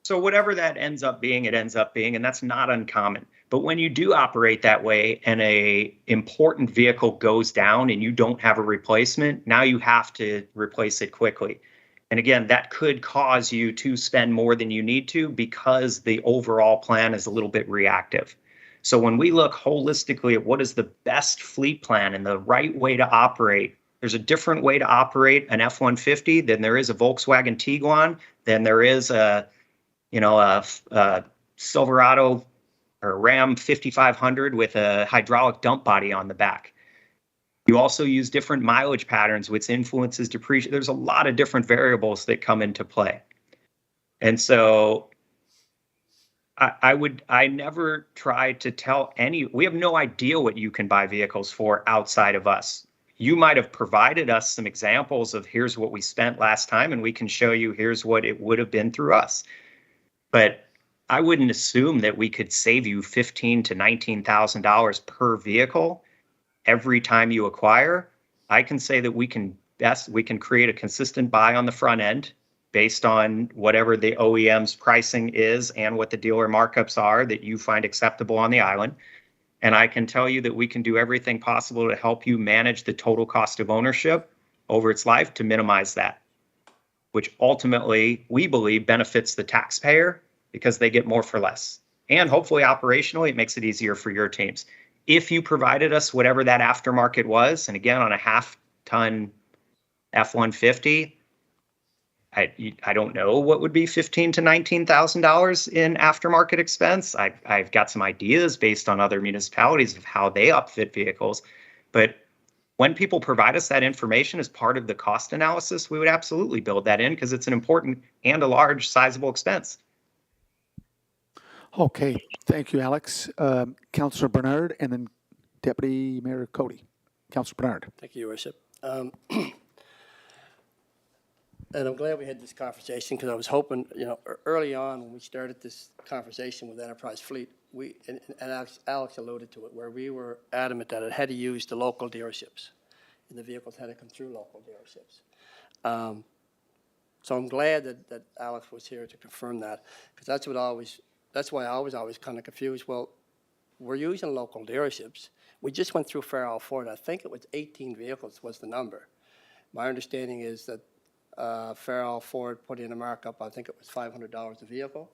So whatever that ends up being, it ends up being, and that's not uncommon. But when you do operate that way and a important vehicle goes down and you don't have a replacement, now you have to replace it quickly. And again, that could cause you to spend more than you need to because the overall plan is a little bit reactive. So when we look holistically at what is the best fleet plan and the right way to operate, there's a different way to operate an F-150 than there is a Volkswagen Tiguan, than there is a Silverado or Ram 5500 with a hydraulic dump body on the back. You also use different mileage patterns, which influences depreciation. There's a lot of different variables that come into play. And so I never try to tell we have no idea what you can buy vehicles for outside of us. You might have provided us some examples of here's what we spent last time, and we can show you here's what it would have been through us. But I wouldn't assume that we could save you $15,000 to $19,000 per vehicle every time you acquire. I can say that we can create a consistent buy on the front end based on whatever the OEM's pricing is and what the dealer markups are that you find acceptable on the island. And I can tell you that we can do everything possible to help you manage the total cost of ownership over its life to minimize that, which ultimately we believe benefits the taxpayer because they get more for less. And hopefully operationally, it makes it easier for your teams. If you provided us whatever that aftermarket was, and again, on a half-ton F-150, I don't know what would be $15,000 to $19,000 in aftermarket expense. I've got some ideas based on other municipalities of how they upfit vehicles. But when people provide us that information as part of the cost analysis, we would absolutely build that in because it's an important and a large, sizable expense. Okay, thank you, Alex. Councillor Bernard, and then Deputy Mayor Cody. Councillor Bernard. Thank you, Your Worship. And I'm glad we had this conversation because I was hoping, early on when we started this conversation with Enterprise Fleet, and Alex alluded to it, where we were adamant that it had to use the local dealerships and the vehicles had to come through local dealerships. So I'm glad that Alex was here to confirm that because that's why I was always kind of confused. Well, we're using local dealerships. We just went through Farrell Ford. I think it was 18 vehicles was the number. My understanding is that Farrell Ford put in a markup, I think it was $500 a vehicle.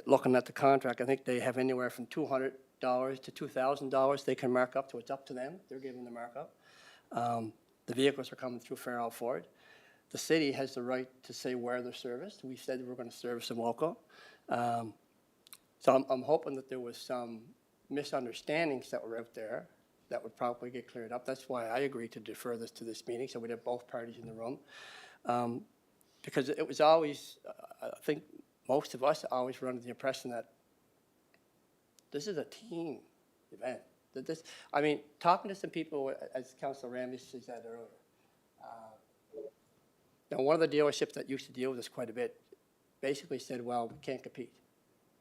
Looking at the contract, I think they have anywhere from $200 to $2,000 they can mark up to. It's up to them. They're giving the markup. The vehicles are coming through Farrell Ford. The city has the right to say where they're serviced. We said we're going to service them local. So I'm hoping that there was some misunderstandings that were out there that would probably get cleared up. That's why I agreed to defer this to this meeting, so we'd have both parties in the room. Because it was always, I think most of us always were under the impression that this is a team event. Talking to some people, as Councilor Ramsey said earlier, one of the dealerships that used to deal with this quite a bit basically said, well, we can't compete.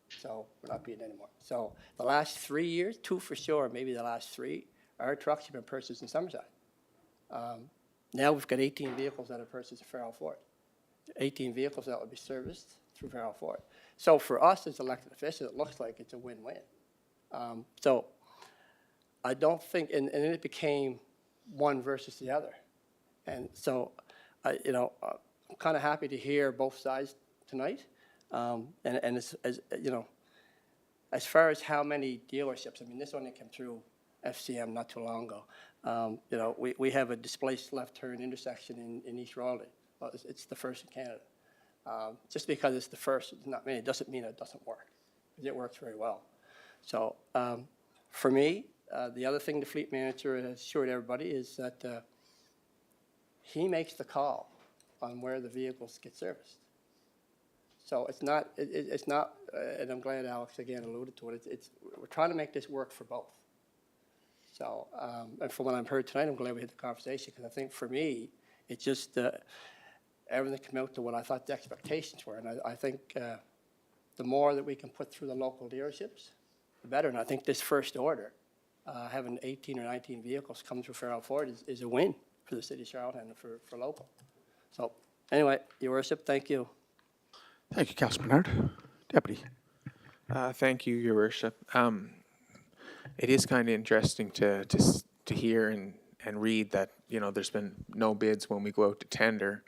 So we're not beating anymore. So the last 3 years, 2 for sure, maybe the last 3, our trucks have been purchased in Summerside. Now we've got 18 vehicles that are purchased at Farrell Ford. 18 vehicles that would be serviced through Farrell Ford. So for us as elected officials, it looks like it's a win-win. So I don't think, and then it became one versus the other. And so, I'm kind of happy to hear both sides tonight. And as far as how many dealerships, this only came through FCM not too long ago. We have a displaced left turn intersection in East Raleigh. Well, it's the first in Canada. Just because it's the first, it doesn't mean it doesn't work. It works very well. So for me, the other thing the fleet manager has assured everybody is that he makes the call on where the vehicles get serviced. So it's not, and I'm glad Alex again alluded to it. We're trying to make this work for both. So, and from what I've heard tonight, I'm glad we had the conversation because I think for me, it's just everything came out to what I thought the expectations were, and I think the more that we can put through the local dealerships, the better. And I think this first order, having 18 or 19 vehicles come through Farrell Ford is a win for the city of Charlottetown and for local. So Anyway, Your Worship, thank you. Thank you, Councillor Bernard. Deputy. Thank you, Your Worship. It is kind of interesting to hear and read that, there's been no bids when we go out to tender.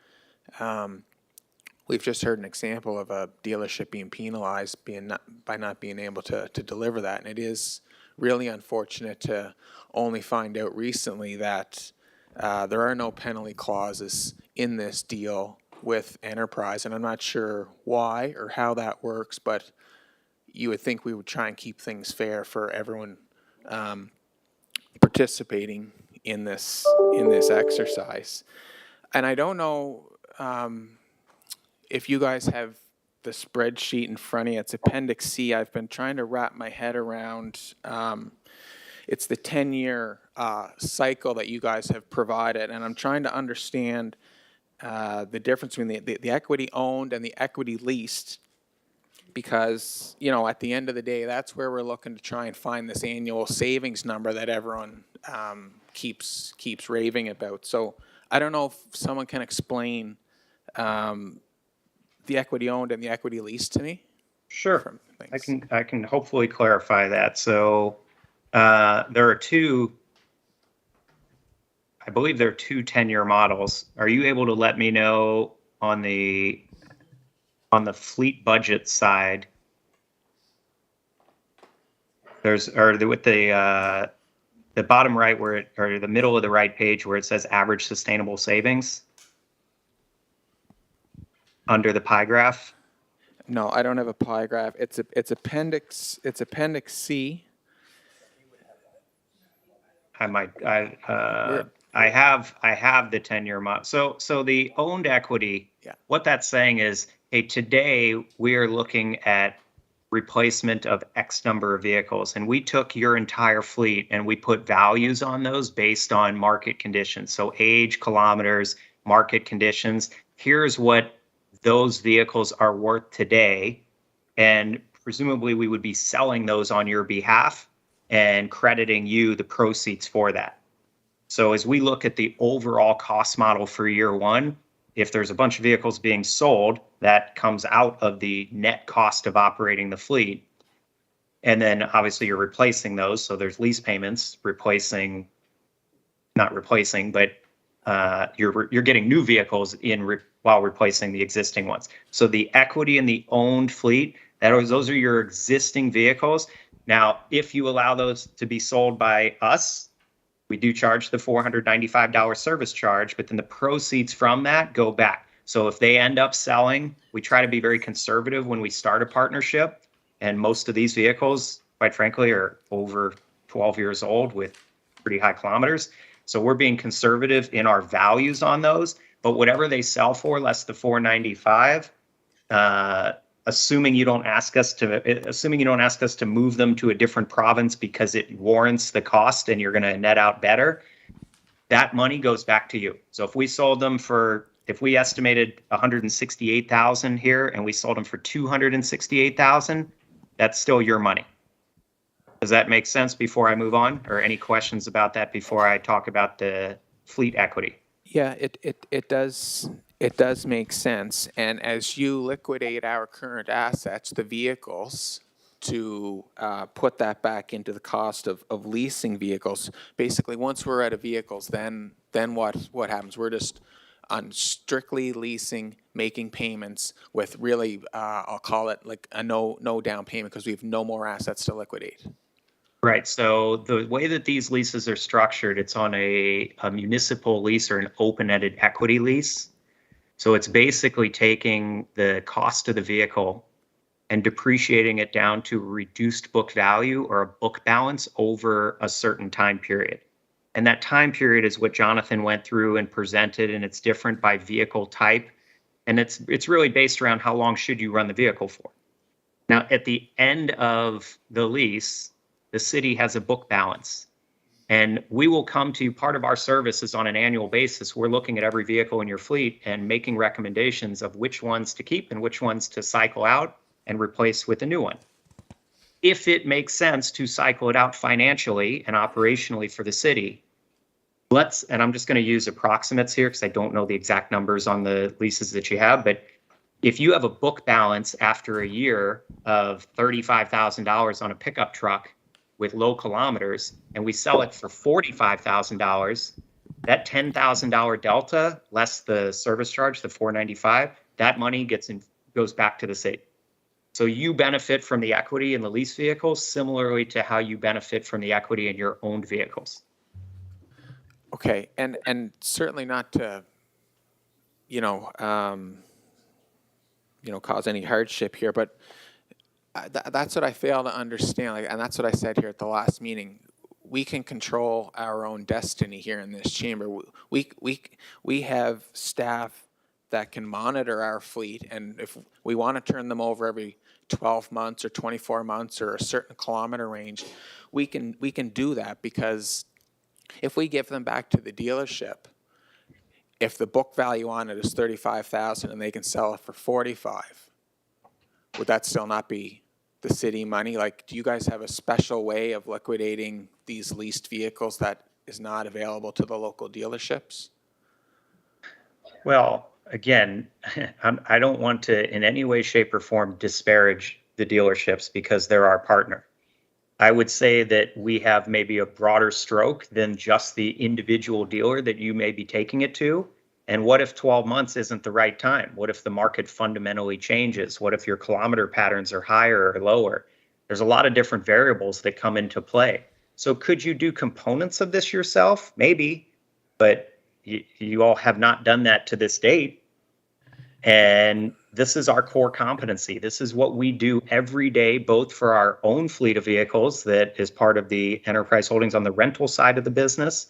We've just heard an example of a dealership being penalized by not being able to deliver that. And it is really unfortunate to only find out recently that there are no penalty clauses in this deal with Enterprise. And I'm not sure why or how that works, but you would think we would try and keep things fair for everyone participating in this exercise. And I don't know if you guys have the spreadsheet in front of you. It's Appendix C. I've been trying to wrap my head around. It's the 10-year cycle that you guys have provided, and I'm trying to understand the difference between the equity owned and the equity leased. Because, at the end of the day, that's where we're looking to try and find this annual savings number that everyone keeps raving about. So I don't know if someone can explain the equity owned and the equity leased to me. Sure. I can hopefully clarify that. So there are two, I believe there are two 10-year models. Are you able to let me know on the fleet budget side, with the bottom right or the middle of the right page where it says average sustainable savings under the pie graph? No, I don't have a pie graph. It's Appendix C. I have the 10-year model. So the owned equity, what that's saying is, hey, today we are looking at replacement of X number of vehicles, and we took your entire fleet and we put values on those based on market conditions. So age, kilometers, market conditions. Here's what those vehicles are worth today, and presumably we would be selling those on your behalf and crediting you the proceeds for that. So as we look at the overall cost model for year one, if there's a bunch of vehicles being sold, that comes out of the net cost of operating the fleet. And then obviously you're replacing those. So there's lease payments not replacing, but you're getting new vehicles while replacing the existing ones. So the equity in the owned fleet, those are your existing vehicles. Now, if you allow those to be sold by us, we do charge the $495 service charge, but then the proceeds from that go back. So if they end up selling, we try to be very conservative when we start a partnership. And most of these vehicles, quite frankly, are over 12 years old with pretty high kilometers. So we're being conservative in our values on those. But whatever they sell for, less the $495, assuming you don't ask us to move them to a different province because it warrants the cost and you're going to net out better, that money goes back to you. So if we sold them if we estimated 168,000 here and we sold them for 268,000, that's still your money. Does that make sense before I move on? Or any questions about that before I talk about the fleet equity? Yeah, it does. It does make sense. And as you liquidate our current assets, the vehicles, to put that back into the cost of leasing vehicles, basically once we're out of vehicles, then what happens? We're just on strictly leasing, making payments with really, I'll call it like a no down payment because we have no more assets to liquidate. Right. So the way that these leases are structured, it's on a municipal lease or an open-ended equity lease. So it's basically taking the cost of the vehicle and depreciating it down to reduced book value or a book balance over a certain time period. And that time period is what Jonathan went through and presented, and it's different by vehicle type. And it's really based around how long should you run the vehicle for. Now, at the end of the lease, the city has a book balance. And we will come to you. Part of our service is on an annual basis. We're looking at every vehicle in your fleet and making recommendations of which ones to keep and which ones to cycle out and replace with a new one. If it makes sense to cycle it out financially and operationally for the city, and I'm just going to use approximates here because I don't know the exact numbers on the leases that you have, but if you have a book balance after a year of $35,000 on a pickup truck with low kilometers, and we sell it for $45,000, that $10,000 delta less the service charge, the $495, that money goes back to the city. So you benefit from the equity in the lease vehicles similarly to how you benefit from the equity in your owned vehicles. Okay, and certainly not to, cause any hardship here, but that's what I fail to understand, and that's what I said here at the last meeting. We can control our own destiny here in this chamber. We have staff that can monitor our fleet, and if we want to turn them over every 12 months or 24 months or a certain kilometer range, we can do that, because if we give them back to the dealership, if the book value on it is $35,000 and they can sell it for $45,000, would that still not be the city money? Like, do you guys have a special way of liquidating these leased vehicles that is not available to the local dealerships? Well, again, I don't want to in any way, shape, or form disparage the dealerships because they're our partner. I would say that we have maybe a broader stroke than just the individual dealer that you may be taking it to. And what if 12 months isn't the right time? What if the market fundamentally changes? What if your kilometer patterns are higher or lower? There's a lot of different variables that come into play. So could you do components of this yourself? Maybe, but you all have not done that to this date. And this is our core competency. This is what we do every day, both for our own fleet of vehicles that is part of the enterprise holdings on the rental side of the business,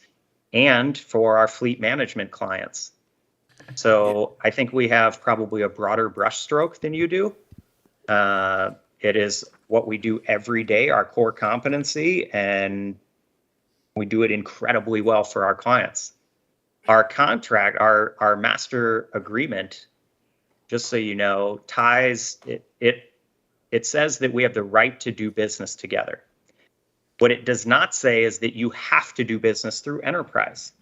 and for our fleet management clients. So I think we have probably a broader brushstroke than you do. It is what we do every day, our core competency, and we do it incredibly well for our clients. Our contract, our master agreement, just so you know, ties it says that we have the right to do business together. What it does not say is that you have to do business through enterprise.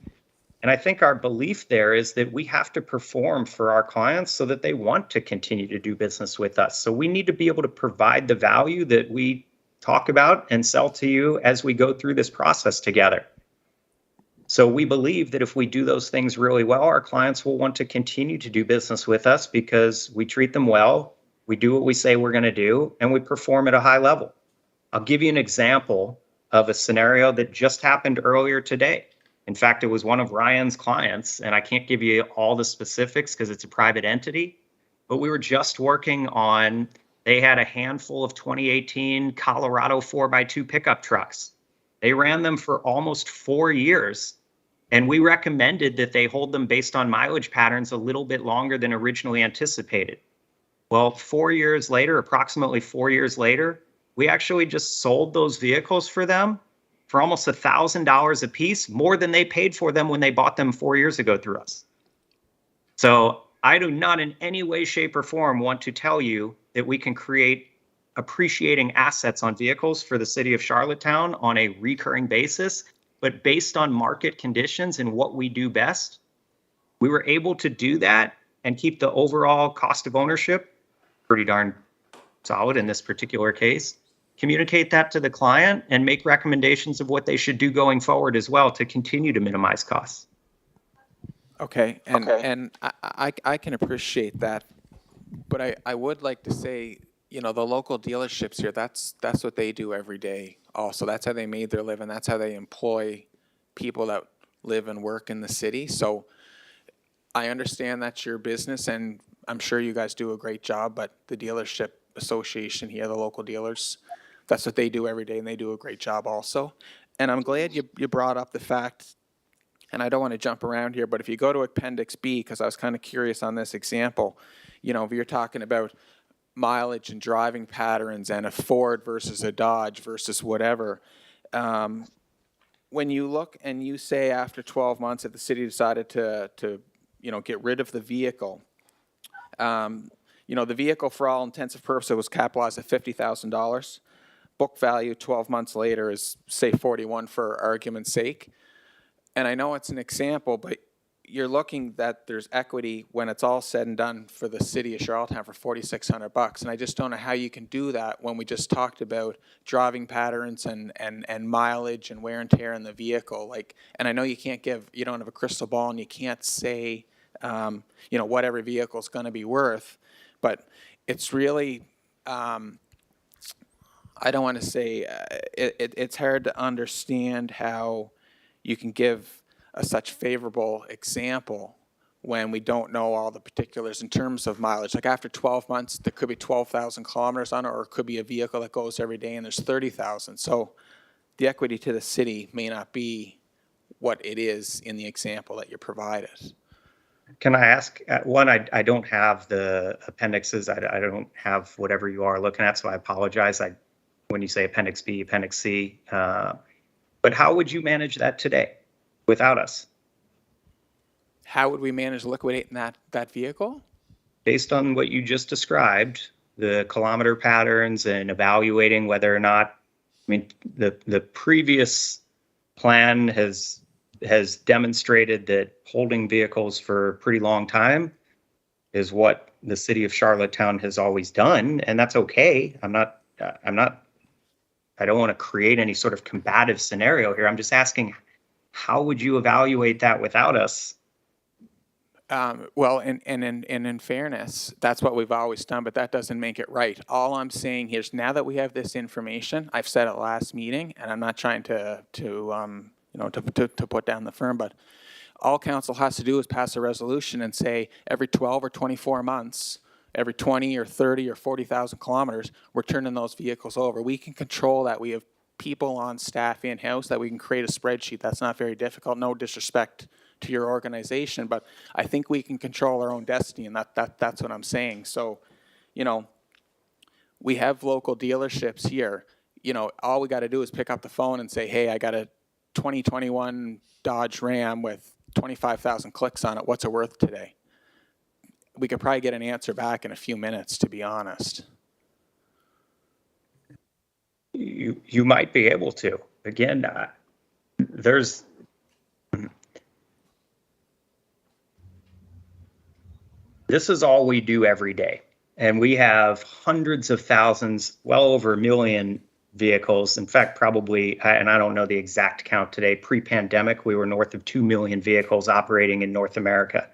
And I think our belief there is that we have to perform for our clients so that they want to continue to do business with us. So we need to be able to provide the value that we talk about and sell to you as we go through this process together. So we believe that if we do those things really well, our clients will want to continue to do business with us because we treat them well, we do what we say we're going to do, and we perform at a high level. I'll give you an example of a scenario that just happened earlier today. In fact, it was one of Ryan's clients, and I can't give you all the specifics because it's a private entity, but we were just working on, they had a handful of 2018 Colorado 4x2 pickup trucks. They ran them for almost 4 years. And we recommended that they hold them based on mileage patterns a little bit longer than originally anticipated. Well, 4 years later, approximately 4 years later, we actually just sold those vehicles for them for almost $1,000 a piece, more than they paid for them when they bought them 4 years ago through us. So I do not in any way, shape, or form want to tell you that we can create appreciating assets on vehicles for the city of Charlottetown on a recurring basis. But based on market conditions and what we do best, we were able to do that and keep the overall cost of ownership pretty darn solid in this particular case. Communicate that to the client and make recommendations of what they should do going forward as well to continue to minimize costs. Okay, and I can appreciate that, but I would like to say, the local dealerships here, that's what they do every day. Also, that's how they made their living. That's how they employ people that live and work in the city. So I understand that's your business, and I'm sure you guys do a great job, but the dealership association here, the local dealers, that's what they do every day, and they do a great job also. And I'm glad you brought up the fact, and I don't want to jump around here, but if you go to Appendix B, because I was kind of curious on this example, if you're talking about mileage and driving patterns and a Ford versus a Dodge versus whatever, when you look and you say after 12 months that the city decided to get rid of the vehicle, the vehicle for all intents and purposes was capitalized at $50,000. Book value 12 months later is say 41 for argument's sake. and I know it's an example, but you're looking that there's equity when it's all said and done for the city of Charlottetown for $4,600. And I just don't know how you can do that when we just talked about driving patterns and mileage and wear and tear in the vehicle. Like, and I know you don't have a crystal ball and you can't say, what every vehicle is going to be worth, but it's really, I don't want to say, it's hard to understand how you can give a such favorable example when we don't know all the particulars in terms of mileage. Like after 12 months, there could be 12,000 kilometers on it, or it could be a vehicle that goes every day and there's 30,000. So the equity to the city may not be what it is in the example that you provided. Can I ask, one, I don't have the appendixes. I don't have whatever you are looking at, so I apologize. When you say Appendix B, Appendix C, but how would you manage that today without us? How would we manage liquidating that vehicle? Based on what you just described, the kilometer patterns and evaluating whether or not, the previous plan has demonstrated that holding vehicles for a pretty long time is what the city of Charlottetown has always done, and that's okay. I don't want to create any sort of combative scenario here. I'm just asking, how would you evaluate that without us? Well, and in fairness, that's what we've always done, but that doesn't make it right. All I'm saying here is now that we have this information, I've said it last meeting, and I'm not trying to put down the firm, but all council has to do is pass a resolution and say every 12 or 24 months, every 20 or 30 or 40,000 kilometers, we're turning those vehicles over. We can control that. We have people on staff in-house that we can create a spreadsheet. That's not very difficult. No disrespect to your organization, but I think we can control our own destiny, and that's what I'm saying. So, we have local dealerships here. All we got to do is pick up the phone and say, hey, I got a 2021 Dodge Ram with 25,000 clicks on it. What's it worth today? We could probably get an answer back in a few minutes, to be honest. You might be able to. Again, this is all we do every day. And we have hundreds of thousands, well over 1 million vehicles. In fact, probably, and I don't know the exact count today, pre-pandemic, we were north of 2 million vehicles operating in North America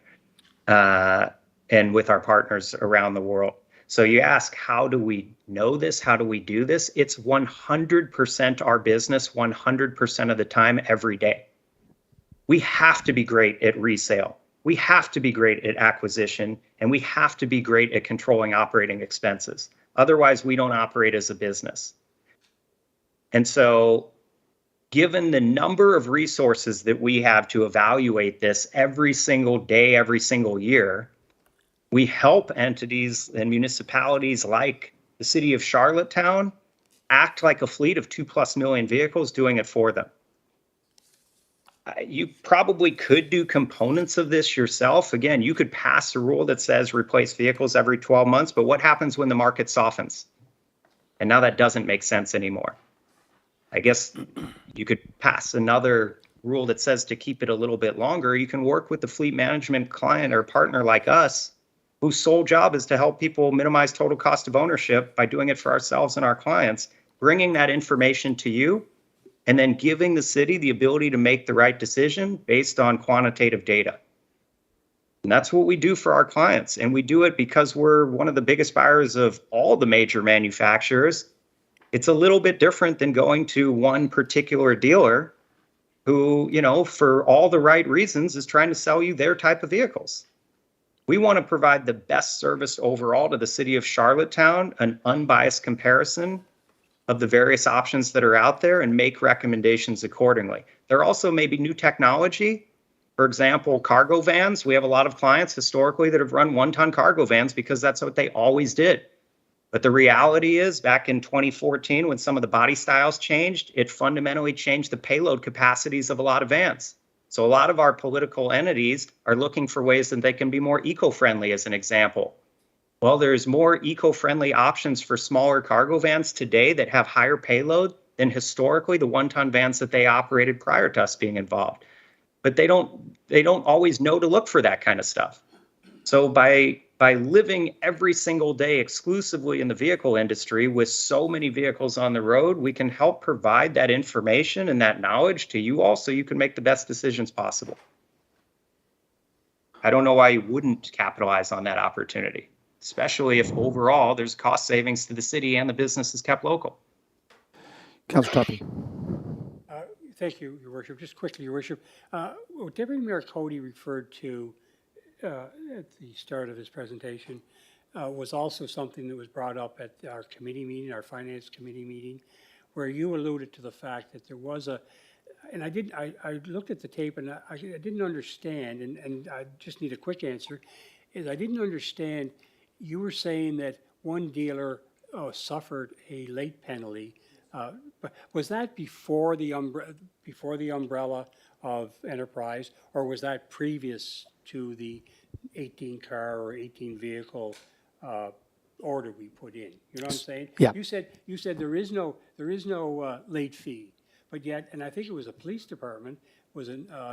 and with our partners around the world. So you ask, how do we know this? How do we do this? It's 100% our business, 100% of the time, every day. We have to be great at resale. We have to be great at acquisition, and we have to be great at controlling operating expenses. Otherwise, we don't operate as a business. And so, given the number of resources that we have to evaluate this every single day, every single year, we help entities and municipalities like the city of Charlottetown act like a fleet of 2+ million vehicles, doing it for them. You probably could do components of this yourself. Again, you could pass a rule that says replace vehicles every 12 months, but what happens when the market softens? And now that doesn't make sense anymore. I guess you could pass another rule that says to keep it a little bit longer. You can work with the fleet management client or partner like us, whose sole job is to help people minimize total cost of ownership by doing it for ourselves and our clients, bringing that information to you, and then giving the city the ability to make the right decision based on quantitative data. And that's what we do for our clients. And we do it because we're one of the biggest buyers of all the major manufacturers. It's a little bit different than going to one particular dealer who, for all the right reasons, is trying to sell you their type of vehicles. We want to provide the best service overall to the city of Charlottetown, an unbiased comparison of the various options that are out there, and make recommendations accordingly. There also may be new technology. For example, cargo vans. We have a lot of clients historically that have run 1-ton cargo vans because that's what they always did. But the reality is, back in 2014, when some of the body styles changed, it fundamentally changed the payload capacities of a lot of vans. So a lot of our political entities are looking for ways that they can be more eco-friendly, as an example. Well, there's more eco-friendly options for smaller cargo vans today that have higher payload than historically the 1-ton vans that they operated prior to us being involved. but they don't always know to look for that kind of stuff. So by living every single day exclusively in the vehicle industry with so many vehicles on the road, we can help provide that information and that knowledge to you all so you can make the best decisions possible. I don't know why you wouldn't capitalize on that opportunity, especially if overall there's cost savings to the city and the business is kept local. Councillor Tuppy. Thank you, Your Worship. Just quickly, Your Worship, what Deputy Mayor Cody referred to at the start of his presentation was also something that was brought up at our committee meeting, our Finance Committee meeting, where you alluded to the fact that there was and I looked at the tape and I didn't understand, and I just need a quick answer, is I didn't understand, you were saying that one dealer suffered a late penalty. But was that before the umbrella of enterprise, or was that previous to the 18 car or 18 vehicle order we put in? You know what I'm saying? Yeah. You said there is no late fee, but yet, and I think it was a police department, was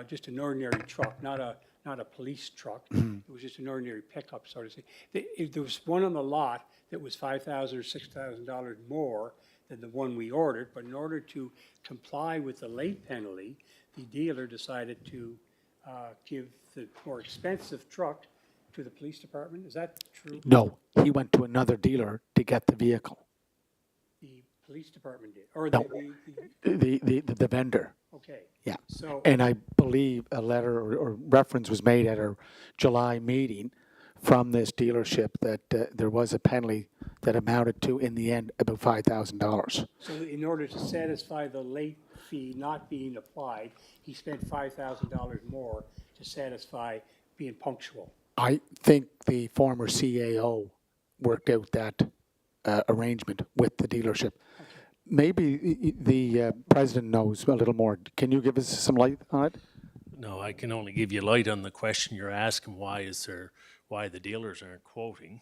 just an ordinary truck, not a police truck. It was just an ordinary pickup, so to say. There was one on the lot that was $5,000 or $6,000 more than the one we ordered, but in order to comply with the late penalty, the dealer decided to give the more expensive truck to the police department. Is that true? No, he went to another dealer to get the vehicle. The police department did, or No, the vendor. okay. Yeah. So, And I believe a letter or reference was made at our July meeting from this dealership that there was a penalty that amounted to, in the end, about $5,000. so in order to satisfy the late fee not being applied, he spent $5,000 more to satisfy being punctual. I think the former CAO worked out that arrangement with the dealership. Okay. Maybe the president knows a little more. Can you give us some light on it? No, I can only give you light on the question you're asking, why the dealers aren't quoting.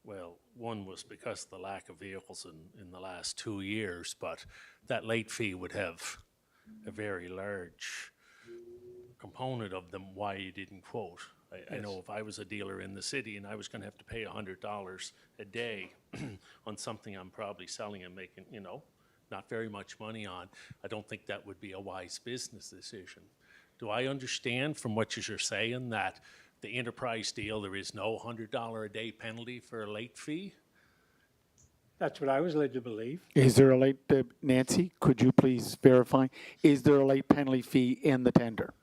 Well, one was because of the lack of vehicles in the last 2 years, but that late fee would have a very large component of them why you didn't quote. I know if I was a dealer in the city and I was going to have to pay $100 a day on something I'm probably selling and making, not very much money on, I don't think that would be a wise business decision. Do I understand from what you're saying that the enterprise deal, there is no $100 a day penalty for a late fee? That's what I was led to believe. Is there a late, Nancy, could you please verify? Is there a late penalty fee in the tender?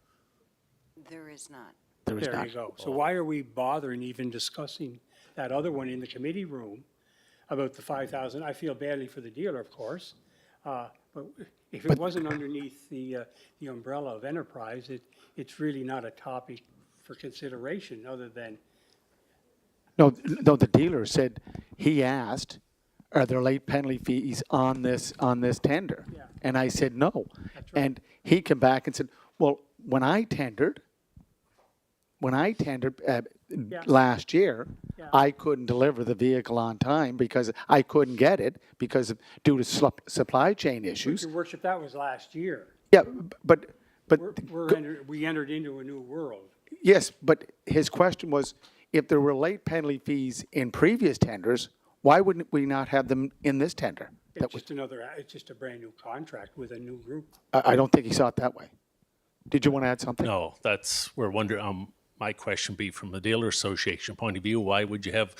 There is not. There is There not. you go. So why are we bothering even discussing that other one in the committee room about the 5,000? I feel badly for the dealer, of course, but if it wasn't underneath the umbrella of enterprise, it's really not a topic for consideration other than. No, the dealer said, he asked, are there late penalty fees on this tender? Yeah. And I said, no. That's right. And he came back and said, well, when I tendered last year, Yeah. I couldn't deliver the vehicle on time because I couldn't get it due to supply chain issues. Your Worship, that was last year. Yeah, but We entered into a new world. yes, but his question was, if there were late penalty fees in previous tenders, why wouldn't we not have them in this tender? It's just a brand new contract with a new group. I don't think he saw it that way. Did you want to add something? No, we're wondering, my question be from the dealer association point of view, why would you have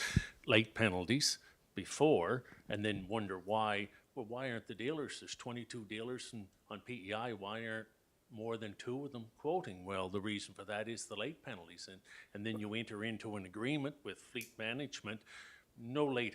late penalties before and then wonder why aren't the dealers, there's 22 dealers on PEI, why aren't more than 2 of them quoting? Well, the reason for that is the late penalties, and then you enter into an agreement with fleet management, no late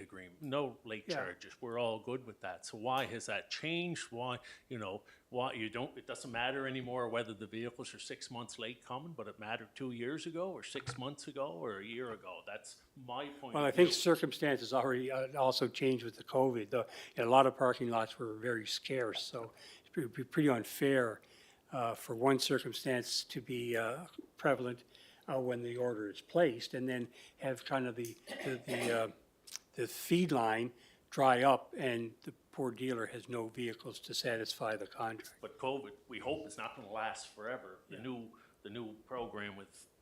Yeah. charges. We're all good with that. So why has that changed? Why it doesn't matter anymore whether the vehicles are 6 months late coming, but it mattered 2 years ago or 6 months ago or a year ago. That's my point Well, of I view. think circumstances already also changed with the COVID. A lot of parking lots were very scarce, so it'd be pretty unfair for one circumstance to be prevalent when the order is placed, and then have kind of the feed line dry up, and the poor dealer has no vehicles to satisfy the contract. But COVID, we hope, is not going to last forever. The new the new program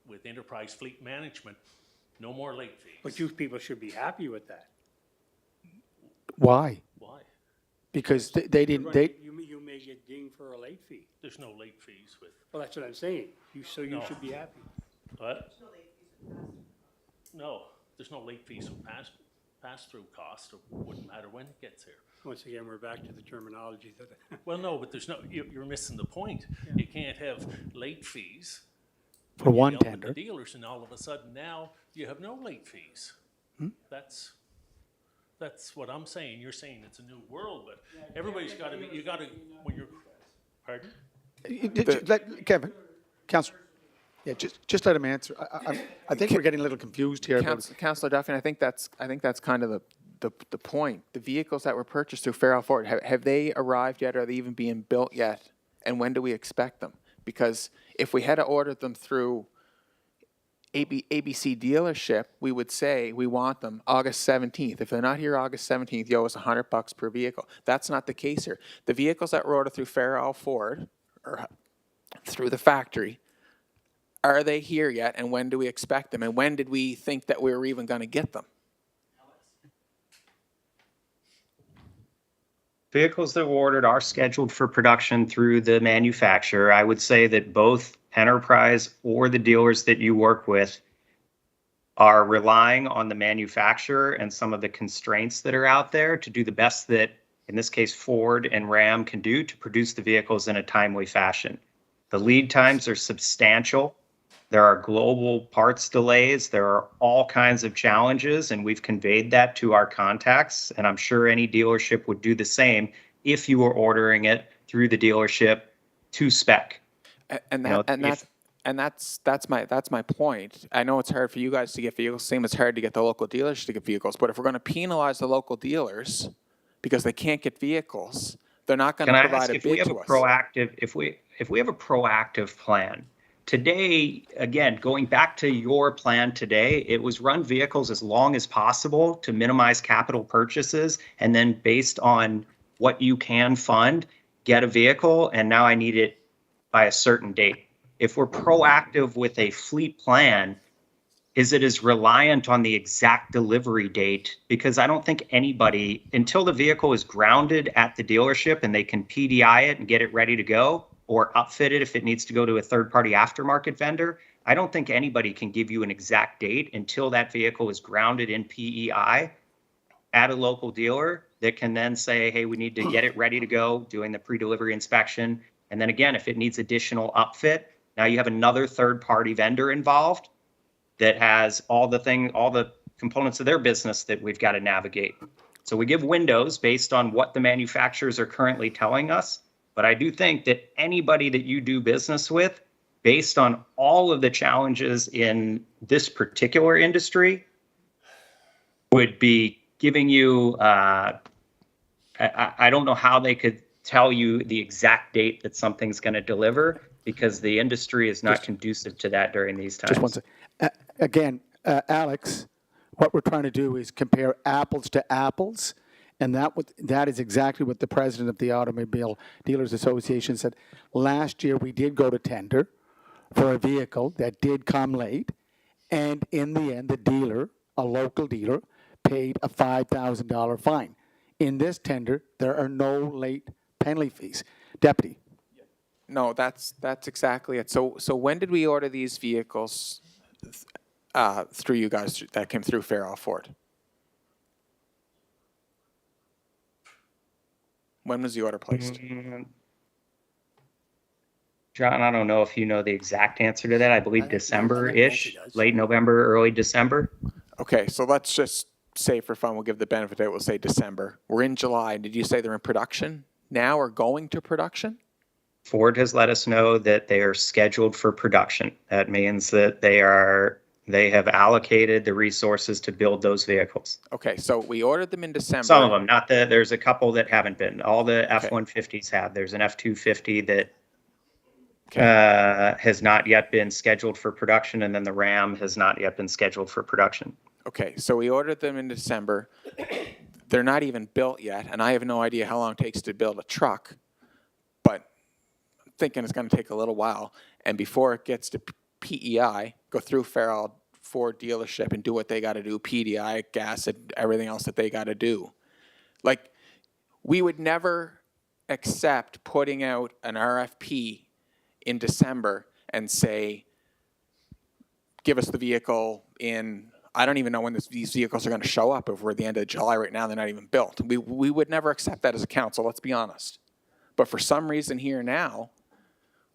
with Enterprise Fleet Management, no more late fees. But you people should be happy with that. Why? Why? Because they didn't, they, You may get dinged for a late fee. There's no late fees with, Well, that's what I'm saying. You No. should be happy. what? No, there's no late fees with pass-through cost. It wouldn't matter when it gets here. Once again, we're back to the terminology that. Well, no, but there's no, you're missing the point. You can't have late fees. for when you one dealt with tender. the dealers, and all of a sudden now you have no late fees. That's what I'm saying. You're saying it's a new world, but everybody's got to be, you got to, when you're, pardon? Kevin, Councillor, yeah, just let him answer. I think we're getting a little confused here. Councillor Duffy, I think that's kind of the point. The vehicles that were purchased through Farrell Ford, have they arrived yet? Are they even being built yet? And when do we expect them? Because if we had to order them through ABC dealership, we would say we want them August 17th. If they're not here August 17th, you owe us $100 per vehicle. That's not the case here. The vehicles that were ordered through Farrell Ford or through the factory, are they here yet? And when do we expect them? And when did we think that we were even going to get them? Vehicles that were ordered are scheduled for production through the manufacturer. I would say that both Enterprise or the dealers that you work with are relying on the manufacturer and some of the constraints that are out there to do the best that, in this case, Ford and Ram can do to produce the vehicles in a timely fashion. The lead times are substantial. There are global parts delays. There are all kinds of challenges, and we've conveyed that to our contacts. And I'm sure any dealership would do the same if you were ordering it through the dealership to spec. And that's my point. I know it's hard for you guys to get vehicles. Same, it's hard to get the local dealers to get vehicles. But if we're going to penalize the local dealers because they can't get vehicles, they're not going to provide a bid to us. If we have a proactive plan today, again, going back to your plan today, it was run vehicles as long as possible to minimize capital purchases, and then based on what you can fund, get a vehicle, and now I need it by a certain date. If we're proactive with a fleet plan, is it as reliant on the exact delivery date? Because I don't think anybody, until the vehicle is grounded at the dealership and they can PDI it and get it ready to go, or upfit it if it needs to go to a third-party aftermarket vendor, I don't think anybody can give you an exact date until that vehicle is grounded in PEI at a local dealer that can then say, hey, we need to get it ready to go, doing the pre-delivery inspection. And then again, if it needs additional upfit, now you have another third-party vendor involved that has all the components of their business that we've got to navigate. So we give windows based on what the manufacturers are currently telling us. But I do think that anybody that you do business with, based on all of the challenges in this particular industry, would be giving you, I don't know how they could tell you the exact date that something's going to deliver, because the industry is not conducive to that during these times. Just one second. Again, Alex, what we're trying to do is compare apples to apples. And that is exactly what the president of the Automobile Dealers Association said. Last year, we did go to tender for a vehicle that did come late. And in the end, the dealer, a local dealer, paid a $5,000 fine. In this tender, there are no late penalty fees. Deputy. No, that's exactly it. So when did we order these vehicles through you guys that came through Farrell Ford? When was the order placed? John, I don't know if you know the exact answer to that. I believe December-ish, late November, early December. Okay, so let's just say for fun, we'll give the benefit of it, we'll say December. We're in July. Did you say they're in production now or going to production? Ford has let us know that they are scheduled for production. That means that they have allocated the resources to build those vehicles. Okay, so we ordered them in December. Some of them, there's a couple that haven't been. All the F-150s have. There's an F-250 that has not yet been scheduled for production, and then the Ram has not yet been scheduled for production. Okay, so we ordered them in December. They're not even built yet, and I have no idea how long it takes to build a truck. But thinking it's going to take a little while. And before it gets to PEI, go through Farrell Ford dealership and do what they got to do, PDI, gas, and everything else that they got to do. Like, we would never accept putting out an RFP in December and say, give us the vehicle in, I don't even know when these vehicles are going to show up. If we're at the end of July right now, they're not even built. We would never accept that as a council, let's be honest. But for some reason here now,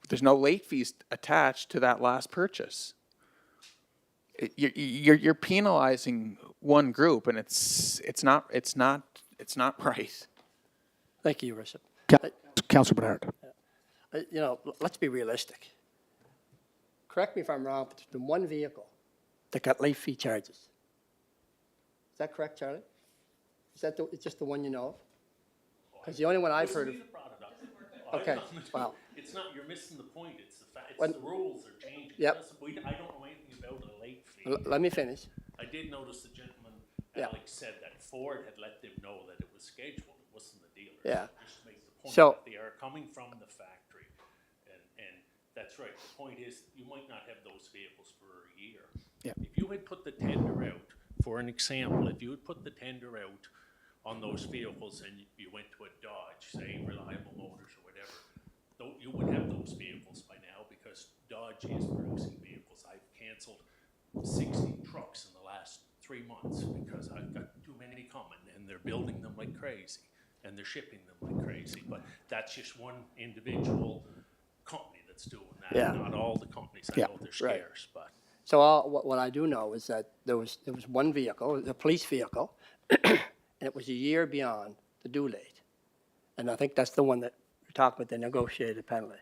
there's no late fees attached to that last purchase. You're penalizing one group, and it's not right. Thank you, Your Worship. Councillor Bernard. You know, let's be realistic. Correct me if I'm wrong, but there's been one vehicle that got late fee charges. Is that correct, Charlie? Is that it's just the one you know of? Because the only one I've heard of. Okay, well. It's not, you're missing the point. It's the fact, When- the rules are changing. Yep. I don't know anything about a late fee. Let me finish. I did notice the gentleman, Yeah. Alex, said that Ford had let them know that it was scheduled. It wasn't the dealer. Yeah. Just make the point So- that they are coming from the factory. And that's right. The point is, you might not have those vehicles for a year. Yeah. If you had put the tender out, for an example, if you had put the tender out on those vehicles and you went to a Dodge, say Reliable Motors or whatever, you would have those vehicles by now because Dodge is producing vehicles. I've canceled 60 trucks in the last 3 months because I've got too many coming, and they're building them like crazy and they're shipping them like crazy. But that's just one individual company that's doing that. Yeah. Not all the companies. I Yeah. know they're Right. scarce, but So what I do know is that there was one vehicle, a police vehicle, and it was a year beyond the due date. And I think that's the one that we're talking about, the negotiated penalty.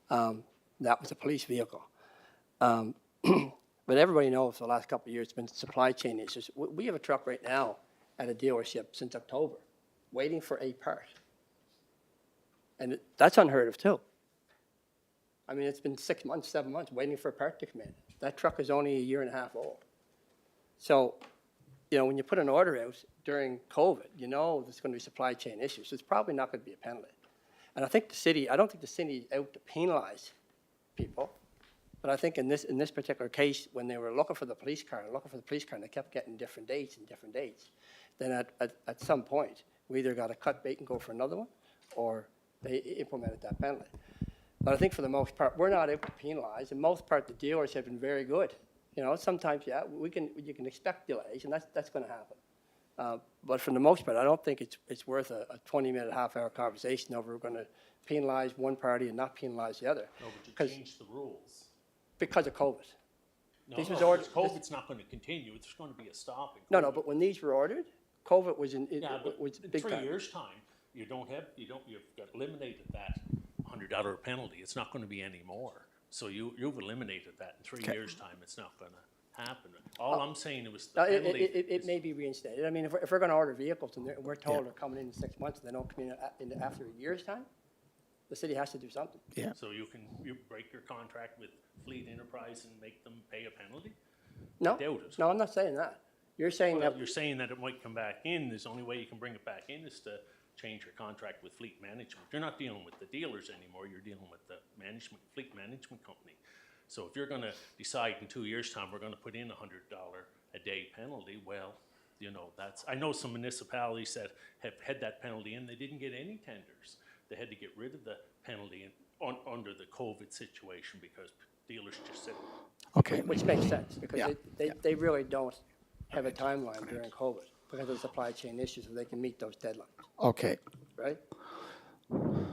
That was a police vehicle. But everybody knows for the last couple of years, it's been supply chain issues. We have a truck right now at a dealership since October, waiting for a part. And that's unheard of too. I mean, it's been 6 months, 7 months waiting for a part to come in. That truck is only a year and a half old. So, you know, when you put an order out during COVID, you know there's going to be supply chain issues. It's probably not going to be a penalty. And I don't think the city is out to penalize people. But I think in this particular case, when they were looking for the police car and they kept getting different dates, then at some point, we either got to cut bait and go for another one, or they implemented that penalty. But I think for the most part, we're not able to penalize. And most part, the dealers have been very good. You know, sometimes, yeah, you can expect delays, and that's going to happen. But for the most part, I don't think it's worth a 20-minute, half-hour conversation over we're going to penalize one party and not penalize the other. no, but you changed the rules. Because of COVID. No, These was no, ordered- because COVID's not going to continue. There's going to be a stop. No, but when these were ordered, COVID was Yeah, but was in big 3 time. years' time, you've got eliminated that $100 penalty. It's not going to be any more. So you've eliminated that. In 3 years' time, it's not going to happen. All I'm saying was the penalty. It may be reinstated. I mean, if we're going to order vehicles and we're told they're coming in 6 months and they don't come in after a year's time, the city has to do something. Yeah. So you break your contract with Fleet Enterprise and make them pay a penalty? No, I doubt it. no, I'm not saying that. You're saying Well, that, you're saying that it might come back in. The only way you can bring it back in is to change your contract with fleet management. You're not dealing with the dealers anymore. You're dealing with the fleet management company. So if you're going to decide in 2 years' time we're going to put in $100 a day penalty, well, you know, I know some municipalities that have had that penalty and they didn't get any tenders. They had to get rid of the penalty under the COVID situation because dealers just said. Okay. which makes sense, because Yeah. they really don't have a timeline during COVID because of supply chain issues where they can meet those deadlines, Okay. right?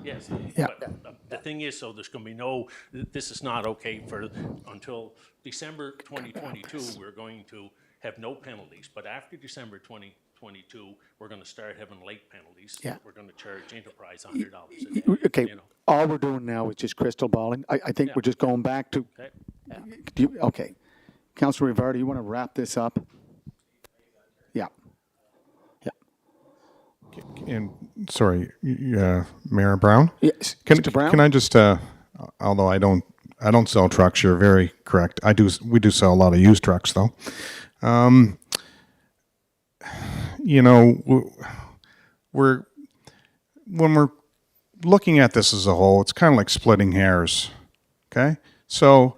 Yes, Yeah. but the thing is, so there's going to be this is not okay until December 2022, we're going to have no penalties. But after December 2022, we're going to start having late penalties. Yeah. We're going to charge Enterprise $100 a day. Okay, you know. all we're doing now is just crystal balling. I think Yeah. we're just going back to, Okay. okay. Councilor Rivard, do you want to wrap this up? Yeah. And sorry, Mayor Brown? Yes, Can, Mr. Brown? Can I just, although I don't sell trucks, you're very correct. We do sell a lot of used trucks though. You know, when we're looking at this as a whole, it's kind of like splitting hairs. Okay, so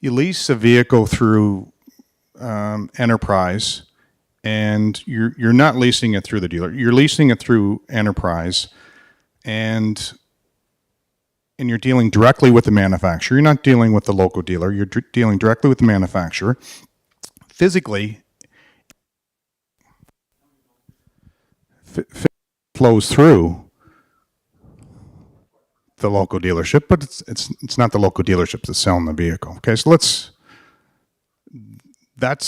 you lease a vehicle through Enterprise, and you're not leasing it through the dealer. You're leasing it through Enterprise, and you're dealing directly with the manufacturer. You're not dealing with the local dealer. You're dealing directly with the manufacturer. Physically, flows through the local dealership, but it's not the local dealership that's selling the vehicle. Okay, so that's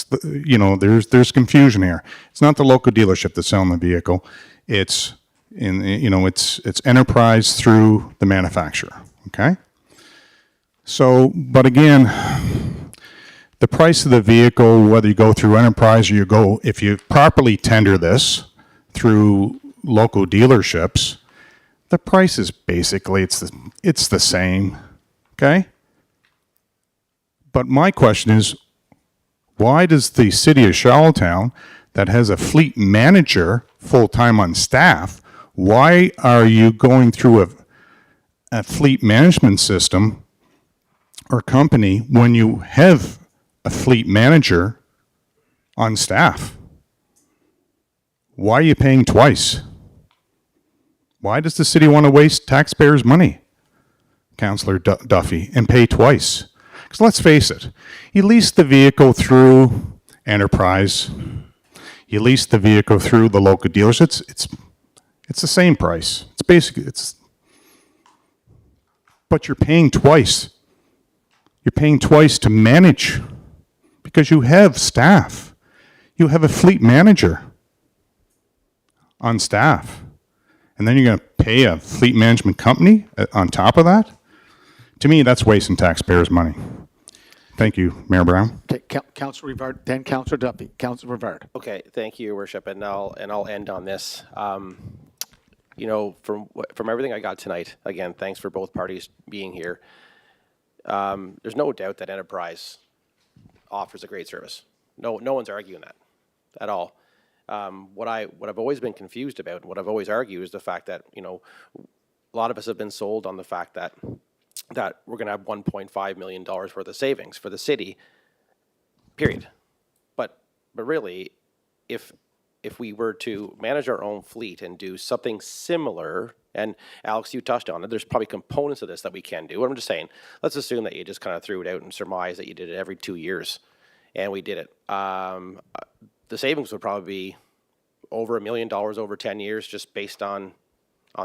the, there's confusion here. It's not the local dealership that's selling the vehicle. It's it's Enterprise through the manufacturer. Okay, so but again, the price of the vehicle, whether you go through Enterprise or if you properly tender this through local dealerships, the price is basically it's the same. Okay, but my question is, why does the city of Charlottetown, that has a fleet manager full-time on staff, why are you going through a fleet management system or company when you have a fleet manager on staff? Why are you paying twice? Why does the city want to waste taxpayers' money, Councillor Duffy, and pay twice? Because let's face it, you lease the vehicle through Enterprise, you lease the vehicle through the local dealers, it's the same price. It's basically, but you're paying twice. You're paying twice to manage because you have staff. You have a fleet manager on staff. And then you're going to pay a fleet management company on top of that? To me, that's wasting taxpayers' money. Thank you, Mayor Brown. Okay, Councillor Rivard, then Councillor Duffy. Councillor Rivard. Okay, thank you, Your Worship, and I'll end on this. From everything I got tonight, again, thanks for both parties being here. There's no doubt that Enterprise offers a great service. No one's arguing that at all. What I've always been confused about, and what I've always argued, is the fact that a lot of us have been sold on the fact that we're going to have $1.5 million worth of savings for the city. Period. But really, if we were to manage our own fleet and do something similar, and Alex, you touched on it, there's probably components of this that we can do. I'm just saying, let's assume that you just kind of threw it out and surmise that you did it every 2 years, and we did it. The savings would probably be over $1 million over 10 years, just based on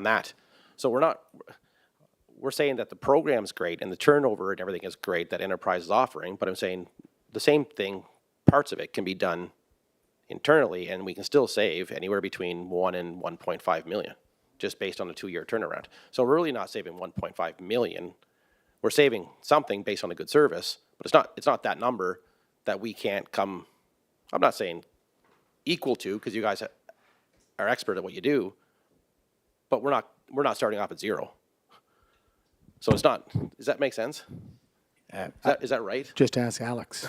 that. So we're saying that the program's great and the turnover and everything is great that Enterprise is offering, but I'm saying the same thing, parts of it can be done internally, and we can still save anywhere between 1 and 1.5 million, just based on a 2-year turnaround. So we're really not saving 1.5 million. We're saving something based on a good service, but it's not that number that we can't come. I'm not saying equal to, because you guys are expert at what you do, but we're not starting off at zero. So it's not. Does that make sense? Is that right? Just ask Alex.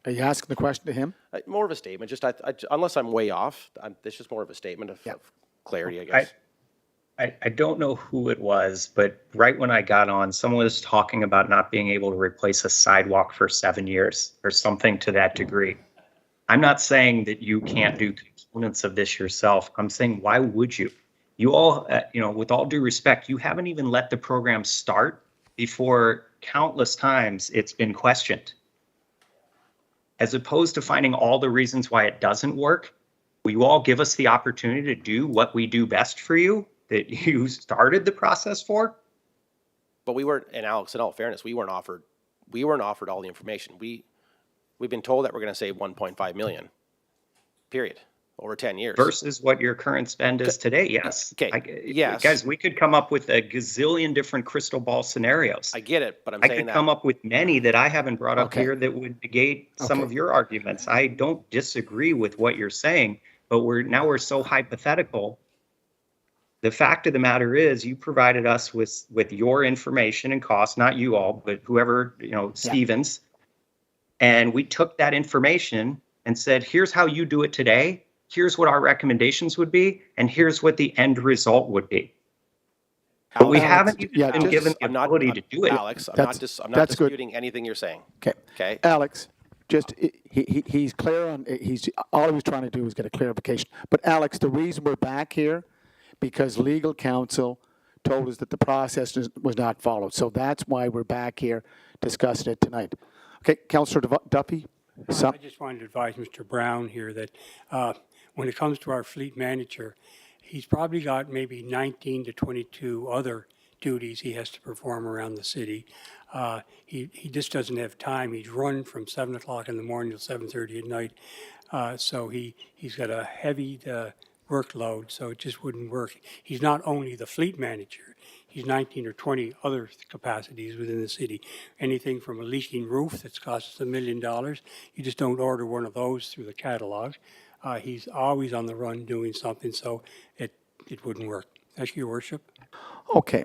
Are you asking the question to him? More of a statement. Just unless I'm way off, it's just more of a statement of clarity, I guess. I don't know who it was, but right when I got on, someone was talking about not being able to replace a sidewalk for 7 years or something to that degree. I'm not saying that you can't do components of this yourself. I'm saying, why would you? You all, with all due respect, you haven't even let the program start before countless times it's been questioned. As opposed to finding all the reasons why it doesn't work, will you all give us the opportunity to do what we do best for you, that you started the process for? But we weren't, and Alex, in all fairness, we weren't offered all the information. We've been told that we're going to save 1.5 million, period, over 10 years. Versus what your current spend is today, yes. Okay, yes. Guys, we could come up with a gazillion different crystal ball scenarios. I get it, but I could come up with many that I haven't brought up here that would negate some of your arguments. I don't disagree with what you're saying, but we're so hypothetical. The fact of the matter is, you provided us with your information and costs, not you all, but whoever, Stevens. And we took that information and said, here's how you do it today. Here's what our recommendations would be. And here's what the end result would be. But we Alex, haven't yeah, even been just- given the I'm not, ability to do it. Alex, I'm That's- not that's good. disputing anything you're saying. Okay. Okay? Alex, just, he's clear on, all he was trying to do was get a clarification. But Alex, the reason we're back here, because legal counsel told us that the process was not followed. So that's why we're back here discussing it tonight. Okay, Councillor Duffy? I just wanted to advise Mr. Brown here that when it comes to our fleet manager, he's probably got maybe 19 to 22 other duties he has to perform around the city. He just doesn't have time. He's run from 7 o'clock in the morning till 7:30 at night. So he's got a heavy workload, so it just wouldn't work. He's not only the fleet manager, he's 19 or 20 other capacities within the city. Anything from a leaking roof that's cost us $1 million, you just don't order one of those through the catalog. He's always on the run doing something, so it wouldn't work. Thank you, Your Worship. Okay,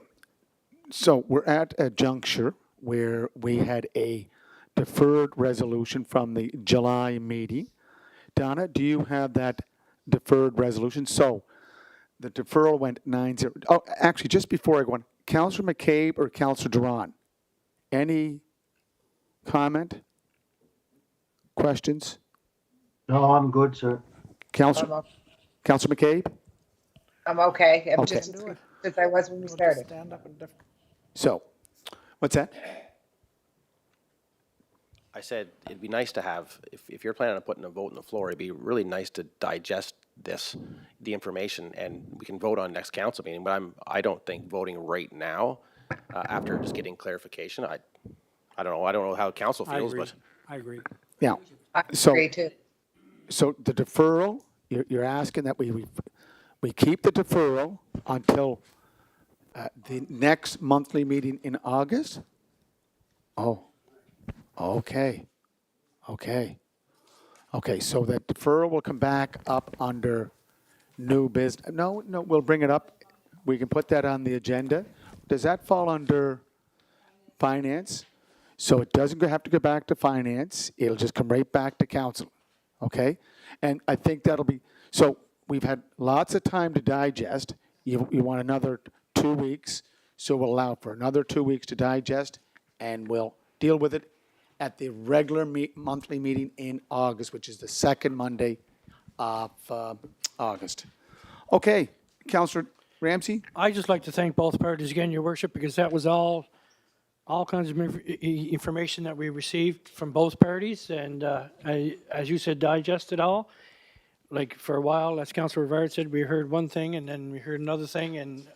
so we're at a juncture where we had a deferred resolution from the July meeting. Donna, do you have that deferred resolution? So the deferral went 9-0. Oh, actually, just before I go on, Councillor McCabe or Councillor Duran? Any comment? Questions? No, I'm good, sir. Councillor McCabe? I'm okay. I'm Okay. just as I was when we started. Stand up and So, what's that? I said, it'd be nice to have, if you're planning on putting a vote on the floor, it'd be really nice to digest the information, and we can vote on next council meeting, but I don't think voting right now, after just getting clarification, I don't know how council feels, but. I agree. Yeah. I So- agree too. So the deferral, you're asking that we keep the deferral until the next monthly meeting in August? Oh, okay. Okay, so that deferral will come back up under new business. No, we'll bring it up. We can put that on the agenda. Does that fall under finance? So it doesn't have to go back to finance. It'll just come right back to council. Okay? And I think that'll be, so we've had lots of time to digest. You want another 2 weeks, so we'll allow for another 2 weeks to digest, and we'll deal with it at the regular monthly meeting in August, which is the second Monday of August. Okay, Councillor Ramsey? I'd just like to thank both parties again, Your Worship, because that was all kinds of information that we received from both parties, and as you said, digest it all. Like for a while, as Councillor Rivard said, we heard one thing and then we heard another thing, and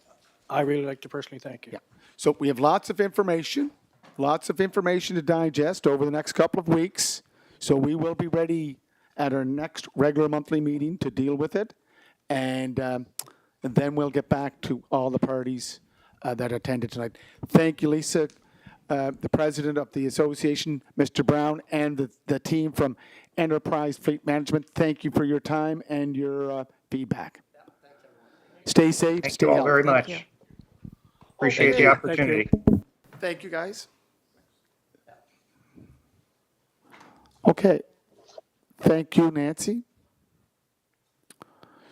I really like to personally thank you. Yeah. So we have lots of information to digest over the next couple of weeks. So we will be ready at our next regular monthly meeting to deal with it. And then we'll get back to all the parties that attended tonight. Thank you, Lisa, the president of the association, Mr. Brown, and the team from Enterprise Fleet Management. Thank you for your time and your feedback. Stay safe. Thank stay you all healthy. very much. Appreciate the opportunity. Thank you, guys. Okay. Thank you, Nancy.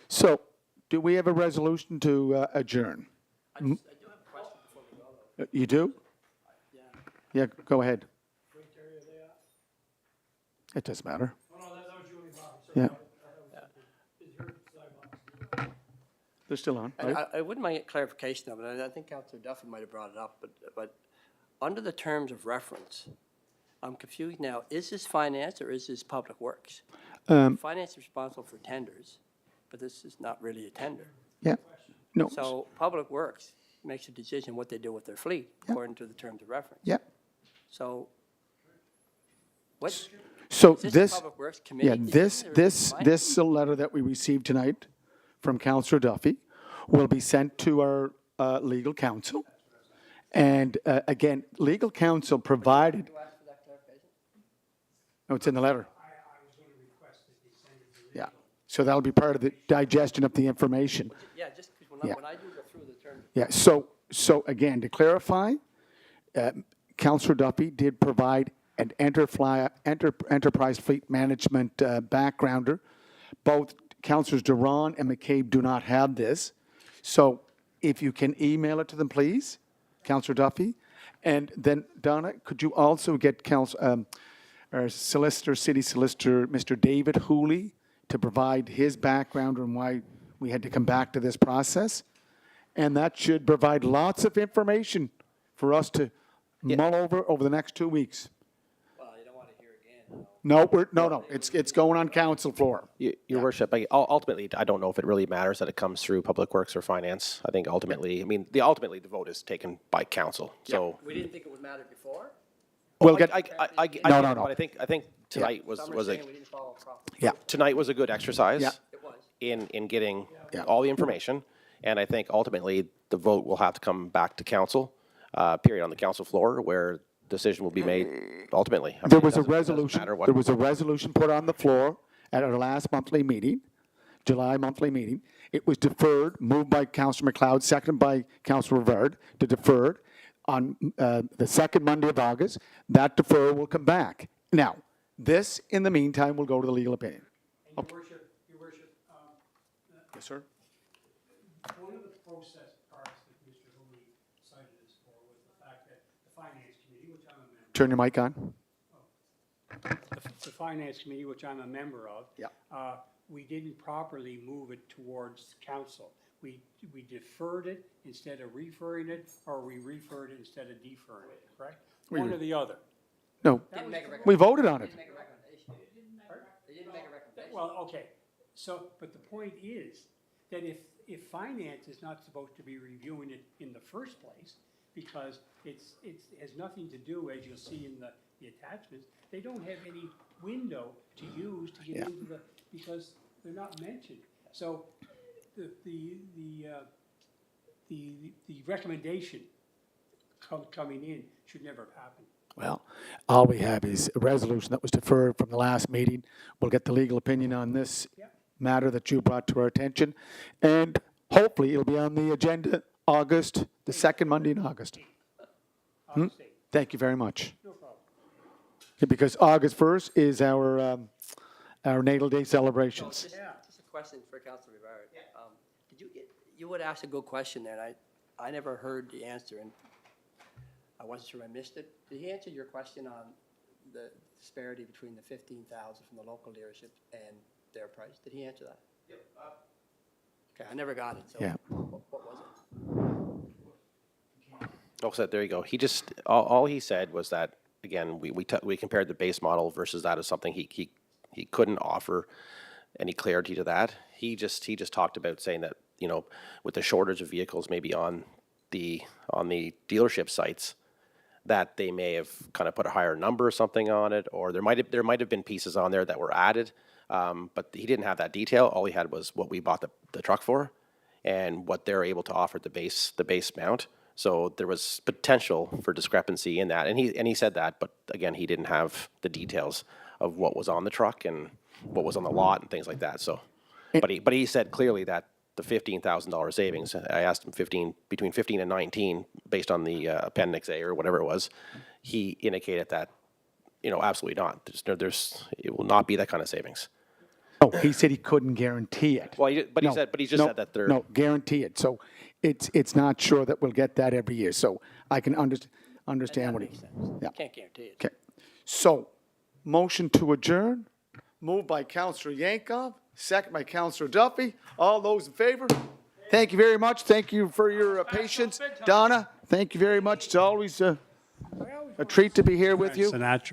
So, do we have a resolution to adjourn? I do have a question before we go, though. You do? Yeah, go ahead. It doesn't matter. Yeah. They're still on, And right? I wouldn't mind a clarification of it, and I think Councillor Duffy might have brought it up, but under the terms of reference, I'm confused now, is this finance or is this public works? Finance is responsible for tenders, but this is not really a tender. Yeah. No. So public works makes a decision what they do with their fleet, according to the terms of reference. Yeah. So, what? So Is this this, a Public Works Committee yeah, decision or is it this letter that we received tonight from Councillor Duffy will be sent to our legal counsel. And again, legal counsel provided. No, it's in the letter. Yeah. So that'll be part of the digestion of the information. Yeah, just because Yeah. when I do go through the terms. Yeah, so again, to clarify, Councillor Duffy did provide an enterprise fleet management backgrounder. Both Councillors Duran and McCabe do not have this. So if you can email it to them, please, Councillor Duffy. And then, Donna, could you also get our solicitor, city solicitor, Mr. David Hooley, to provide his background on why we had to come back to this process? And that should provide lots of information for us to mull over the next 2 weeks. Well, you don't want to hear again. No, it's going on council floor. Your worship, ultimately, I don't know if it really matters that it comes through Public Works or Finance. I think ultimately, ultimately the vote is taken by council. So We didn't think it would matter before? We'll get, no. But I think tonight was Some are a saying we didn't follow properly. yeah, tonight was a good exercise Yeah. It was. in getting Yeah. all the information. And I think ultimately the vote will have to come back to council, period, on the council floor, where decision will be made ultimately. there was a It doesn't resolution, matter what- there was a resolution put on the floor at our last monthly meeting, July monthly meeting. It was deferred, moved by Councillor McLeod, seconded by Councillor Rivard, to defer it on the second Monday of August. That deferral will come back. Now, this, in the meantime, will go to the legal opinion. And Your Worship, Yes, sir. one of the process parts that Mr. Hooley cited us for was the fact that the Finance Committee, which I'm a member Turn your mic on. the Finance Committee, which I'm a member of. Yeah. We didn't properly move it towards council. We deferred it instead of referring it, or we referred it instead of deferring it, correct? One or the other. No, Didn't make a recommendation. we voted on it. They didn't make a recommendation. They didn't make a recommendation. Well, okay, so, but the point is that if finance is not supposed to be reviewing it in the first place, because it has nothing to do, as you'll see in the attachments, they don't have any window to use to get into the, because they're not mentioned. So the recommendation coming in should never have happened. Well, all we have is a resolution that was deferred from the last meeting. We'll get the legal opinion on this matter that you brought to our attention. And hopefully it'll be on the agenda August, the second Monday in August. Thank you very much. No problem. Yeah, because August 1st is our natal day celebrations. Just a question for Councilor Rivard. You would ask a good question there, and I never heard the answer, and I wasn't sure I missed it. Did he answer your question on the disparity between the 15,000 from the local dealership and their price? Did he answer that? Yep. Okay, I never got it, so Yeah. what was it? Oh, so there you go. He just, all he said was that, again, we compared the base model versus that as something he couldn't offer any clarity to that. He just talked about saying that, with the shortage of vehicles maybe on the dealership sites, that they may have kind of put a higher number or something on it, or there might have been pieces on there that were added, but he didn't have that detail. All he had was what we bought the truck for, and what they're able to offer the base mount. So there was potential for discrepancy in that, and he said that, but again, he didn't have the details of what was on the truck and what was on the lot and things like that. So, but he said clearly that the $15,000 savings. I asked him between 15 and 19 based on the Appendix A or whatever it was. He indicated that, absolutely not. It will not be that kind of savings. Oh, he said he couldn't guarantee it. Well, he just said that they're. No, guarantee it. So it's not sure that we'll get that every year. So I can understand what he. Yeah. Can't guarantee it. Okay. So, motion to adjourn, moved by Councillor Yankov, second by Councillor Duffy. All those in favor? Thank you very much. Thank you for your patience. Donna, thank you very much. It's always a treat to be here with you. Sinatra.